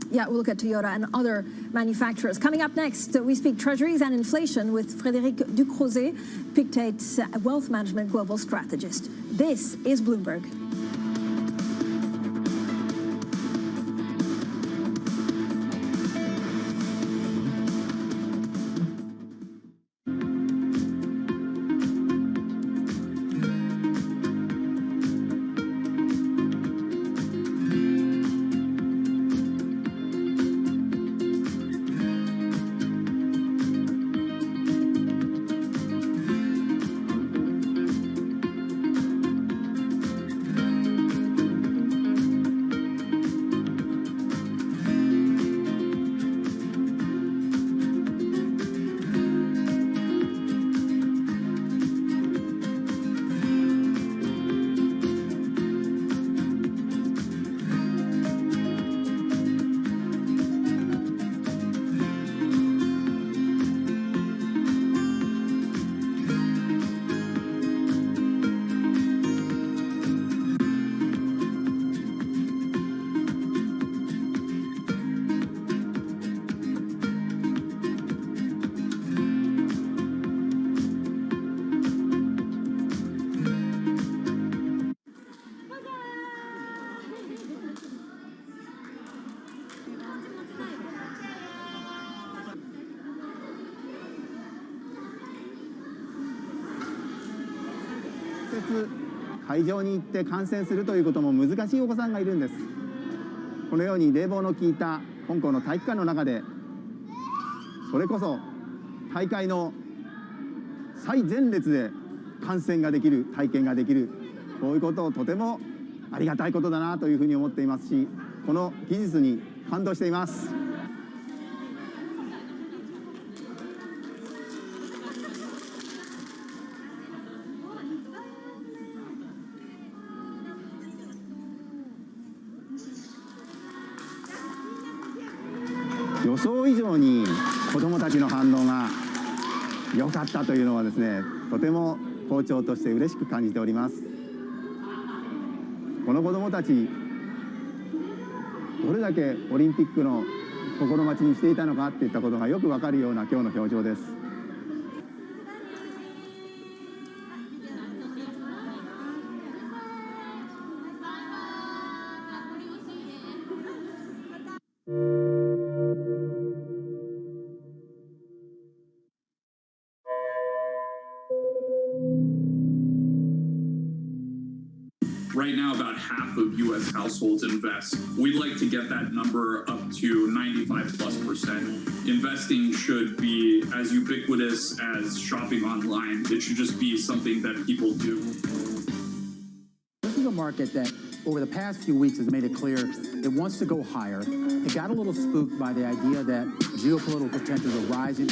Yeah, we'll look at Toyota and other manufacturers. Coming up next, we speak treasuries and inflation with Frédéric Ducrozet, Pictet's wealth management global strategist. This is Bloomberg. 会場に行って観戦するということも難しいお子さんがいるんです。このように冷房の効いた香港の体育館の中で、それこそ大会の最前列で観戦ができる、体験ができる、こういうことをとてもありがたいことだなというふうに思っていますし、この技術に感動しています。予想以上に子どもたちの反応が良かったというのはですね、とても校長として嬉しく感じております。この子どもたち、どれだけオリンピックの心待ちにしていたのかっていったことがよくわかるような今日の表情です。Right now, about half of U.S. households invest. We'd like to get that number up to 95+%. Investing should be as ubiquitous as shopping online. It should just be something that people do. This is a market that, over the past few weeks, has made it clear it wants to go higher. It got a little spooked by the idea that geopolitical tensions are rising.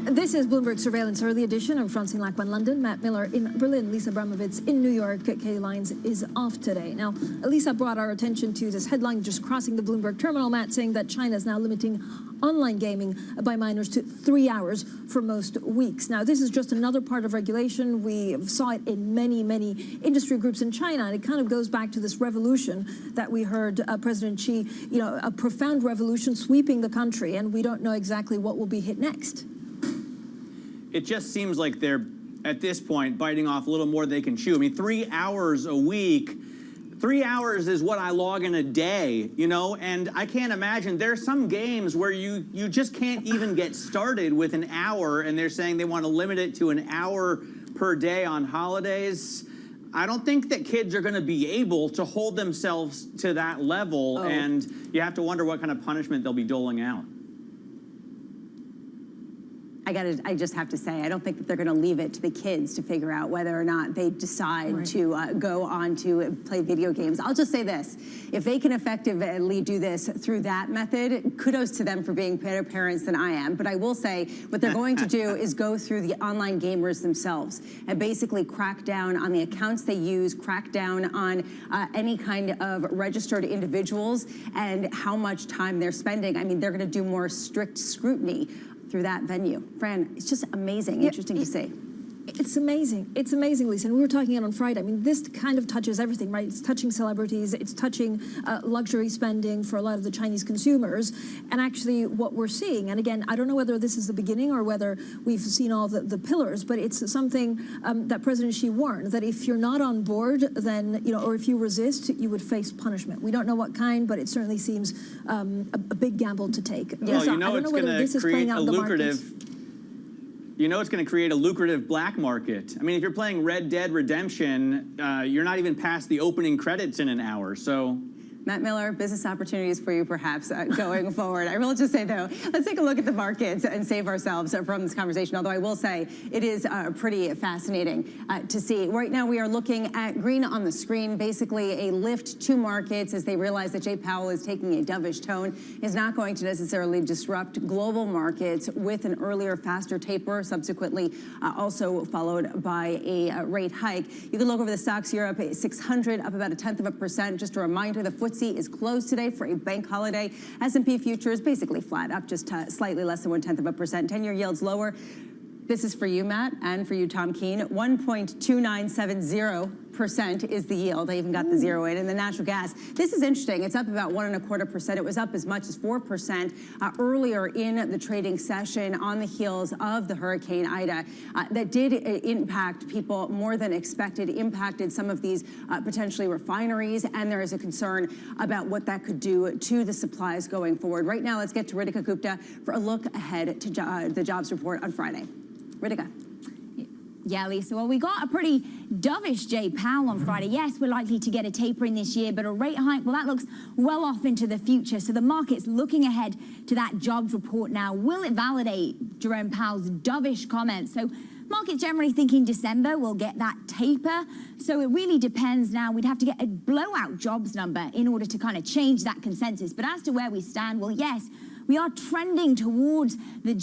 This is Bloomberg Surveillance Early Edition. I'm Francine Lacqua in London, Matt Miller in Berlin, Lisa Abramovitz in New York. Katie Lyons is off today. Now, Lisa brought our attention to this headline just crossing the Bloomberg terminal, Matt, saying that China is now limiting online gaming by minors to 3 hours for most weeks. Now, this is just another part of regulation. We saw it in many, many industry groups in China, and it kind of goes back to this revolution that we heard President Xi, a profound revolution sweeping the country, and we don't know exactly what will be hit next. It just seems like they're, at this point, biting off a little more than they can chew. I mean, 3 hours a week, 3 hours is what I log in a day, and I can't imagine. There's some games where you just can't even get started with an hour, and they're saying they want to limit it to an hour per day on holidays. I don't think that kids are going to be able to hold themselves to that level, and you have to wonder what kind of punishment they'll be doling out. I just have to say, I don't think that they're going to leave it to the kids to figure out whether or not they decide to go on to play video games. I'll just say this. If they can effectively do this through that method, kudos to them for being better parents than I am. But I will say what they're going to do is go through the online gamers themselves and basically crack down on the accounts they use, crack down on any kind of registered individuals and how much time they're spending. I mean, they're going to do more strict scrutiny through that venue. Fran, it's just amazing, interesting to see. It's amazing. It's amazing, Lisa. And we were talking on Friday. I mean, this kind of touches everything, right? It's touching celebrities. It's touching luxury spending for a lot of the Chinese consumers. And actually what we're seeing, and again, I don't know whether this is the beginning or whether we've seen all the pillars, but it's something that President Xi warned, that if you're not on board, then, or if you resist, you would face punishment. We don't know what kind, but it certainly seems a big gamble to take. Well, I don't know whether this is playing out in the markets. It's going to create a lucrative black market. I mean, if you're playing Red Dead Redemption, you're not even past the opening credits in an hour, so... Matt Miller, business opportunities for you perhaps going forward. I will just say, though, let's take a look at the markets and save ourselves from this conversation, although I will say it is pretty fascinating to see. Right now we are looking at green on the screen, basically a lift to markets as they realize that Jay Powell is taking a dovish tone, is not going to necessarily disrupt global markets with an earlier, faster taper, subsequently also followed by a rate hike. You can look over the stocks, Europe 600 up about 0.1%. Just a reminder, the FTSE is closed today for a bank holiday. S&P futures basically flat, up just slightly less than 0.1%. 10-year yields lower. This is for you, Matt, and for you, Tom Keene. 1.2970% is the yield. I even got the zero in. And the natural gas, this is interesting. It's up about 1.25%. It was up as much as 4% earlier in the trading session on the heels of the Hurricane Ida. That did impact people more than expected, impacted some of these potentially refineries, and there is a concern about what that could do to the supplies going forward. Right now, let's get to Ritika Gupta for a look ahead to the jobs report on Friday. Ritika. Yeah, Lisa. Well, we got a pretty dovish Jay Powell on Friday. Yes, we're likely to get a tapering this year, but a rate hike, well, that looks well off into the future. So the market's looking ahead to that jobs report now. Will it validate Jerome Powell's dovish comments? So market generally thinking December will get that taper. So it really depends now. We'd have to get a blowout jobs number in order to kind of change that consensus. But as to where we stand, well, yes, we are trending towards the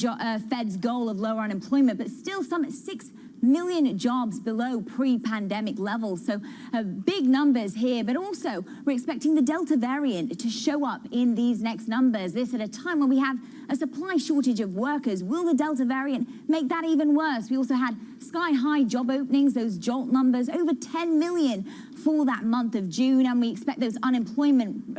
Fed's goal of lower unemployment, but still some at 6 million jobs below pre-pandemic levels. So big numbers here, but also we're expecting the Delta variant to show up in these next numbers. This at a time when we have a supply shortage of workers. Will the Delta variant make that even worse? We also had sky-high job openings, those JOLT numbers, over 10 million for that month of June, and we expect those unemployment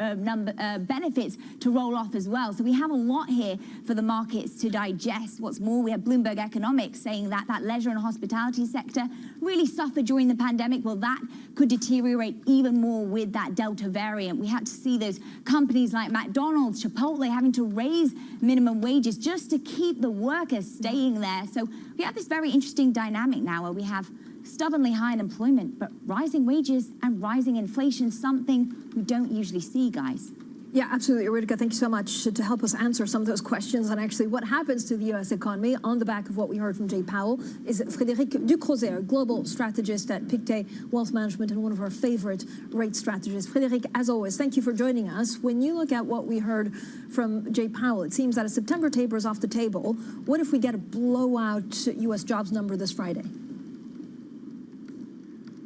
benefits to roll off as well. So we have a lot here for the markets to digest. What's more, we have Bloomberg Economics saying that that leisure and hospitality sector really suffered during the pandemic. Well, that could deteriorate even more with that Delta variant. We had to see those companies like McDonald's, Chipotle having to raise minimum wages just to keep the workers staying there. So we have this very interesting dynamic now where we have stubbornly high unemployment, but rising wages and rising inflation, something we don't usually see, guys. Yeah, absolutely, Ritika. Thank you so much to help us answer some of those questions and actually what happens to the U.S. economy on the back of what we heard from Jay Powell is Frédéric Ducrozet, global strategist at Pictet Wealth Management and one of our favorite rate strategists. Frédéric, as always, thank you for joining us. When you look at what we heard from Jay Powell, it seems that a September taper is off the table. What if we get a blowout U.S. jobs number this Friday?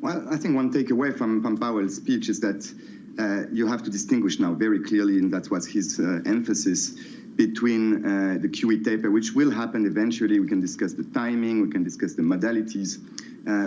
Well, I think one takeaway from Powell's speech is that you have to distinguish now very clearly, and that was his emphasis, between the QE taper, which will happen eventually. We can discuss the timing, we can discuss the modalities,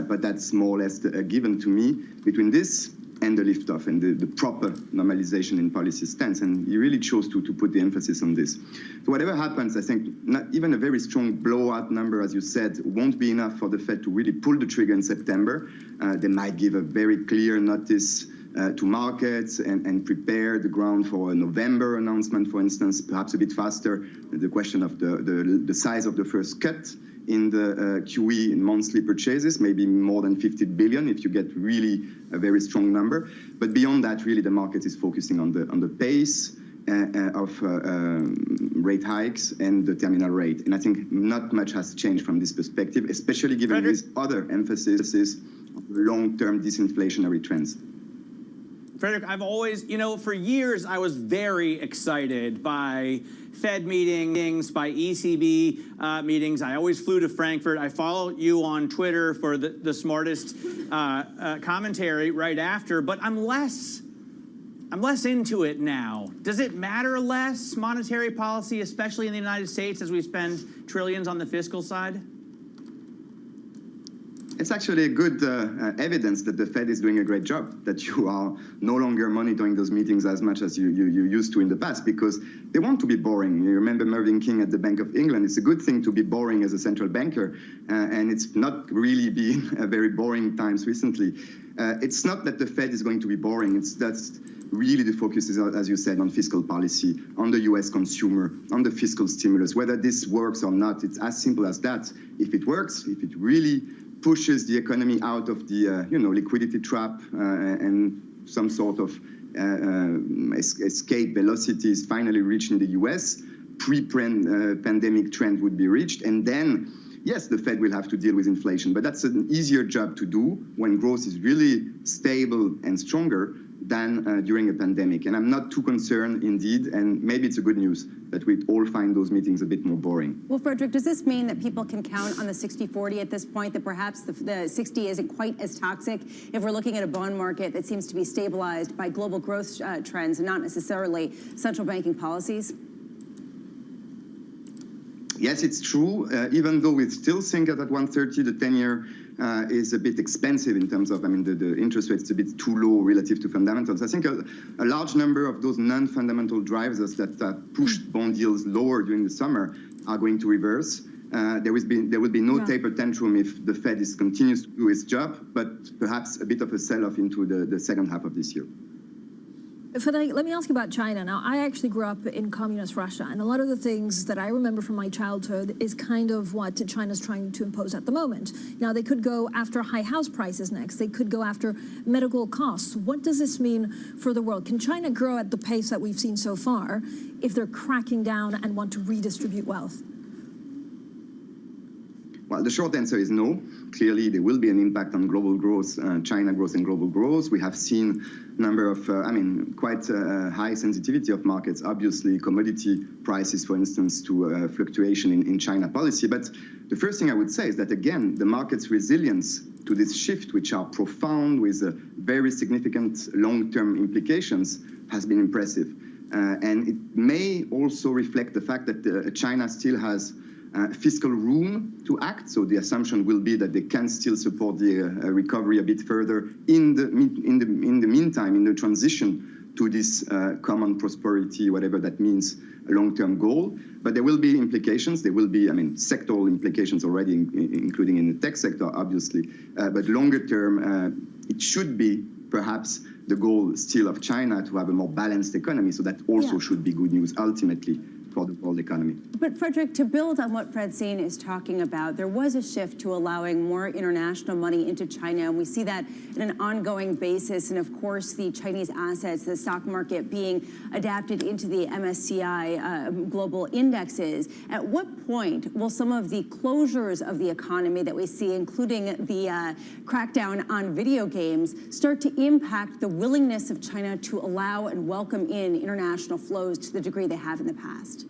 but that's more or less given to me, between this and the liftoff and the proper normalization in policy stance. And he really chose to put the emphasis on this. So whatever happens, I think not even a very strong blowout number, as you said, won't be enough for the Fed to really pull the trigger in September. They might give a very clear notice to markets and prepare the ground for a November announcement, for instance, perhaps a bit faster. The question of the size of the first cut in the QE in monthly purchases, maybe more than 50 billion if you get really a very strong number. But beyond that, really the market is focusing on the pace of rate hikes and the terminal rate. And I think not much has changed from this perspective, especially given this other emphasis on long-term disinflationary trends. Frederick, I've always, for years, I was very excited by Fed meetings, by ECB meetings. I always flew to Frankfurt. I follow you on Twitter for the smartest commentary right after, but I'm less into it now. Does it matter less, monetary policy, especially in the United States, as we spend trillions on the fiscal side? It's actually a good evidence that the Fed is doing a great job, that you are no longer monitoring those meetings as much as you used to in the past, because they want to be boring. You remember Mervyn King at the Bank of England. It's a good thing to be boring as a central banker, and it's not really been a very boring times recently. It's not that the Fed is going to be boring. That's really the focus is, as you said, on fiscal policy, on the U.S. consumer, on the fiscal stimulus. Whether this works or not, it's as simple as that. If it works, if it really pushes the economy out of the liquidity trap and some sort of escape velocity is finally reached in the U.S., pre-pandemic trend would be reached, and then yes, the Fed will have to deal with inflation, but that's an easier job to do when growth is really stable and stronger than during a pandemic. And I'm not too concerned, indeed, and maybe it's a good news that we all find those meetings a bit more boring. Well, Frederick, does this mean that people can count on the 60-40 at this point, that perhaps the 60 isn't quite as toxic if we're looking at a bond market that seems to be stabilized by global growth trends and not necessarily central banking policies? yes, it's true. Even though we still think that at 130, the 10-year is a bit expensive in terms of, the interest rate's a bit too low relative to fundamentals. I think a large number of those non-fundamental drivers that pushed bond yields lower during the summer are going to reverse. There will be no taper tantrum if the Fed continues to do its job, but perhaps a bit of a sell-off into the second half of this year. Frédéric, let me ask you about China. Now, I actually grew up in communist Russia, and a lot of the things that I remember from my childhood is kind of what China's trying to impose at the moment. Now, they could go after high house prices next. They could go after medical costs. What does this mean for the world? Can China grow at the pace that we've seen so far if they're cracking down and want to redistribute wealth? Well, the short answer is no. Clearly, there will be an impact on global growth, China growth and global growth. We have seen a number of, quite high sensitivity of markets, obviously commodity prices, for instance, to fluctuation in China policy. But the first thing I would say is that, again, the market's resilience to this shift, which are profound with very significant long-term implications, has been impressive. And it may also reflect the fact that China still has fiscal room to act. So the assumption will be that they can still support the recovery a bit further in the meantime, in the transition to this common prosperity, whatever that means, a long-term goal. But there will be implications. There will be, sectoral implications already, including in the tech sector, obviously. But longer term, it should be perhaps the goal still of China to have a more balanced economy. So that also should be good news ultimately for the world economy. But Frédéric, to build on what Francine is talking about, there was a shift to allowing more international money into China, and we see that on an ongoing basis. And of course, the Chinese assets, the stock market being adapted into the MSCI global indexes. At what point will some of the closures of the economy that we see, including the crackdown on video games, start to impact the willingness of China to allow and welcome in international flows to the degree they have in the past?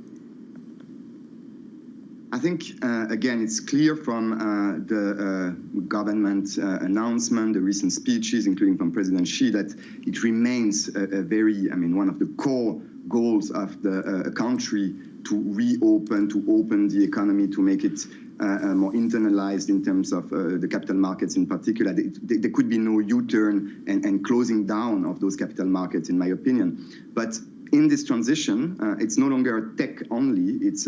I think, again, it's clear from the government announcement, the recent speeches, including from President Xi, that it remains a very, one of the core goals of the country to reopen, to open the economy, to make it more internalized in terms of the capital markets in particular. There could be no U-turn and closing down of those capital markets, in my opinion. But in this transition, it's no longer tech only. It's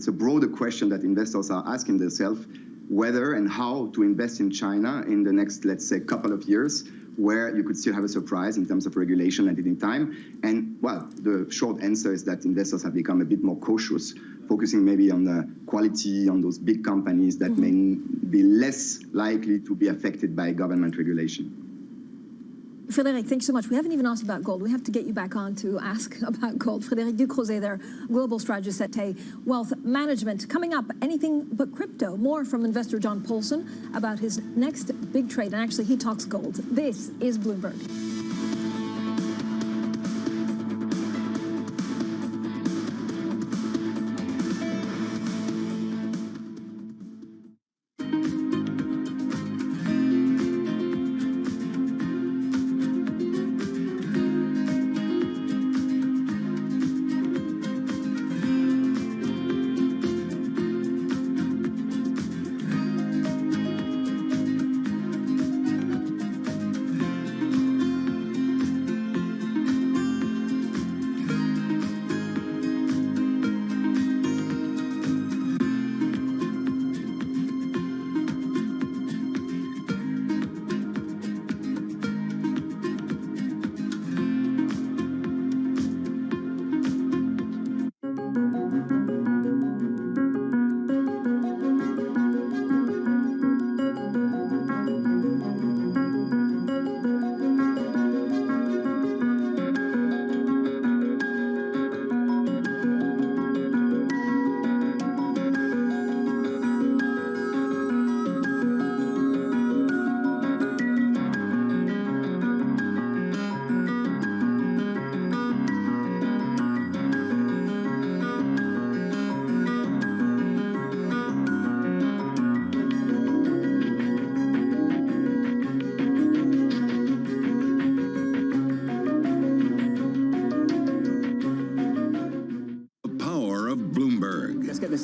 a broader question that investors are asking themselves whether and how to invest in China in the next, let's say, couple of years, where you could still have a surprise in terms of regulation at any time. And, well, the short answer is that investors have become a bit more cautious, focusing maybe on the quality, on those big companies that may be less likely to be affected by government regulation. Frédéric, thanks so much. We haven't even asked about gold. We have to get you back on to ask about gold. Frédéric Ducrozet there, global strategist at Wealth Management. Coming up, anything but crypto. More from investor John Paulson about his next big trade. And actually, he talks gold. This is Bloomberg.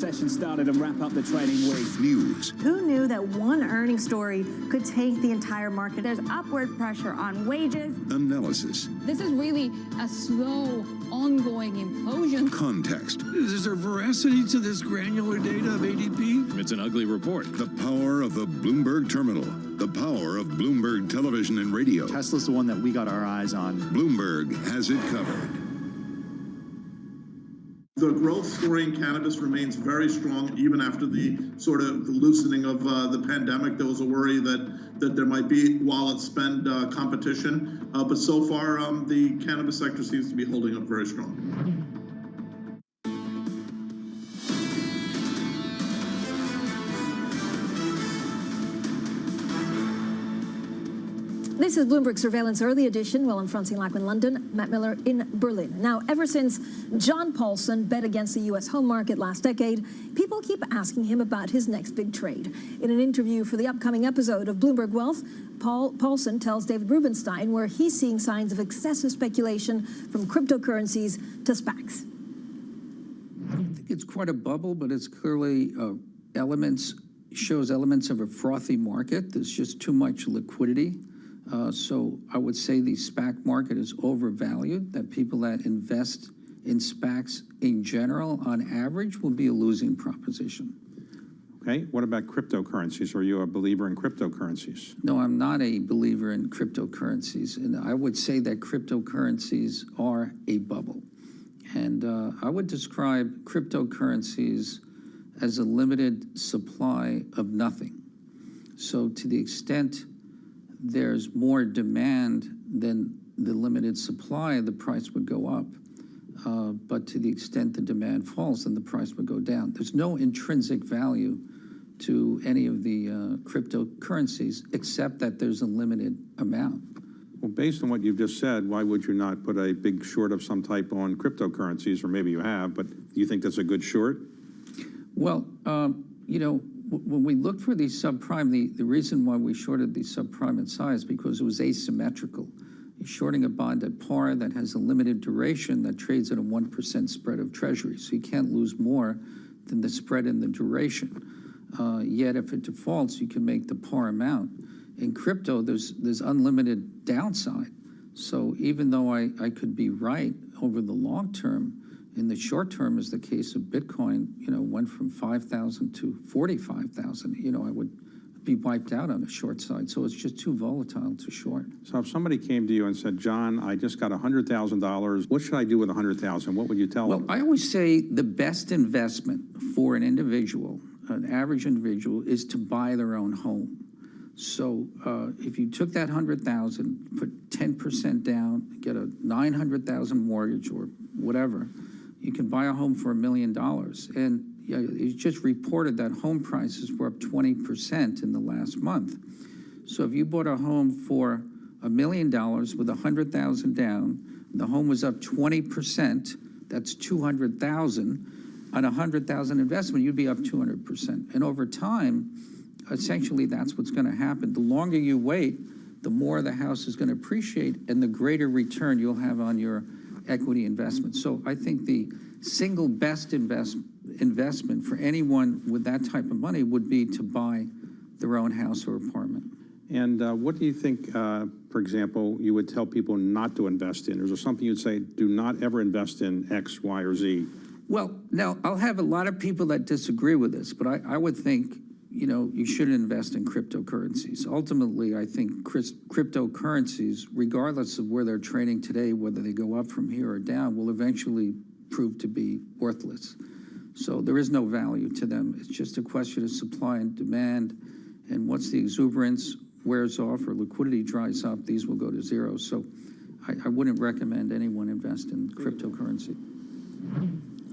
session started and wrap up the trading week. News. Who knew that one earnings story could take the entire market? There's upward pressure on wages. Analysis. This is really a slow, ongoing implosion. Context. Is there veracity to this granular data of ADP? It's an ugly report. The power of the Bloomberg terminal. The power of Bloomberg television and radio. Tesla's the one that we got our eyes on. Bloomberg has it covered. The growth story in cannabis remains very strong, even after the sort of loosening of the pandemic. There was a worry that there might be wallet spend competition, but so far the cannabis sector seems to be holding up very strong. This is Bloomberg Surveillance Early Edition. Well, I'm Francine Lack in London, Matt Miller in Berlin. Now, ever since John Paulson bet against the U.S. home market last decade, people keep asking him about his next big trade. In an interview for the upcoming episode of Bloomberg Wealth, Paulson tells David Rubenstein where he's seeing signs of excessive speculation from cryptocurrencies to SPACs. I don't think it's quite a bubble, but it's clearly shows elements of a frothy market. There's just too much liquidity. So I would say the SPAC market is overvalued, that people that invest in SPACs in general, on average, will be a losing proposition. Okay, what about cryptocurrencies? Are you a believer in cryptocurrencies? No, I'm not a believer in cryptocurrencies. And I would say that cryptocurrencies are a bubble. And I would describe cryptocurrencies as a limited supply of nothing. So to the extent there's more demand than the limited supply, the price would go up. But to the extent the demand falls, then the price would go down. There's no intrinsic value to any of the cryptocurrencies, except that there's a limited amount. Well, based on what you've just said, why would you not put a big short of some type on cryptocurrencies? Or maybe you have, but do you think that's a good short? Well, you know, when we looked for the subprime, the reason why we shorted the subprime in size because it was asymmetrical. You're shorting a bond at par that has a limited duration that trades at a 1% spread of treasury. So you can't lose more than the spread in the duration. Yet if it defaults, you can make the par amount. In crypto, there's unlimited downside. So even though I could be right over the long term, in the short term, as the case of Bitcoin, you know, went from 5,000 to 45,000, you know, I would be wiped out on the short side. So it's just too volatile to short. So if somebody came to you and said, John, I just got $100,000, what should I do with $100,000? What would you tell them? Well, I always say the best investment for an individual, an average individual, is to buy their own home. So if you took that $100,000, put 10% down, get a $900,000 mortgage or whatever, you can buy a home for $1 million. And it's just reported that home prices were up 20% in the last month. So if you bought a home for $1 million with $100,000 down, the home was up 20%, that's $200,000. On a $100,000 investment, you'd be up 200%. And over time, essentially that's what's going to happen. The longer you wait, the more the house is going to appreciate and the greater return you'll have on your equity investment. So I think the single best investment for anyone with that type of money would be to buy their own house or apartment. And what do you think, for example, you would tell people not to invest in? Is there something you'd say, do not ever invest in X, Y, or Z? Well, now, I'll have a lot of people that disagree with this, but I would think, you know, you shouldn't invest in cryptocurrencies. Ultimately, I think cryptocurrencies, regardless of where they're trading today, whether they go up from here or down, will eventually prove to be worthless. So there is no value to them. It's just a question of supply and demand. And once the exuberance wears off or liquidity dries up, these will go to zero. So I wouldn't recommend anyone invest in cryptocurrency.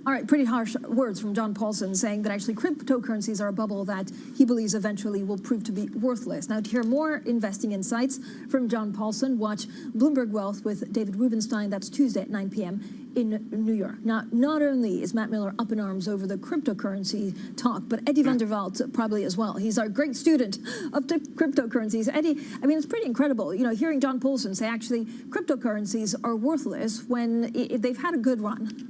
All right, pretty harsh words from John Paulson saying that actually cryptocurrencies are a bubble that he believes eventually will prove to be worthless. Now, to hear more investing insights from John Paulson, watch Bloomberg Wealth with David Rubenstein. That's Tuesday at 9 p.m. in New York. Now, not only is Matt Miller up in arms over the cryptocurrency talk, but Eddie van der Walt probably as well. He's our great student of the cryptocurrencies. Eddie, I mean, it's pretty incredible, you know, hearing John Paulson say actually cryptocurrencies are worthless when they've had a good run.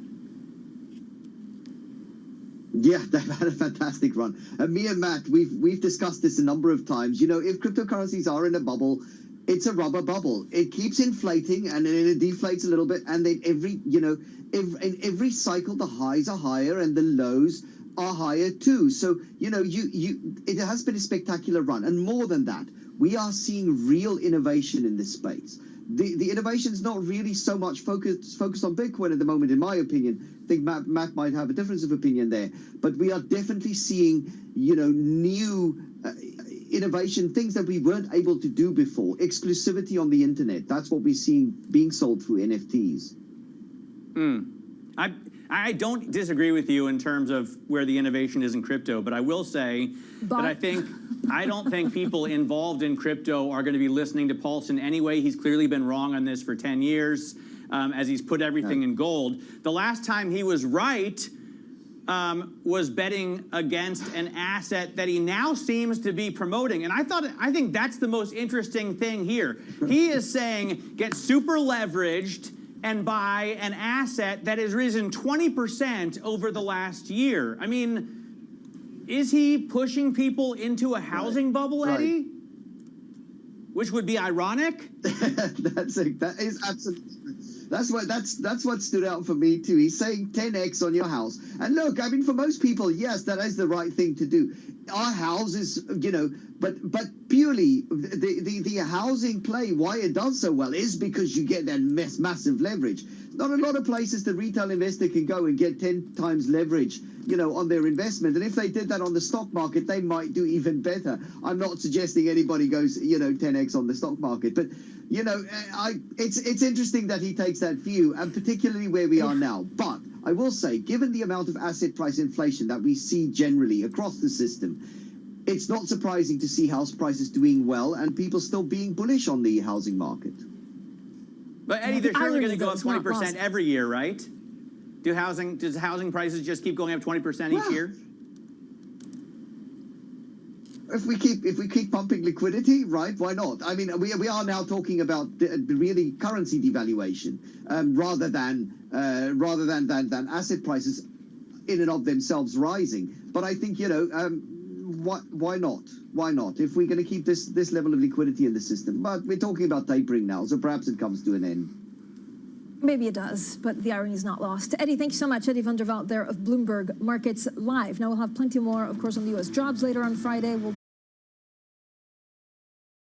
Yeah, they've had a fantastic run. Me and Matt, we've discussed this a number of times. You know, if cryptocurrencies are in a bubble, it's a rubber bubble. It keeps inflating and then it deflates a little bit, and then in every cycle the highs are higher and the lows are higher too. So it has been a spectacular run, and more than that, we are seeing real innovation in this space. The innovation is not really so much focused on Bitcoin at the moment, in my opinion. I think Matt might have a difference of opinion there, but we are definitely seeing new innovation, things that we weren't able to do before. Exclusivity on the internet, that's what we're seeing being sold through NFTs. I don't disagree with you in terms of where the innovation is in crypto, but I will say that I don't think people involved in crypto are going to be listening to Paulson anyway. He's clearly been wrong on this for 10 years as he's put everything in gold. The last time he was right was betting against an asset that he now seems to be promoting. And I think that's the most interesting thing here. He is saying get super leveraged and buy an asset that has risen 20% over the last year. I mean, is he pushing people into a housing bubble, Eddie? Which would be ironic. That is absolutely. That's what stood out for me too. He's saying 10x on your house. And look, I mean, for most people, yes, that is the right thing to do. Our houses, but purely the housing play, why it does so well is because you get that massive leverage. Not a lot of places the retail investor can go and get 10 times leverage, on their investment. And if they did that on the stock market, they might do even better. I'm not suggesting anybody goes, 10x on the stock market, but it's interesting that he takes that view, and particularly where we are now. But I will say, given the amount of asset price inflation that we see generally across the system, it's not surprising to see house prices doing well and people still being bullish on the housing market. But Eddie, they're surely going to go up 20% every year, right? Does housing prices just keep going up 20% each year? If we keep pumping liquidity, right? Why not? I mean, we are now talking about really currency devaluation rather than asset prices in and of themselves rising. But I think why not? Why not? If we're going to keep this level of liquidity in the system, but we're talking about tapering now, so perhaps it comes to an end. Maybe it does, but the irony is not lost. Eddie, thank you so much. Eddie van der Walt there of Bloomberg Markets Live. Now we'll have plenty more, of course, on the U.S. jobs later on Friday.